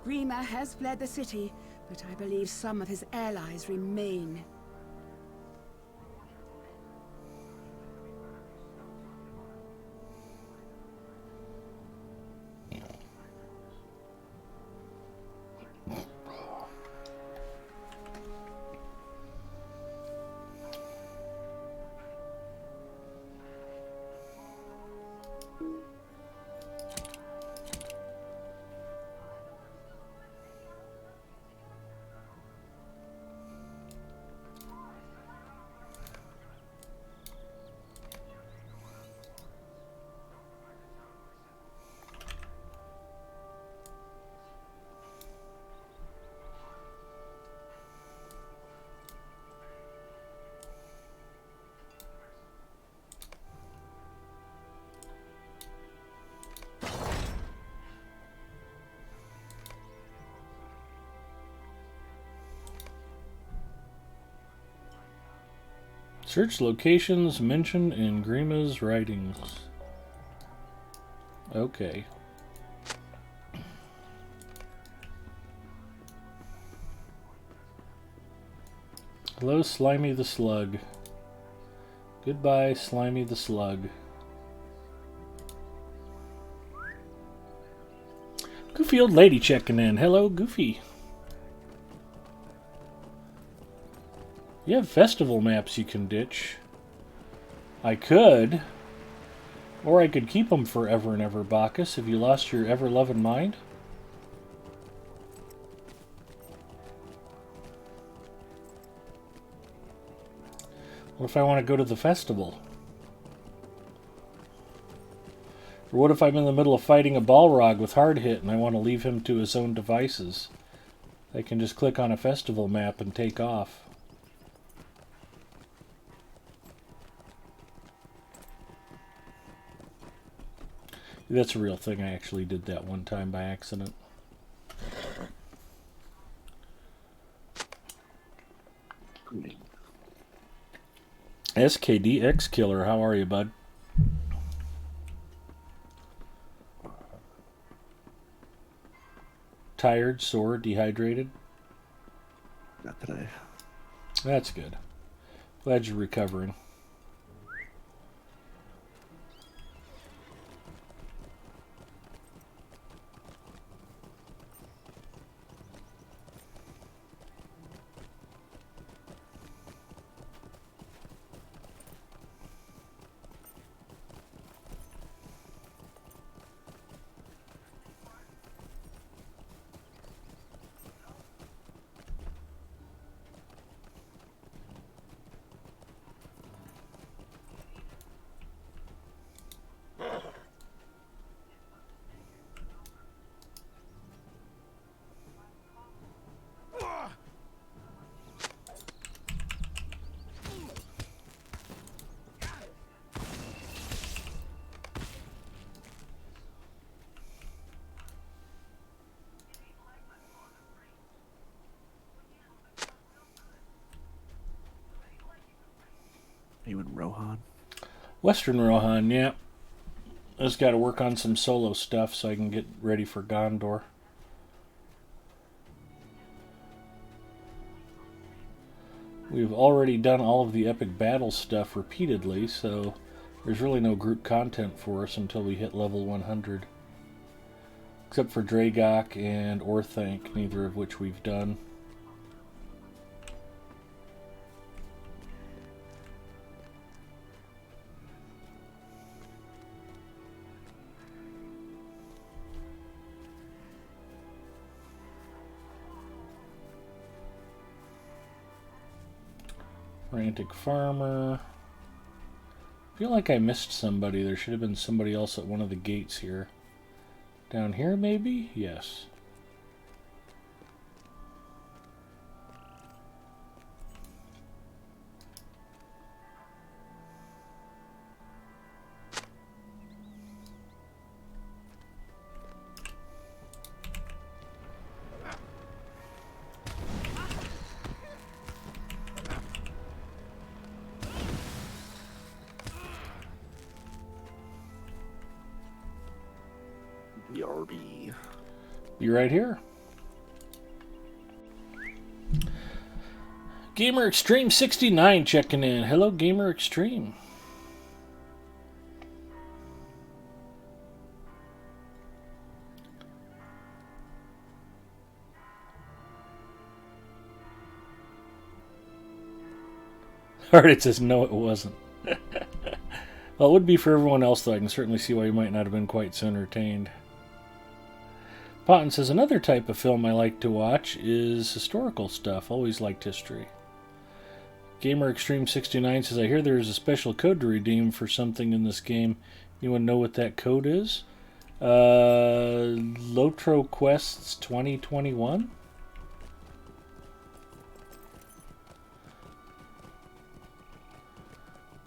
Grima has fled the city, but I believe some of his allies remain. Search locations mentioned in Grima's writings. Okay. Hello, Slimy the Slug. Goodbye, Slimy the Slug. Goofy old lady checking in. Hello, Goofy. You have festival maps you can ditch. I could. Or I could keep them forever and ever, Bacchus. Have you lost your ever-loving mind? What if I want to go to the festival? Or what if I'm in the middle of fighting a Balrog with hard hit and I want to leave him to his own devices? I can just click on a festival map and take off. That's a real thing. I actually did that one time by accident. SKDX Killer, how are you, bud? Tired, sore, dehydrated? Not today. That's good. Glad you're recovering. Are you in Rohan? Western Rohan, yeah. I just got to work on some solo stuff so I can get ready for Gondor. We've already done all of the epic battle stuff repeatedly, so there's really no group content for us until we hit level 100. Except for Dragok and Orthanc, neither of which we've done. Frantic Farmer. I feel like I missed somebody. There should have been somebody else at one of the gates here. Down here, maybe? Yes. BRB. Be right here. Gamer Extreme 69 checking in. Hello, Gamer Extreme. Alright, it says no, it wasn't. Well, it would be for everyone else, though. I can certainly see why you might not have been quite so entertained. Potton says, another type of film I like to watch is historical stuff. Always liked history. Gamer Extreme 69 says, I hear there is a special code to redeem for something in this game. Anyone know what that code is? Lotro Quests 2021?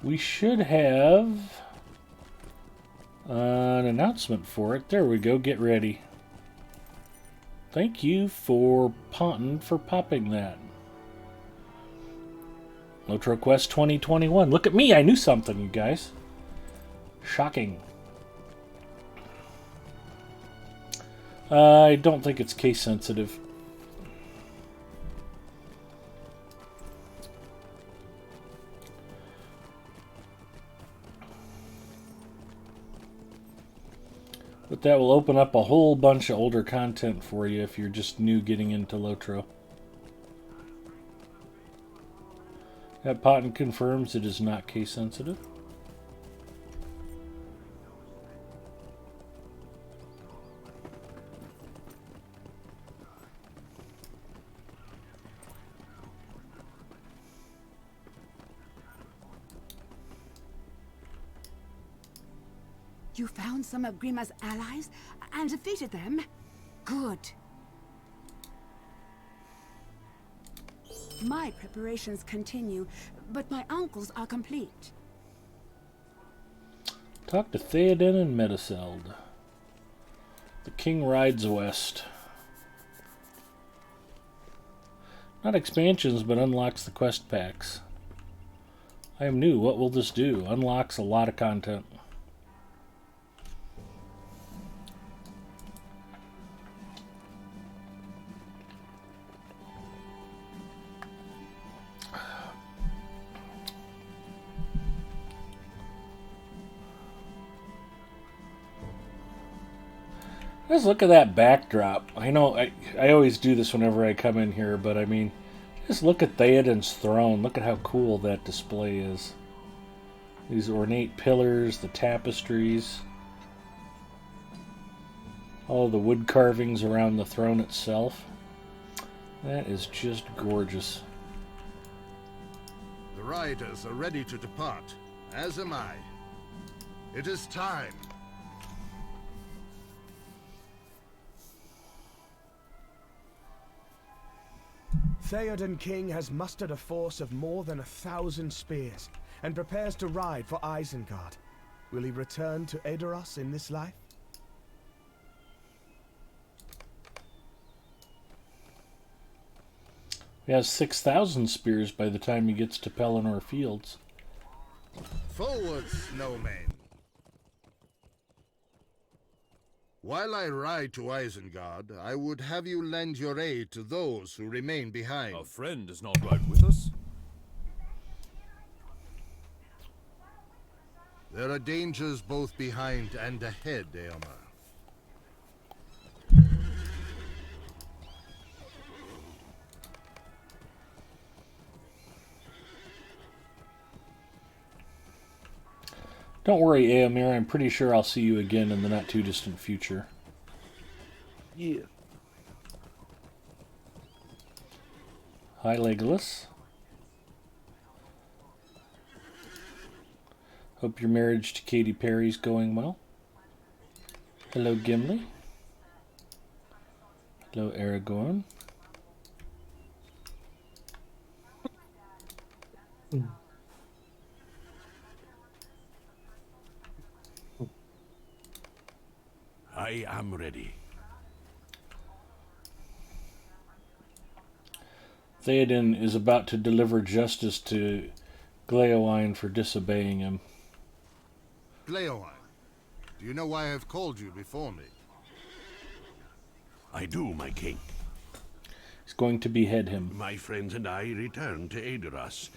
We should have an announcement for it. There we go. Get ready. Thank you for Ponton for popping that. Lotro Quest 2021. Look at me, I knew something, you guys. Shocking. I don't think it's case sensitive. But that will open up a whole bunch of older content for you if you're just new getting into Lotro. That Potton confirms it is not case sensitive. You found some of Grima's allies and defeated them? Good. My preparations continue, but my uncles are complete. Talk to Theoden and Mediceld. The king rides west. Not expansions, but unlocks the quest packs. I am new. What will this do? Unlocks a lot of content. Just look at that backdrop. I know I always do this whenever I come in here, but I mean, just look at Theoden's throne. Look at how cool that display is. These ornate pillars, the tapestries, all the wood carvings around the throne itself. That is just gorgeous. The riders are ready to depart, as am I. It is time. Theoden King has mustered a force of more than 1,000 spears and prepares to ride for Isengard. Will he return to Edoras in this life? He has 6,000 spears by the time he gets to Pelennor Fields. Forward, snowman. While I ride to Isengard, I would have you lend your aid to those who remain behind. Our friend does not ride with us. There are dangers both behind and ahead, Eomer. Don't worry, Eomer, I'm pretty sure I'll see you again in the not-too-distant future. Yeah. Hi, Legolas. Hope your marriage to Katy Perry's going well. Hello, Gimli. Hello, Aragorn. I am ready. Theoden is about to deliver justice to Gleowine for disobeying him. Gleowine, do you know why I have called you before me? I do, my king. He's going to behead him. My friends and I return to Edoras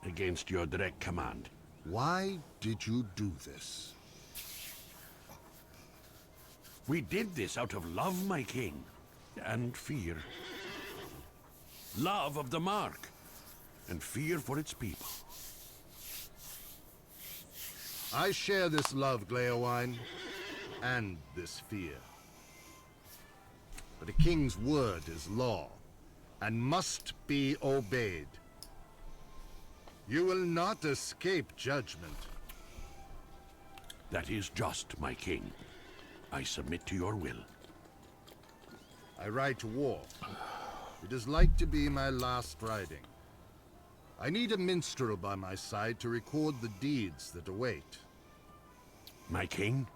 against your direct command. Why did you do this? We did this out of love, my king, and fear. Love of the Mark, and fear for its people. I share this love, Gleowine, and this fear. But a king's word is law, and must be obeyed. You will not escape judgment. That is just, my king. I submit to your will. I ride to war. It is like to be my last riding. I need a minstrel by my side to record the deeds that await. My king?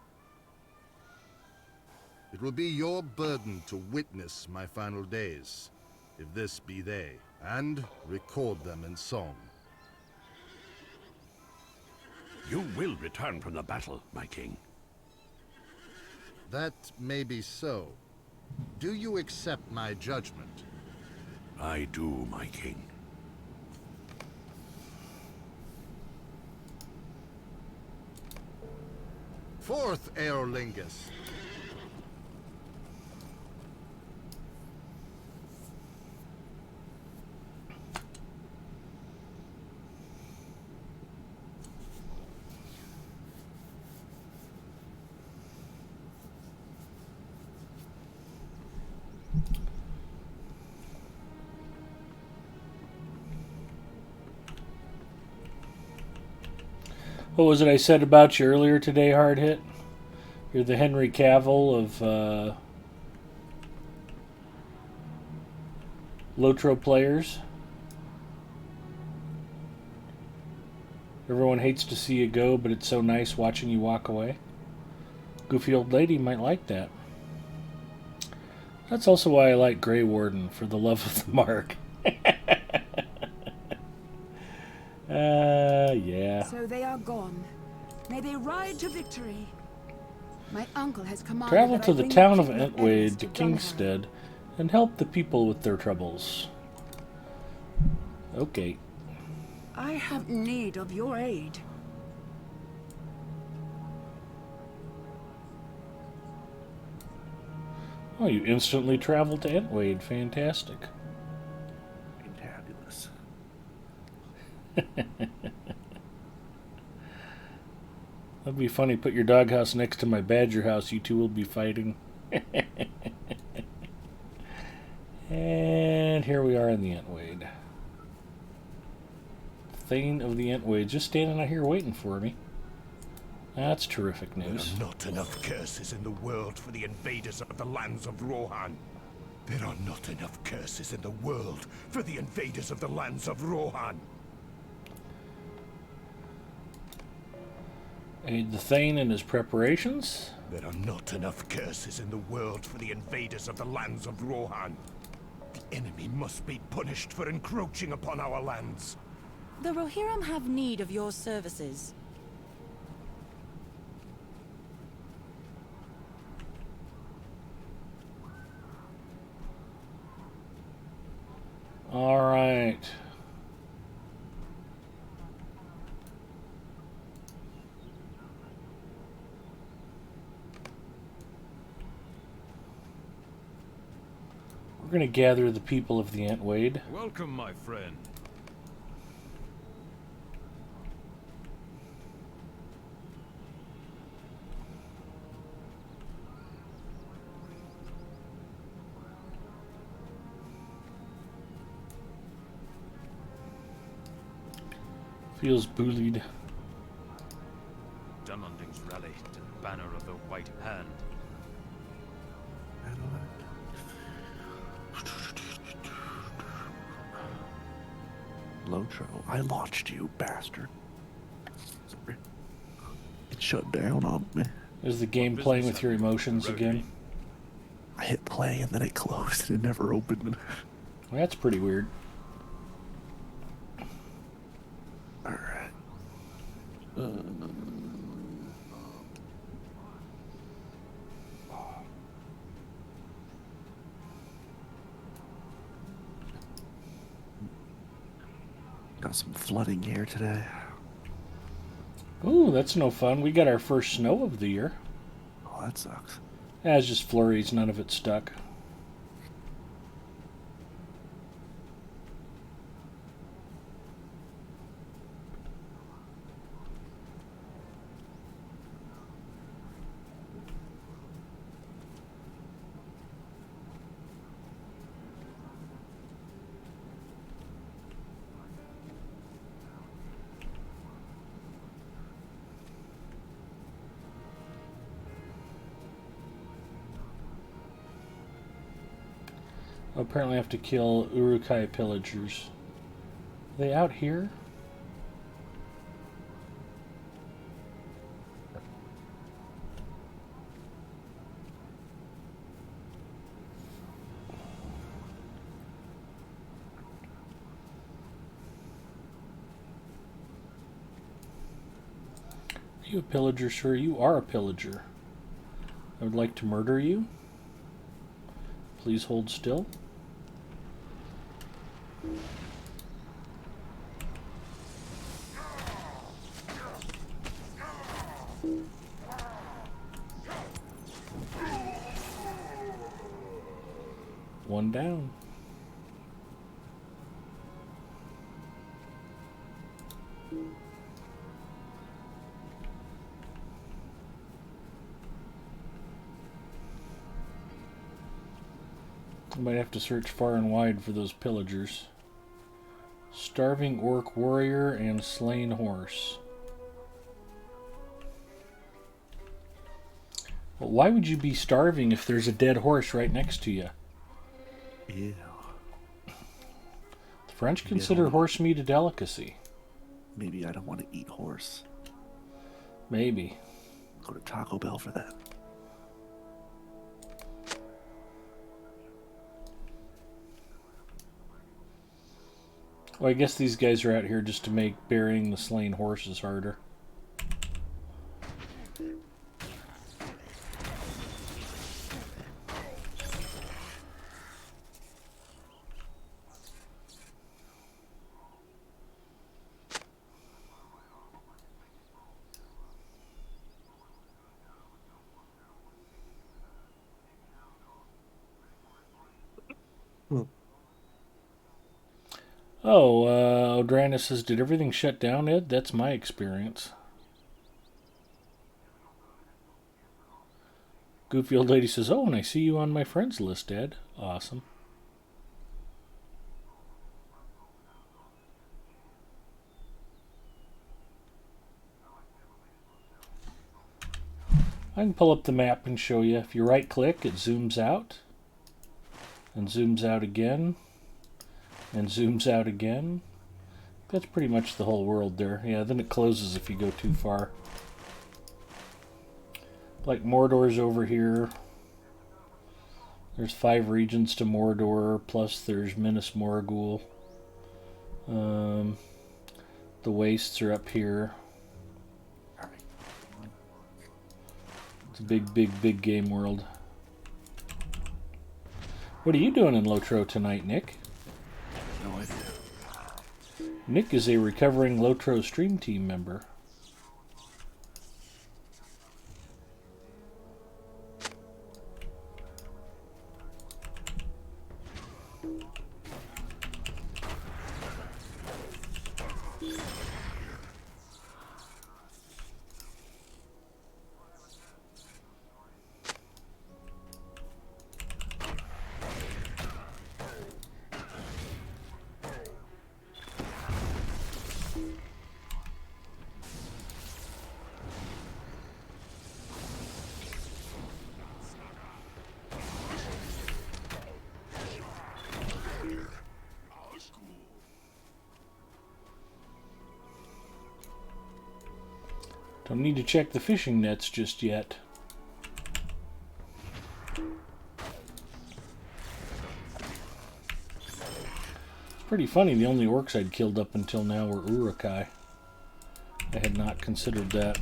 It will be your burden to witness my final days, if this be they, and record them in song. You will return from the battle, my king. That may be so. Do you accept my judgment? I do, my king. Forth, Aerlingus. What was it I said about you earlier today, Hard Hit? You're the Henry Cavill of Lotro players. Everyone hates to see you go, but it's so nice watching you walk away. Goofy old lady might like that. That's also why I like Grey Warden, for the love of the mark. Yeah. So they are gone. May they ride to victory. My uncle has commanded Travel that to I the bring town of King Edoras Entwade to Dunham. Kingstead and help the people with their troubles. Okay. I have need of your aid. Oh, you instantly traveled to Entwade. Fantastic. Fantabulous. That'd be funny. Put your doghouse next to my badger house. You two will be fighting. And here we are in the Entwade. Thane of the Entwade just standing out here waiting for me. That's terrific news. There are not enough curses in the world for the invaders of the lands of Rohan. There are not enough curses in the world for the invaders of the lands of Rohan. Aid the Thane in his preparations. There are not enough curses in the world for the invaders of the lands of Rohan. The enemy must be punished for encroaching upon our lands. The Rohirrim have need of your services. All right. We're going to gather the people of the Entwade. Welcome, my friend. Feels bullied. Dunmunding's rally to the banner of the White Hand. Lotro, I launched you, bastard. Sorry. It shut down on me. Is the game playing with your emotions again? I hit play and then it closed and it never opened. Well, that's pretty weird. Alright. Got some flooding here today. Ooh, that's no fun. We got our first snow of the year. Oh, that sucks. It's just flurries, none of it stuck. Apparently I have to kill Urukai pillagers. Are they out here? you a pillager, sir? You are a pillager. I would like to murder you. Please hold still. One down. I might have to search far and wide for those pillagers. Starving orc warrior and slain horse. Well, why would you be starving if there's a dead horse right next to you? Ew. The French consider horse meat a delicacy. Maybe I don't want to eat horse. Maybe. Go to Taco Bell for that. Well, I guess these guys are out here just to make burying the slain horses harder. Oh, Odrana says, did everything shut down, Ed? That's my experience. Goofy old lady says, oh, and I see you on my friends list, Ed. Awesome. I can pull up the map and show you. If you right click, it zooms out. And zooms out again. And zooms out again. That's pretty much the whole world there. Yeah, then it closes if you go too far. Like Mordor's over here. There's 5 regions to Mordor, plus there's Minas Morgul. The wastes are up here. It's a big, big, big game world. What are you doing in Lotro tonight, Nick? No idea. Nick is a recovering Lotro stream team member. Don't need to check the fishing nets just yet. It's pretty funny, the only orcs I'd killed up until now were Urukai. I had not considered that.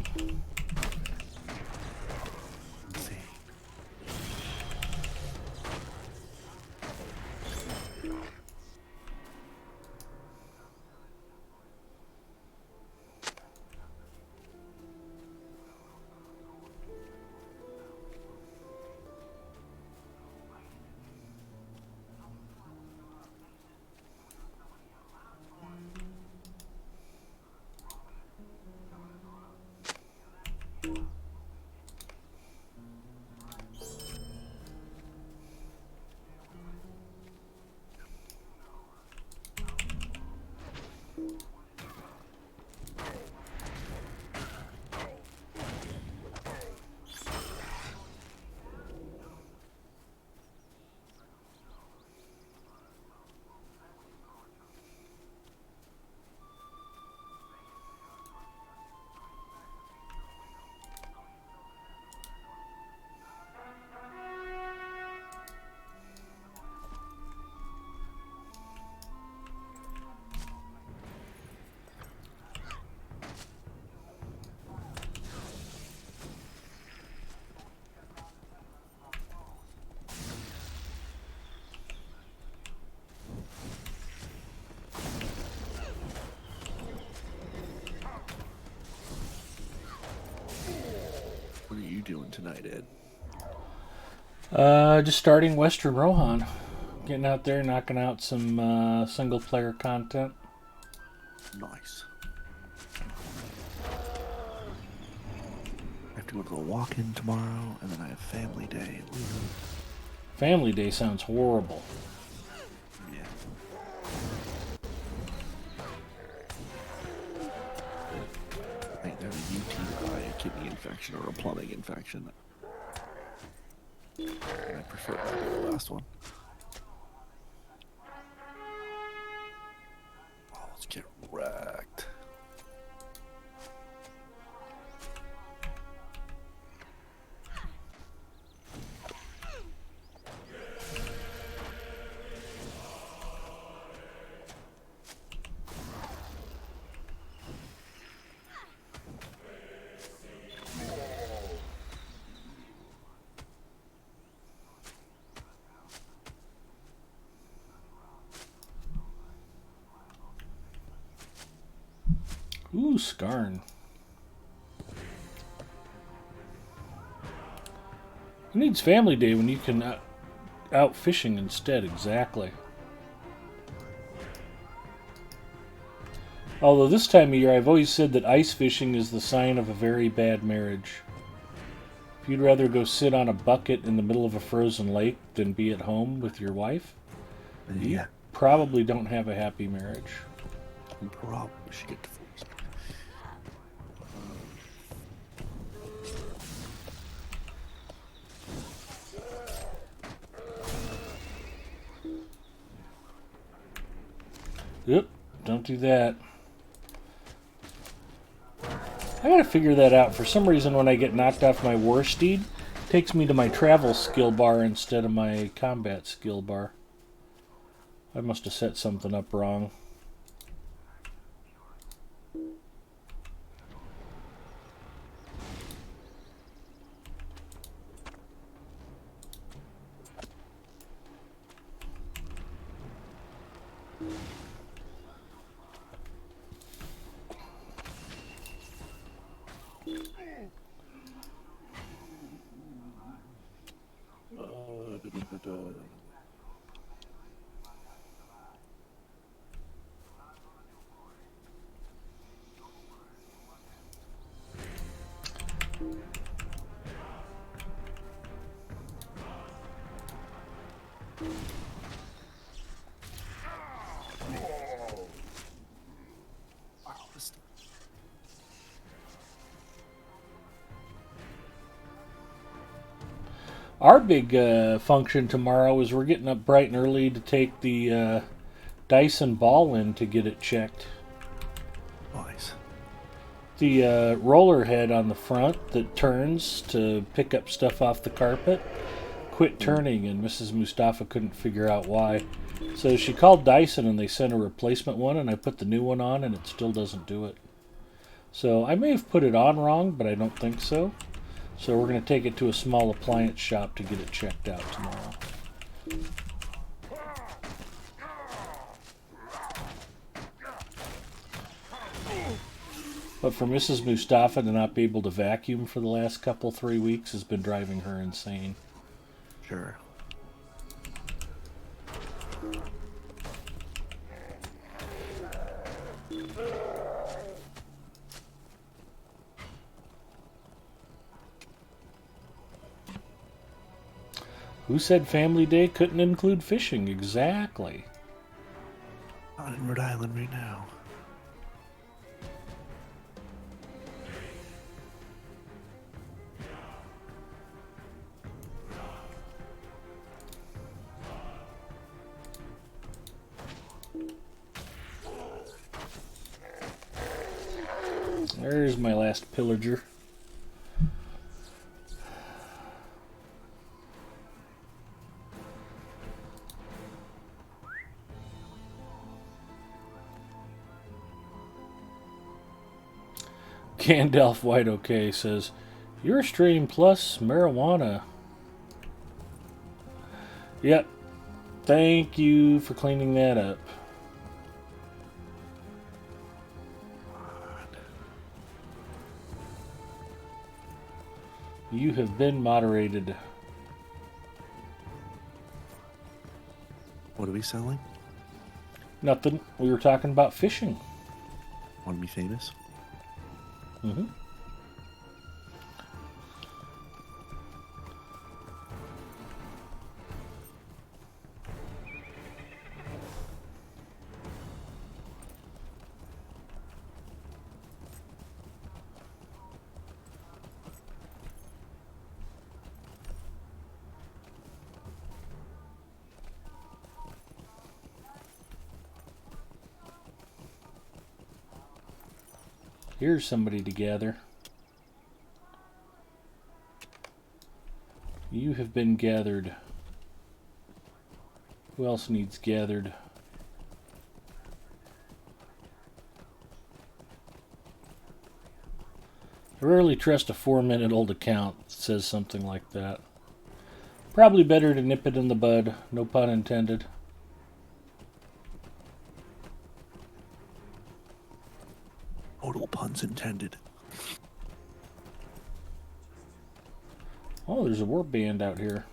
doing tonight, Ed? Just starting Western Rohan. Getting out there, knocking out some single-player content. Nice. I have to go to the walk-in tomorrow, and then I have family day. Family day sounds horrible. Yeah. I either have a UTI, a kidney infection, or a plumbing infection. And I prefer that to the last one. Oh, let's get wrecked. Ooh, Skarn. Who needs family day when you can out fishing instead? Exactly. Although this time of year, I've always said that ice fishing is the sign of a very bad marriage. If you'd rather go sit on a bucket in the middle of a frozen lake than be at home with your wife, you probably don't have a happy marriage. You probably should get divorced. Yep, don't do that. I gotta figure that out. For some reason, when I get knocked off my war steed, it takes me to my travel skill bar instead of my combat skill bar. I must have set something up wrong. Our big function tomorrow is we're getting up bright and early to take the Dyson ball in to get it checked. Nice. The roller head on the front that turns to pick up stuff off the carpet quit turning, and Mrs. Mustafa couldn't figure out why. So she called Dyson and they sent a replacement one, and I put the new one on and it still doesn't do it. So I may have put it on wrong, but I don't think so. So we're going to take it to a small appliance shop to get it checked out tomorrow. But for Mrs. Mustafa to not be able to vacuum for the last 3 weeks has been driving her insane. Sure. Who said family day couldn't include fishing? Exactly. Not in Rhode Island right now. There's my last pillager. Gandalf White OK says, "Your stream plus marijuana." Yep. Thank you for cleaning that up. You have been moderated. What are we selling? Nothing. We were talking about fishing. Want to be famous? Mm-hmm. Here's somebody to gather. You have been gathered. Who else needs gathered? I rarely trust a 4-minute-old account that says something like that. Probably better to nip it in the bud, no pun intended. Total puns intended. Oh, there's a war band out here.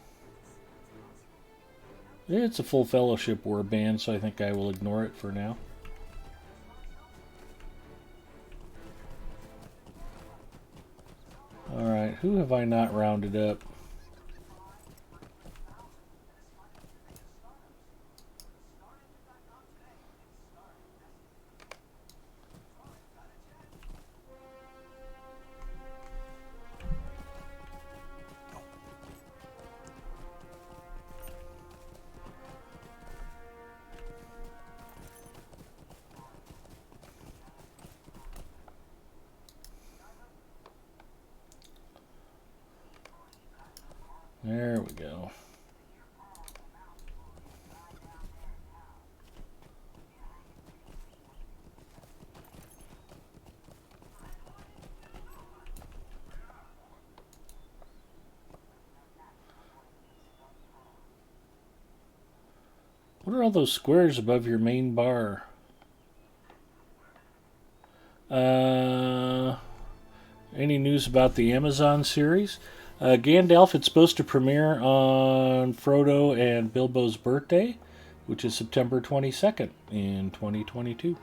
It's a full fellowship war band, so I think I will ignore it for now. Alright, who have I not rounded up? There we go. What are all those squares above your main bar? Any news about the Amazon series? Gandalf, it's supposed to premiere on Frodo and Bilbo's birthday, which is September 22nd in 2022.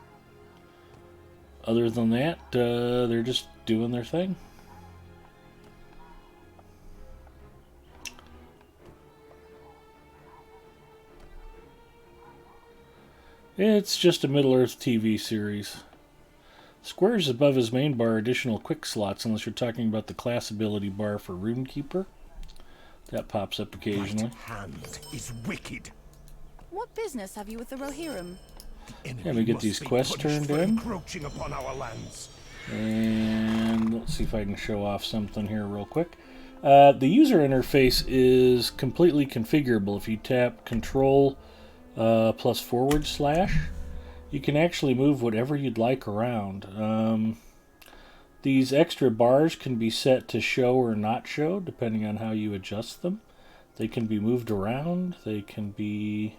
Other than that, they're just doing their thing. It's just a Middle-earth TV series. Squares above his main bar are additional quick slots, unless you're talking about the class ability bar for Runekeeper. That pops up occasionally. Right hand is wicked. What business have you with the Rohirrim? Yeah, we get these quests turned in. Encroaching upon our lands. And let's see if I can show off something here real quick. The user interface is completely configurable. If you tap Control plus /, you can actually move whatever you'd like around. These extra bars can be set to show or not show, depending on how you adjust them. They can be moved around. They can be...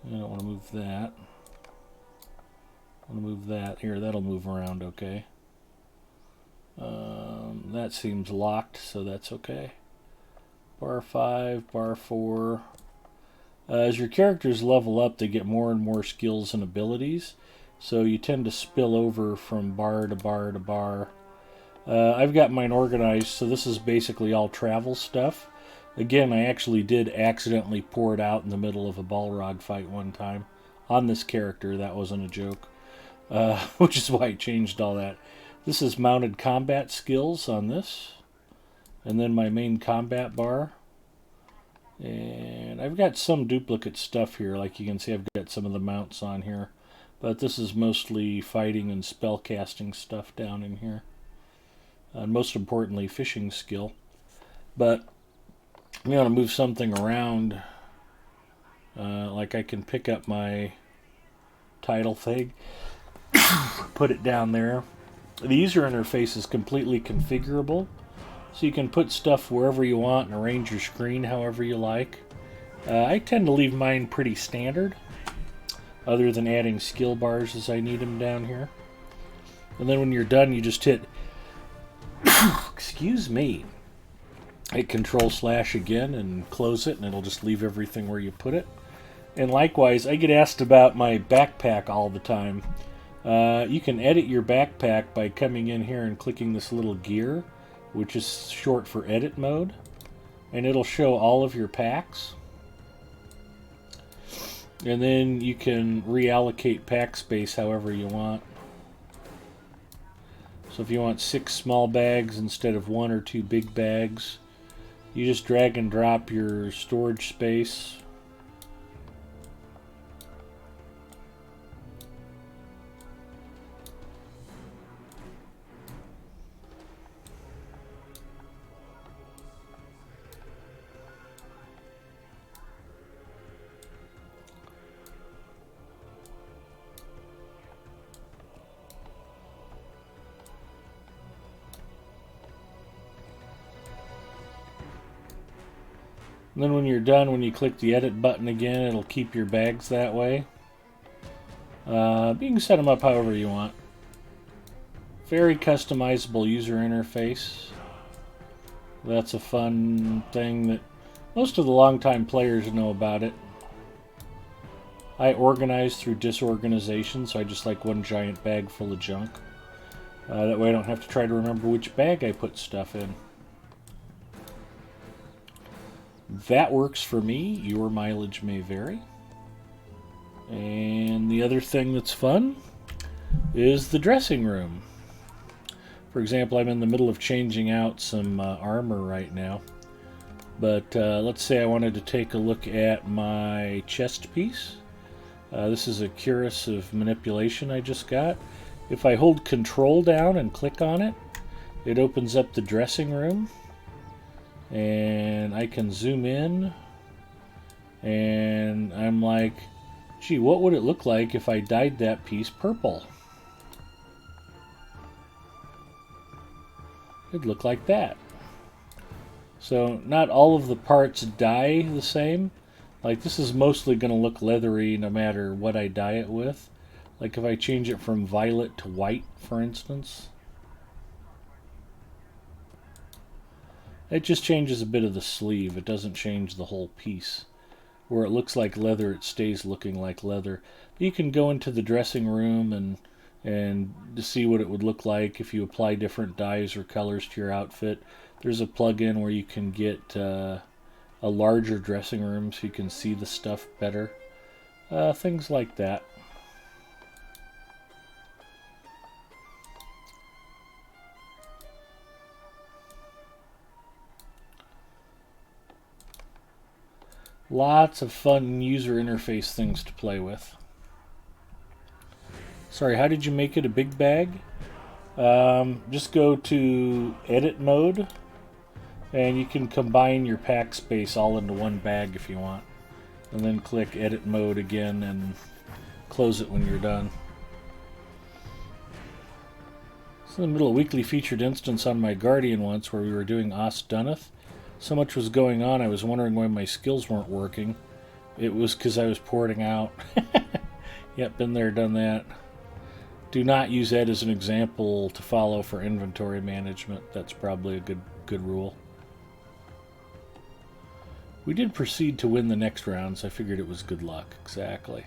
I don't want to move that. I want to move that. Here, that'll move around okay. That seems locked, so that's okay. Bar 5, bar 4... as your characters level up, they get more and more skills and abilities, so you tend to spill over from bar to bar to bar. I've got mine organized, so this is basically all travel stuff. Again, I actually did accidentally pour it out in the middle of a Balrog fight one time. On this character, that wasn't a joke. Which is why I changed all that. This is mounted combat skills on this. And then my main combat bar. And I've got some duplicate stuff here. Like you can see, I've got some of the mounts on here. But this is mostly fighting and spellcasting stuff down in here. And most importantly, fishing skill. But I'm going to move something around. Like I can pick up my title thing, put it down there. The user interface is completely configurable. So you can put stuff wherever you want and arrange your screen however you like. I tend to leave mine pretty standard, other than adding skill bars as I need them down here. And then when you're done, you just hit Excuse me. Hit Control/, again and close it, and it'll just leave everything where you put it. And likewise, I get asked about my backpack all the time. You can edit your backpack by coming in here and clicking this little gear, which is short for edit mode, and it'll show all of your packs. And then you can reallocate pack space however you want. So if you want 6 small bags instead of 1 or 2 big bags, you just drag and drop your storage space. And then when you're done, when you click the edit button again, it'll keep your bags that way. You can set them up however you want. Very customizable user interface. That's a fun thing that most of the longtime players know about it. I organize through disorganization, so I just like one giant bag full of junk. That way I don't have to try to remember which bag I put stuff in. That works for me. Your mileage may vary. And the other thing that's fun is the dressing room. For example, I'm in the middle of changing out some armor right now. But let's say I wanted to take a look at my chest piece. This is a cuirass of manipulation I just got. If I hold Control down and click on it, it opens up the dressing room. And I can zoom in, and I'm like, gee, what would it look like if I dyed that piece purple? It'd look like that. So not all of the parts dye the same. Like this is mostly going to look leathery no matter what I dye it with. Like if I change it from violet to white, for instance. It just changes a bit of the sleeve. It doesn't change the whole piece. Where it looks like leather, it stays looking like leather. You can go into the dressing room and to see what it would look like if you apply different dyes or colors to your outfit. There's a plug-in where you can get a larger dressing room so you can see the stuff better. Things like that. Lots of fun user interface things to play with. Sorry, how did you make it a big bag? Just go to edit mode and you can combine your pack space all into one bag if you want. And then click edit mode again and close it when you're done. It's in the middle of a weekly featured instance on my Guardian once where we were doing Os Dunneth. So much was going on, I was wondering why my skills weren't working. It was because I was porting out. Yep, been there, done that. Do not use Ed as an example to follow for inventory management. That's probably a good rule. We did proceed to win the next round, so I figured it was good luck. Exactly.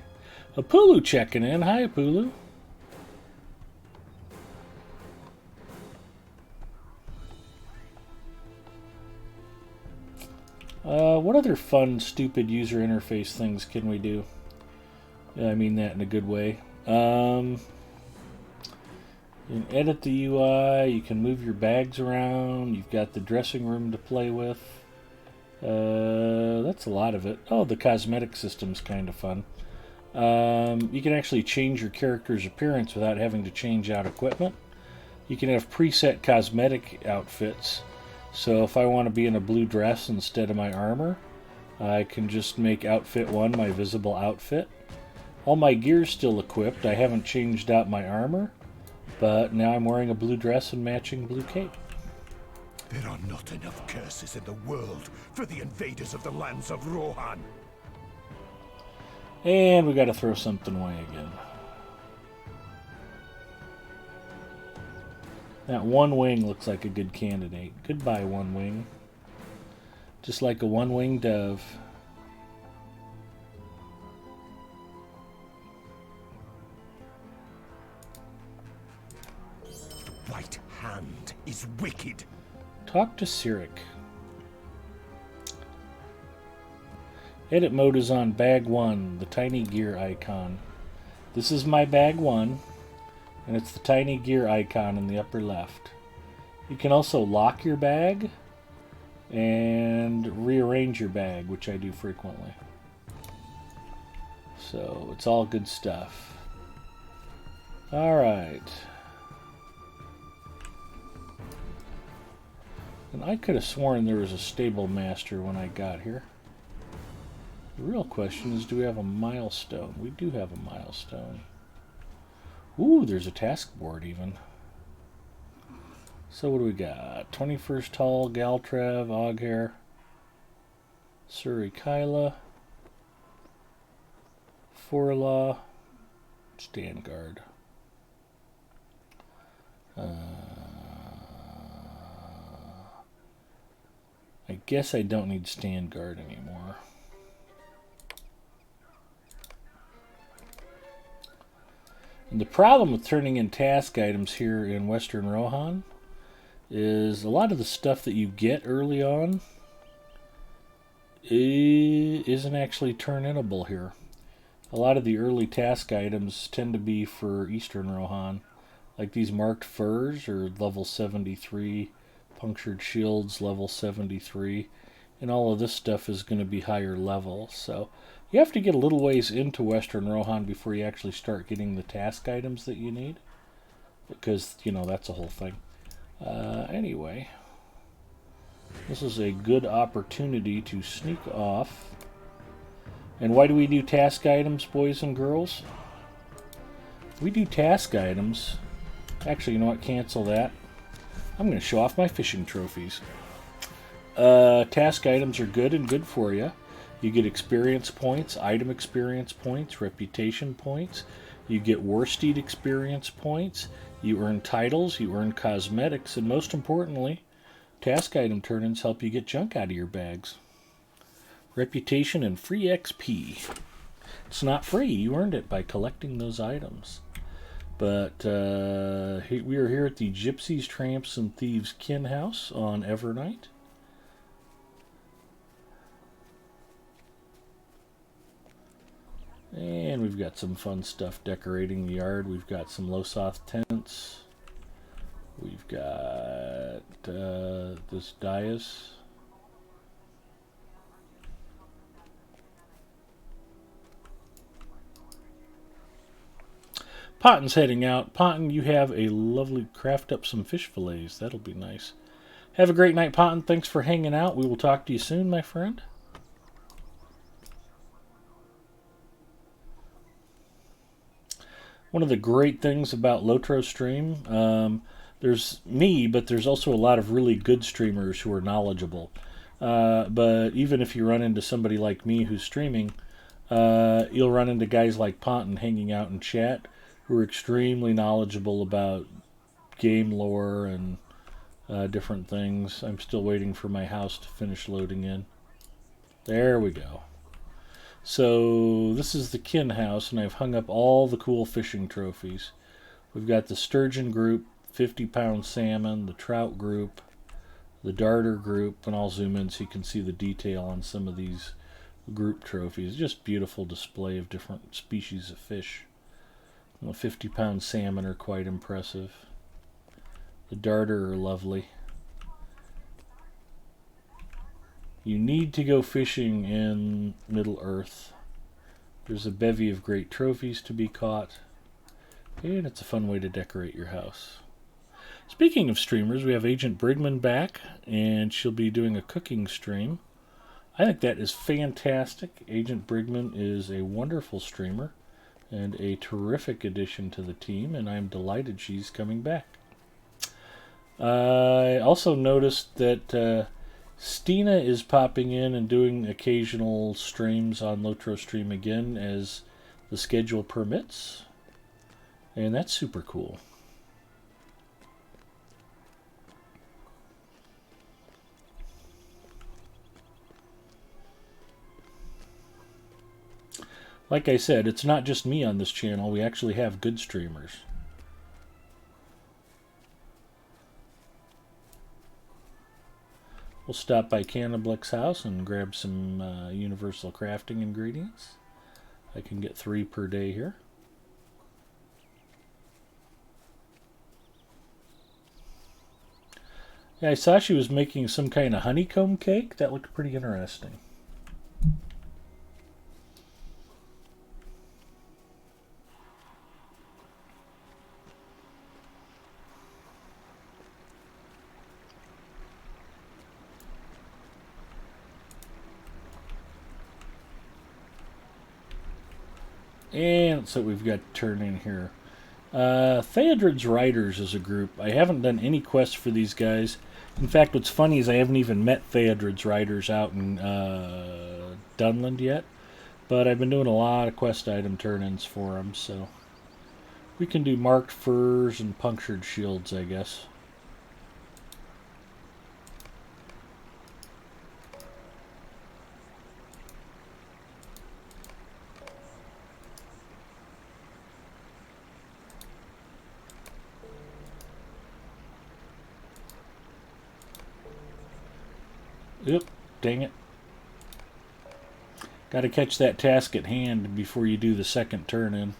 Apulu checking in. Hi, Apulu. What other fun, stupid user interface things can we do? I mean that in a good way. You can edit the UI, you can move your bags around, you've got the dressing room to play with. That's a lot of it. Oh, the cosmetic system's kind of fun. You can actually change your character's appearance without having to change out equipment. You can have preset cosmetic outfits. So if I want to be in a blue dress instead of my armor, I can just make outfit 1 my visible outfit. All my gear's still equipped. I haven't changed out my armor, but now I'm wearing a blue dress and matching blue cape. There are not enough curses in the world for the invaders of the lands of Rohan. And we got to throw something away again. That one wing looks like a good candidate. Goodbye, one wing. Just like a one-winged dove. Right hand is wicked. Talk to Cyric. Edit mode is on bag 1, the tiny gear icon. This is my bag 1, and it's the tiny gear icon in the upper left. You can also lock your bag and rearrange your bag, which I do frequently. So it's all good stuff. Alright. And I could have sworn there was a stable master when I got here. The real question is, do we have a milestone? We do have a milestone. Ooh, there's a task board even. So what do we got? 21st Tall, Galtrev, Oghair, Suri Kyla, Forla, Standguard. I guess I don't need Standguard anymore. And the problem with turning in task items here in Western Rohan is a lot of the stuff that you get early on isn't actually turn-inable here. A lot of the early task items tend to be for Eastern Rohan. Like these marked furs are level 73, punctured shields level 73, and all of this stuff is going to be higher level. So you have to get a little ways into Western Rohan before you actually start getting the task items that you need, because, you know, that's a whole thing. Anyway, this is a good opportunity to sneak off. And why do we do task items, boys and girls? We do task items. Actually, you know what? Cancel that. I'm going to show off my fishing trophies. Task items are good and good for you. You get experience points, item experience points, reputation points. You get worsted experience points. You earn titles, you earn cosmetics, and most importantly, task item turn-ins help you get junk out of your bags. Reputation and free XP. It's not free, you earned it by collecting those items. But we are here at the Gypsies, Tramps, and Thieves Kin House on Evernight. And we've got some fun stuff decorating the yard. We've got some Losoth tents. We've got this dais. Potton's heading out. Potton, you have a lovely craft up some fish fillets. That'll be nice. Have a great night, Potton. Thanks for hanging out. We will talk to you soon, my friend. One of the great things about Lotro Stream, there's me, but there's also a lot of really good streamers who are knowledgeable. But even if you run into somebody like me who's streaming, you'll run into guys like Ponton hanging out in chat who are extremely knowledgeable about game lore and different things. I'm still waiting for my house to finish loading in. There we go. So this is the Kin House, and I've hung up all the cool fishing trophies. We've got the sturgeon group, 50-pound salmon, the trout group, the darter group, and I'll zoom in so you can see the detail on some of these group trophies. Just beautiful display of different species of fish. The 50-pound salmon are quite impressive. The darter are lovely. You need to go fishing in Middle-earth. There's a bevy of great trophies to be caught, and it's a fun way to decorate your house. Speaking of streamers, we have Agent Brigman back, and she'll be doing a cooking stream. I think that is fantastic. Agent Brigman is a wonderful streamer and a terrific addition to the team, and I'm delighted she's coming back. I also noticed that Stina is popping in and doing occasional streams on Lotro Stream again as the schedule permits. And that's super cool. Like I said, it's not just me on this channel. We actually have good streamers. We'll stop by Cannablick's house and grab some universal crafting ingredients. I can get 3 per day here. Yeah, I saw she was making some kind of honeycomb cake. That looked pretty interesting. And so we've got to turn in here. Theodred's Riders is a group. I haven't done any quests for these guys. In fact, what's funny is I haven't even met Theodred's Riders out in Dunland yet. But I've been doing a lot of quest item turn-ins for them, so we can do marked furs and punctured shields, I guess. Oop, dang it. Got to catch that task at hand before you do the second turn-in.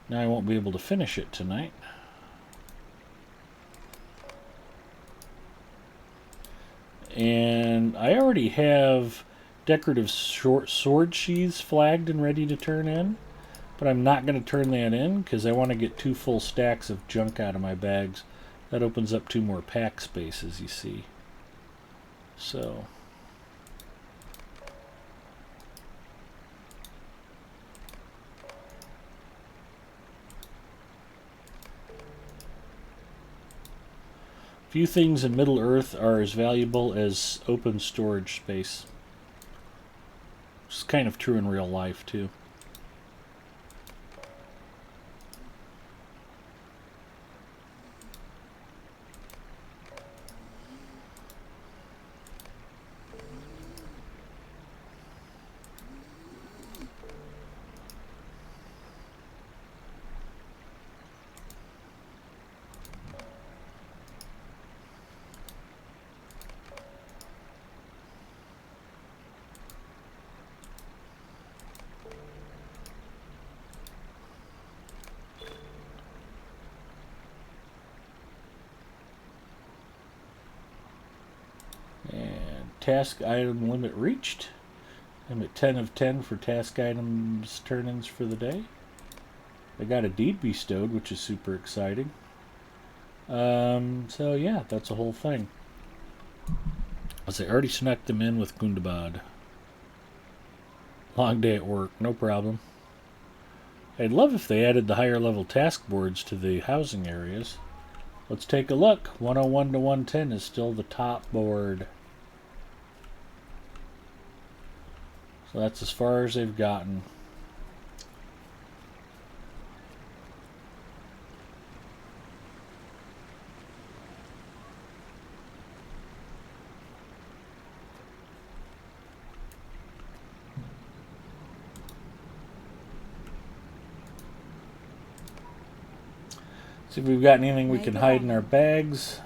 Now I won't be able to finish it tonight. And I already have decorative short sword sheaths flagged and ready to turn in. But I'm not going to turn that in because I want to get 2 full stacks of junk out of my bags. That opens up 2 more pack spaces, you see. So... few things in Middle-earth are as valuable as open storage space. It's kind of true in real life, too. Task item limit reached. I'm at 10 of 10 for task items turn-ins for the day. I got a deed bestowed, which is super exciting. So yeah, that's a whole thing. As I already snuck them in with Gundabad. Long day at work, no problem. I'd love if they added the higher level task boards to the housing areas. Let's take a look. 101 to 110 is still the top board. So that's as far as they've gotten. See if we've got anything we can hide in our bags.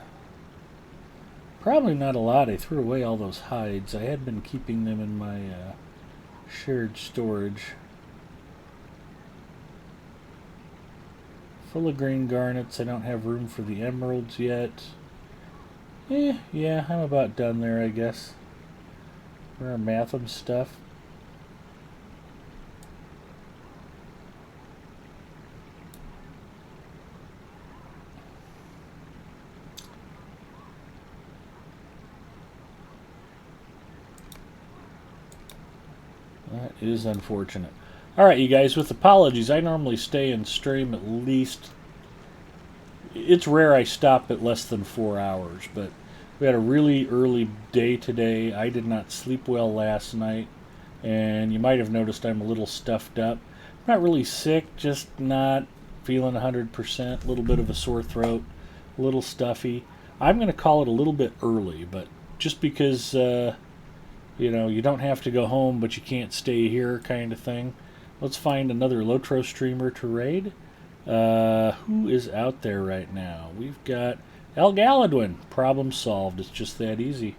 Probably not a lot. I threw away all those hides. I had been keeping them in my shared storage. Full of green garnets. I don't have room for the emeralds yet. Yeah, I'm about done there, I guess. For our Matham stuff. That is unfortunate. Alright, you guys, with apologies, I normally stay and stream at least... It's rare I stop at less than 4 hours, but we had a really early day today. I did not sleep well last night, and you might have noticed I'm a little stuffed up. I'm not really sick, just not feeling 100%, a little bit of a sore throat, a little stuffy. I'm going to call it a little bit early, but just because... you know, you don't have to go home, but you can't stay here kind of thing. Let's find another Lotro streamer to raid. Who is out there right now? We've got El Galadwin. Problem solved. It's just that easy.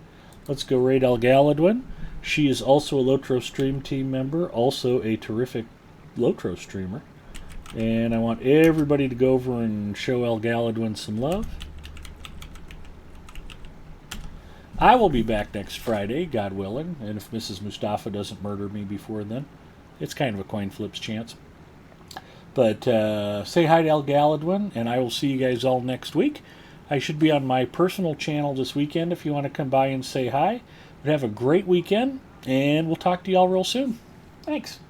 Let's go raid El Galadwin. She is also a Lotro stream team member, also a terrific Lotro streamer. And I want everybody to go over and show El Galadwin some love. I will be back next Friday, God willing, and if Mrs. Mustafa doesn't murder me before then. It's kind of a coin flip's chance. But say hi to El Galadwin, and I will see you guys all next week. I should be on my personal channel this weekend if you want to come by and say hi. But have a great weekend, and we'll talk to you all real soon. Thanks.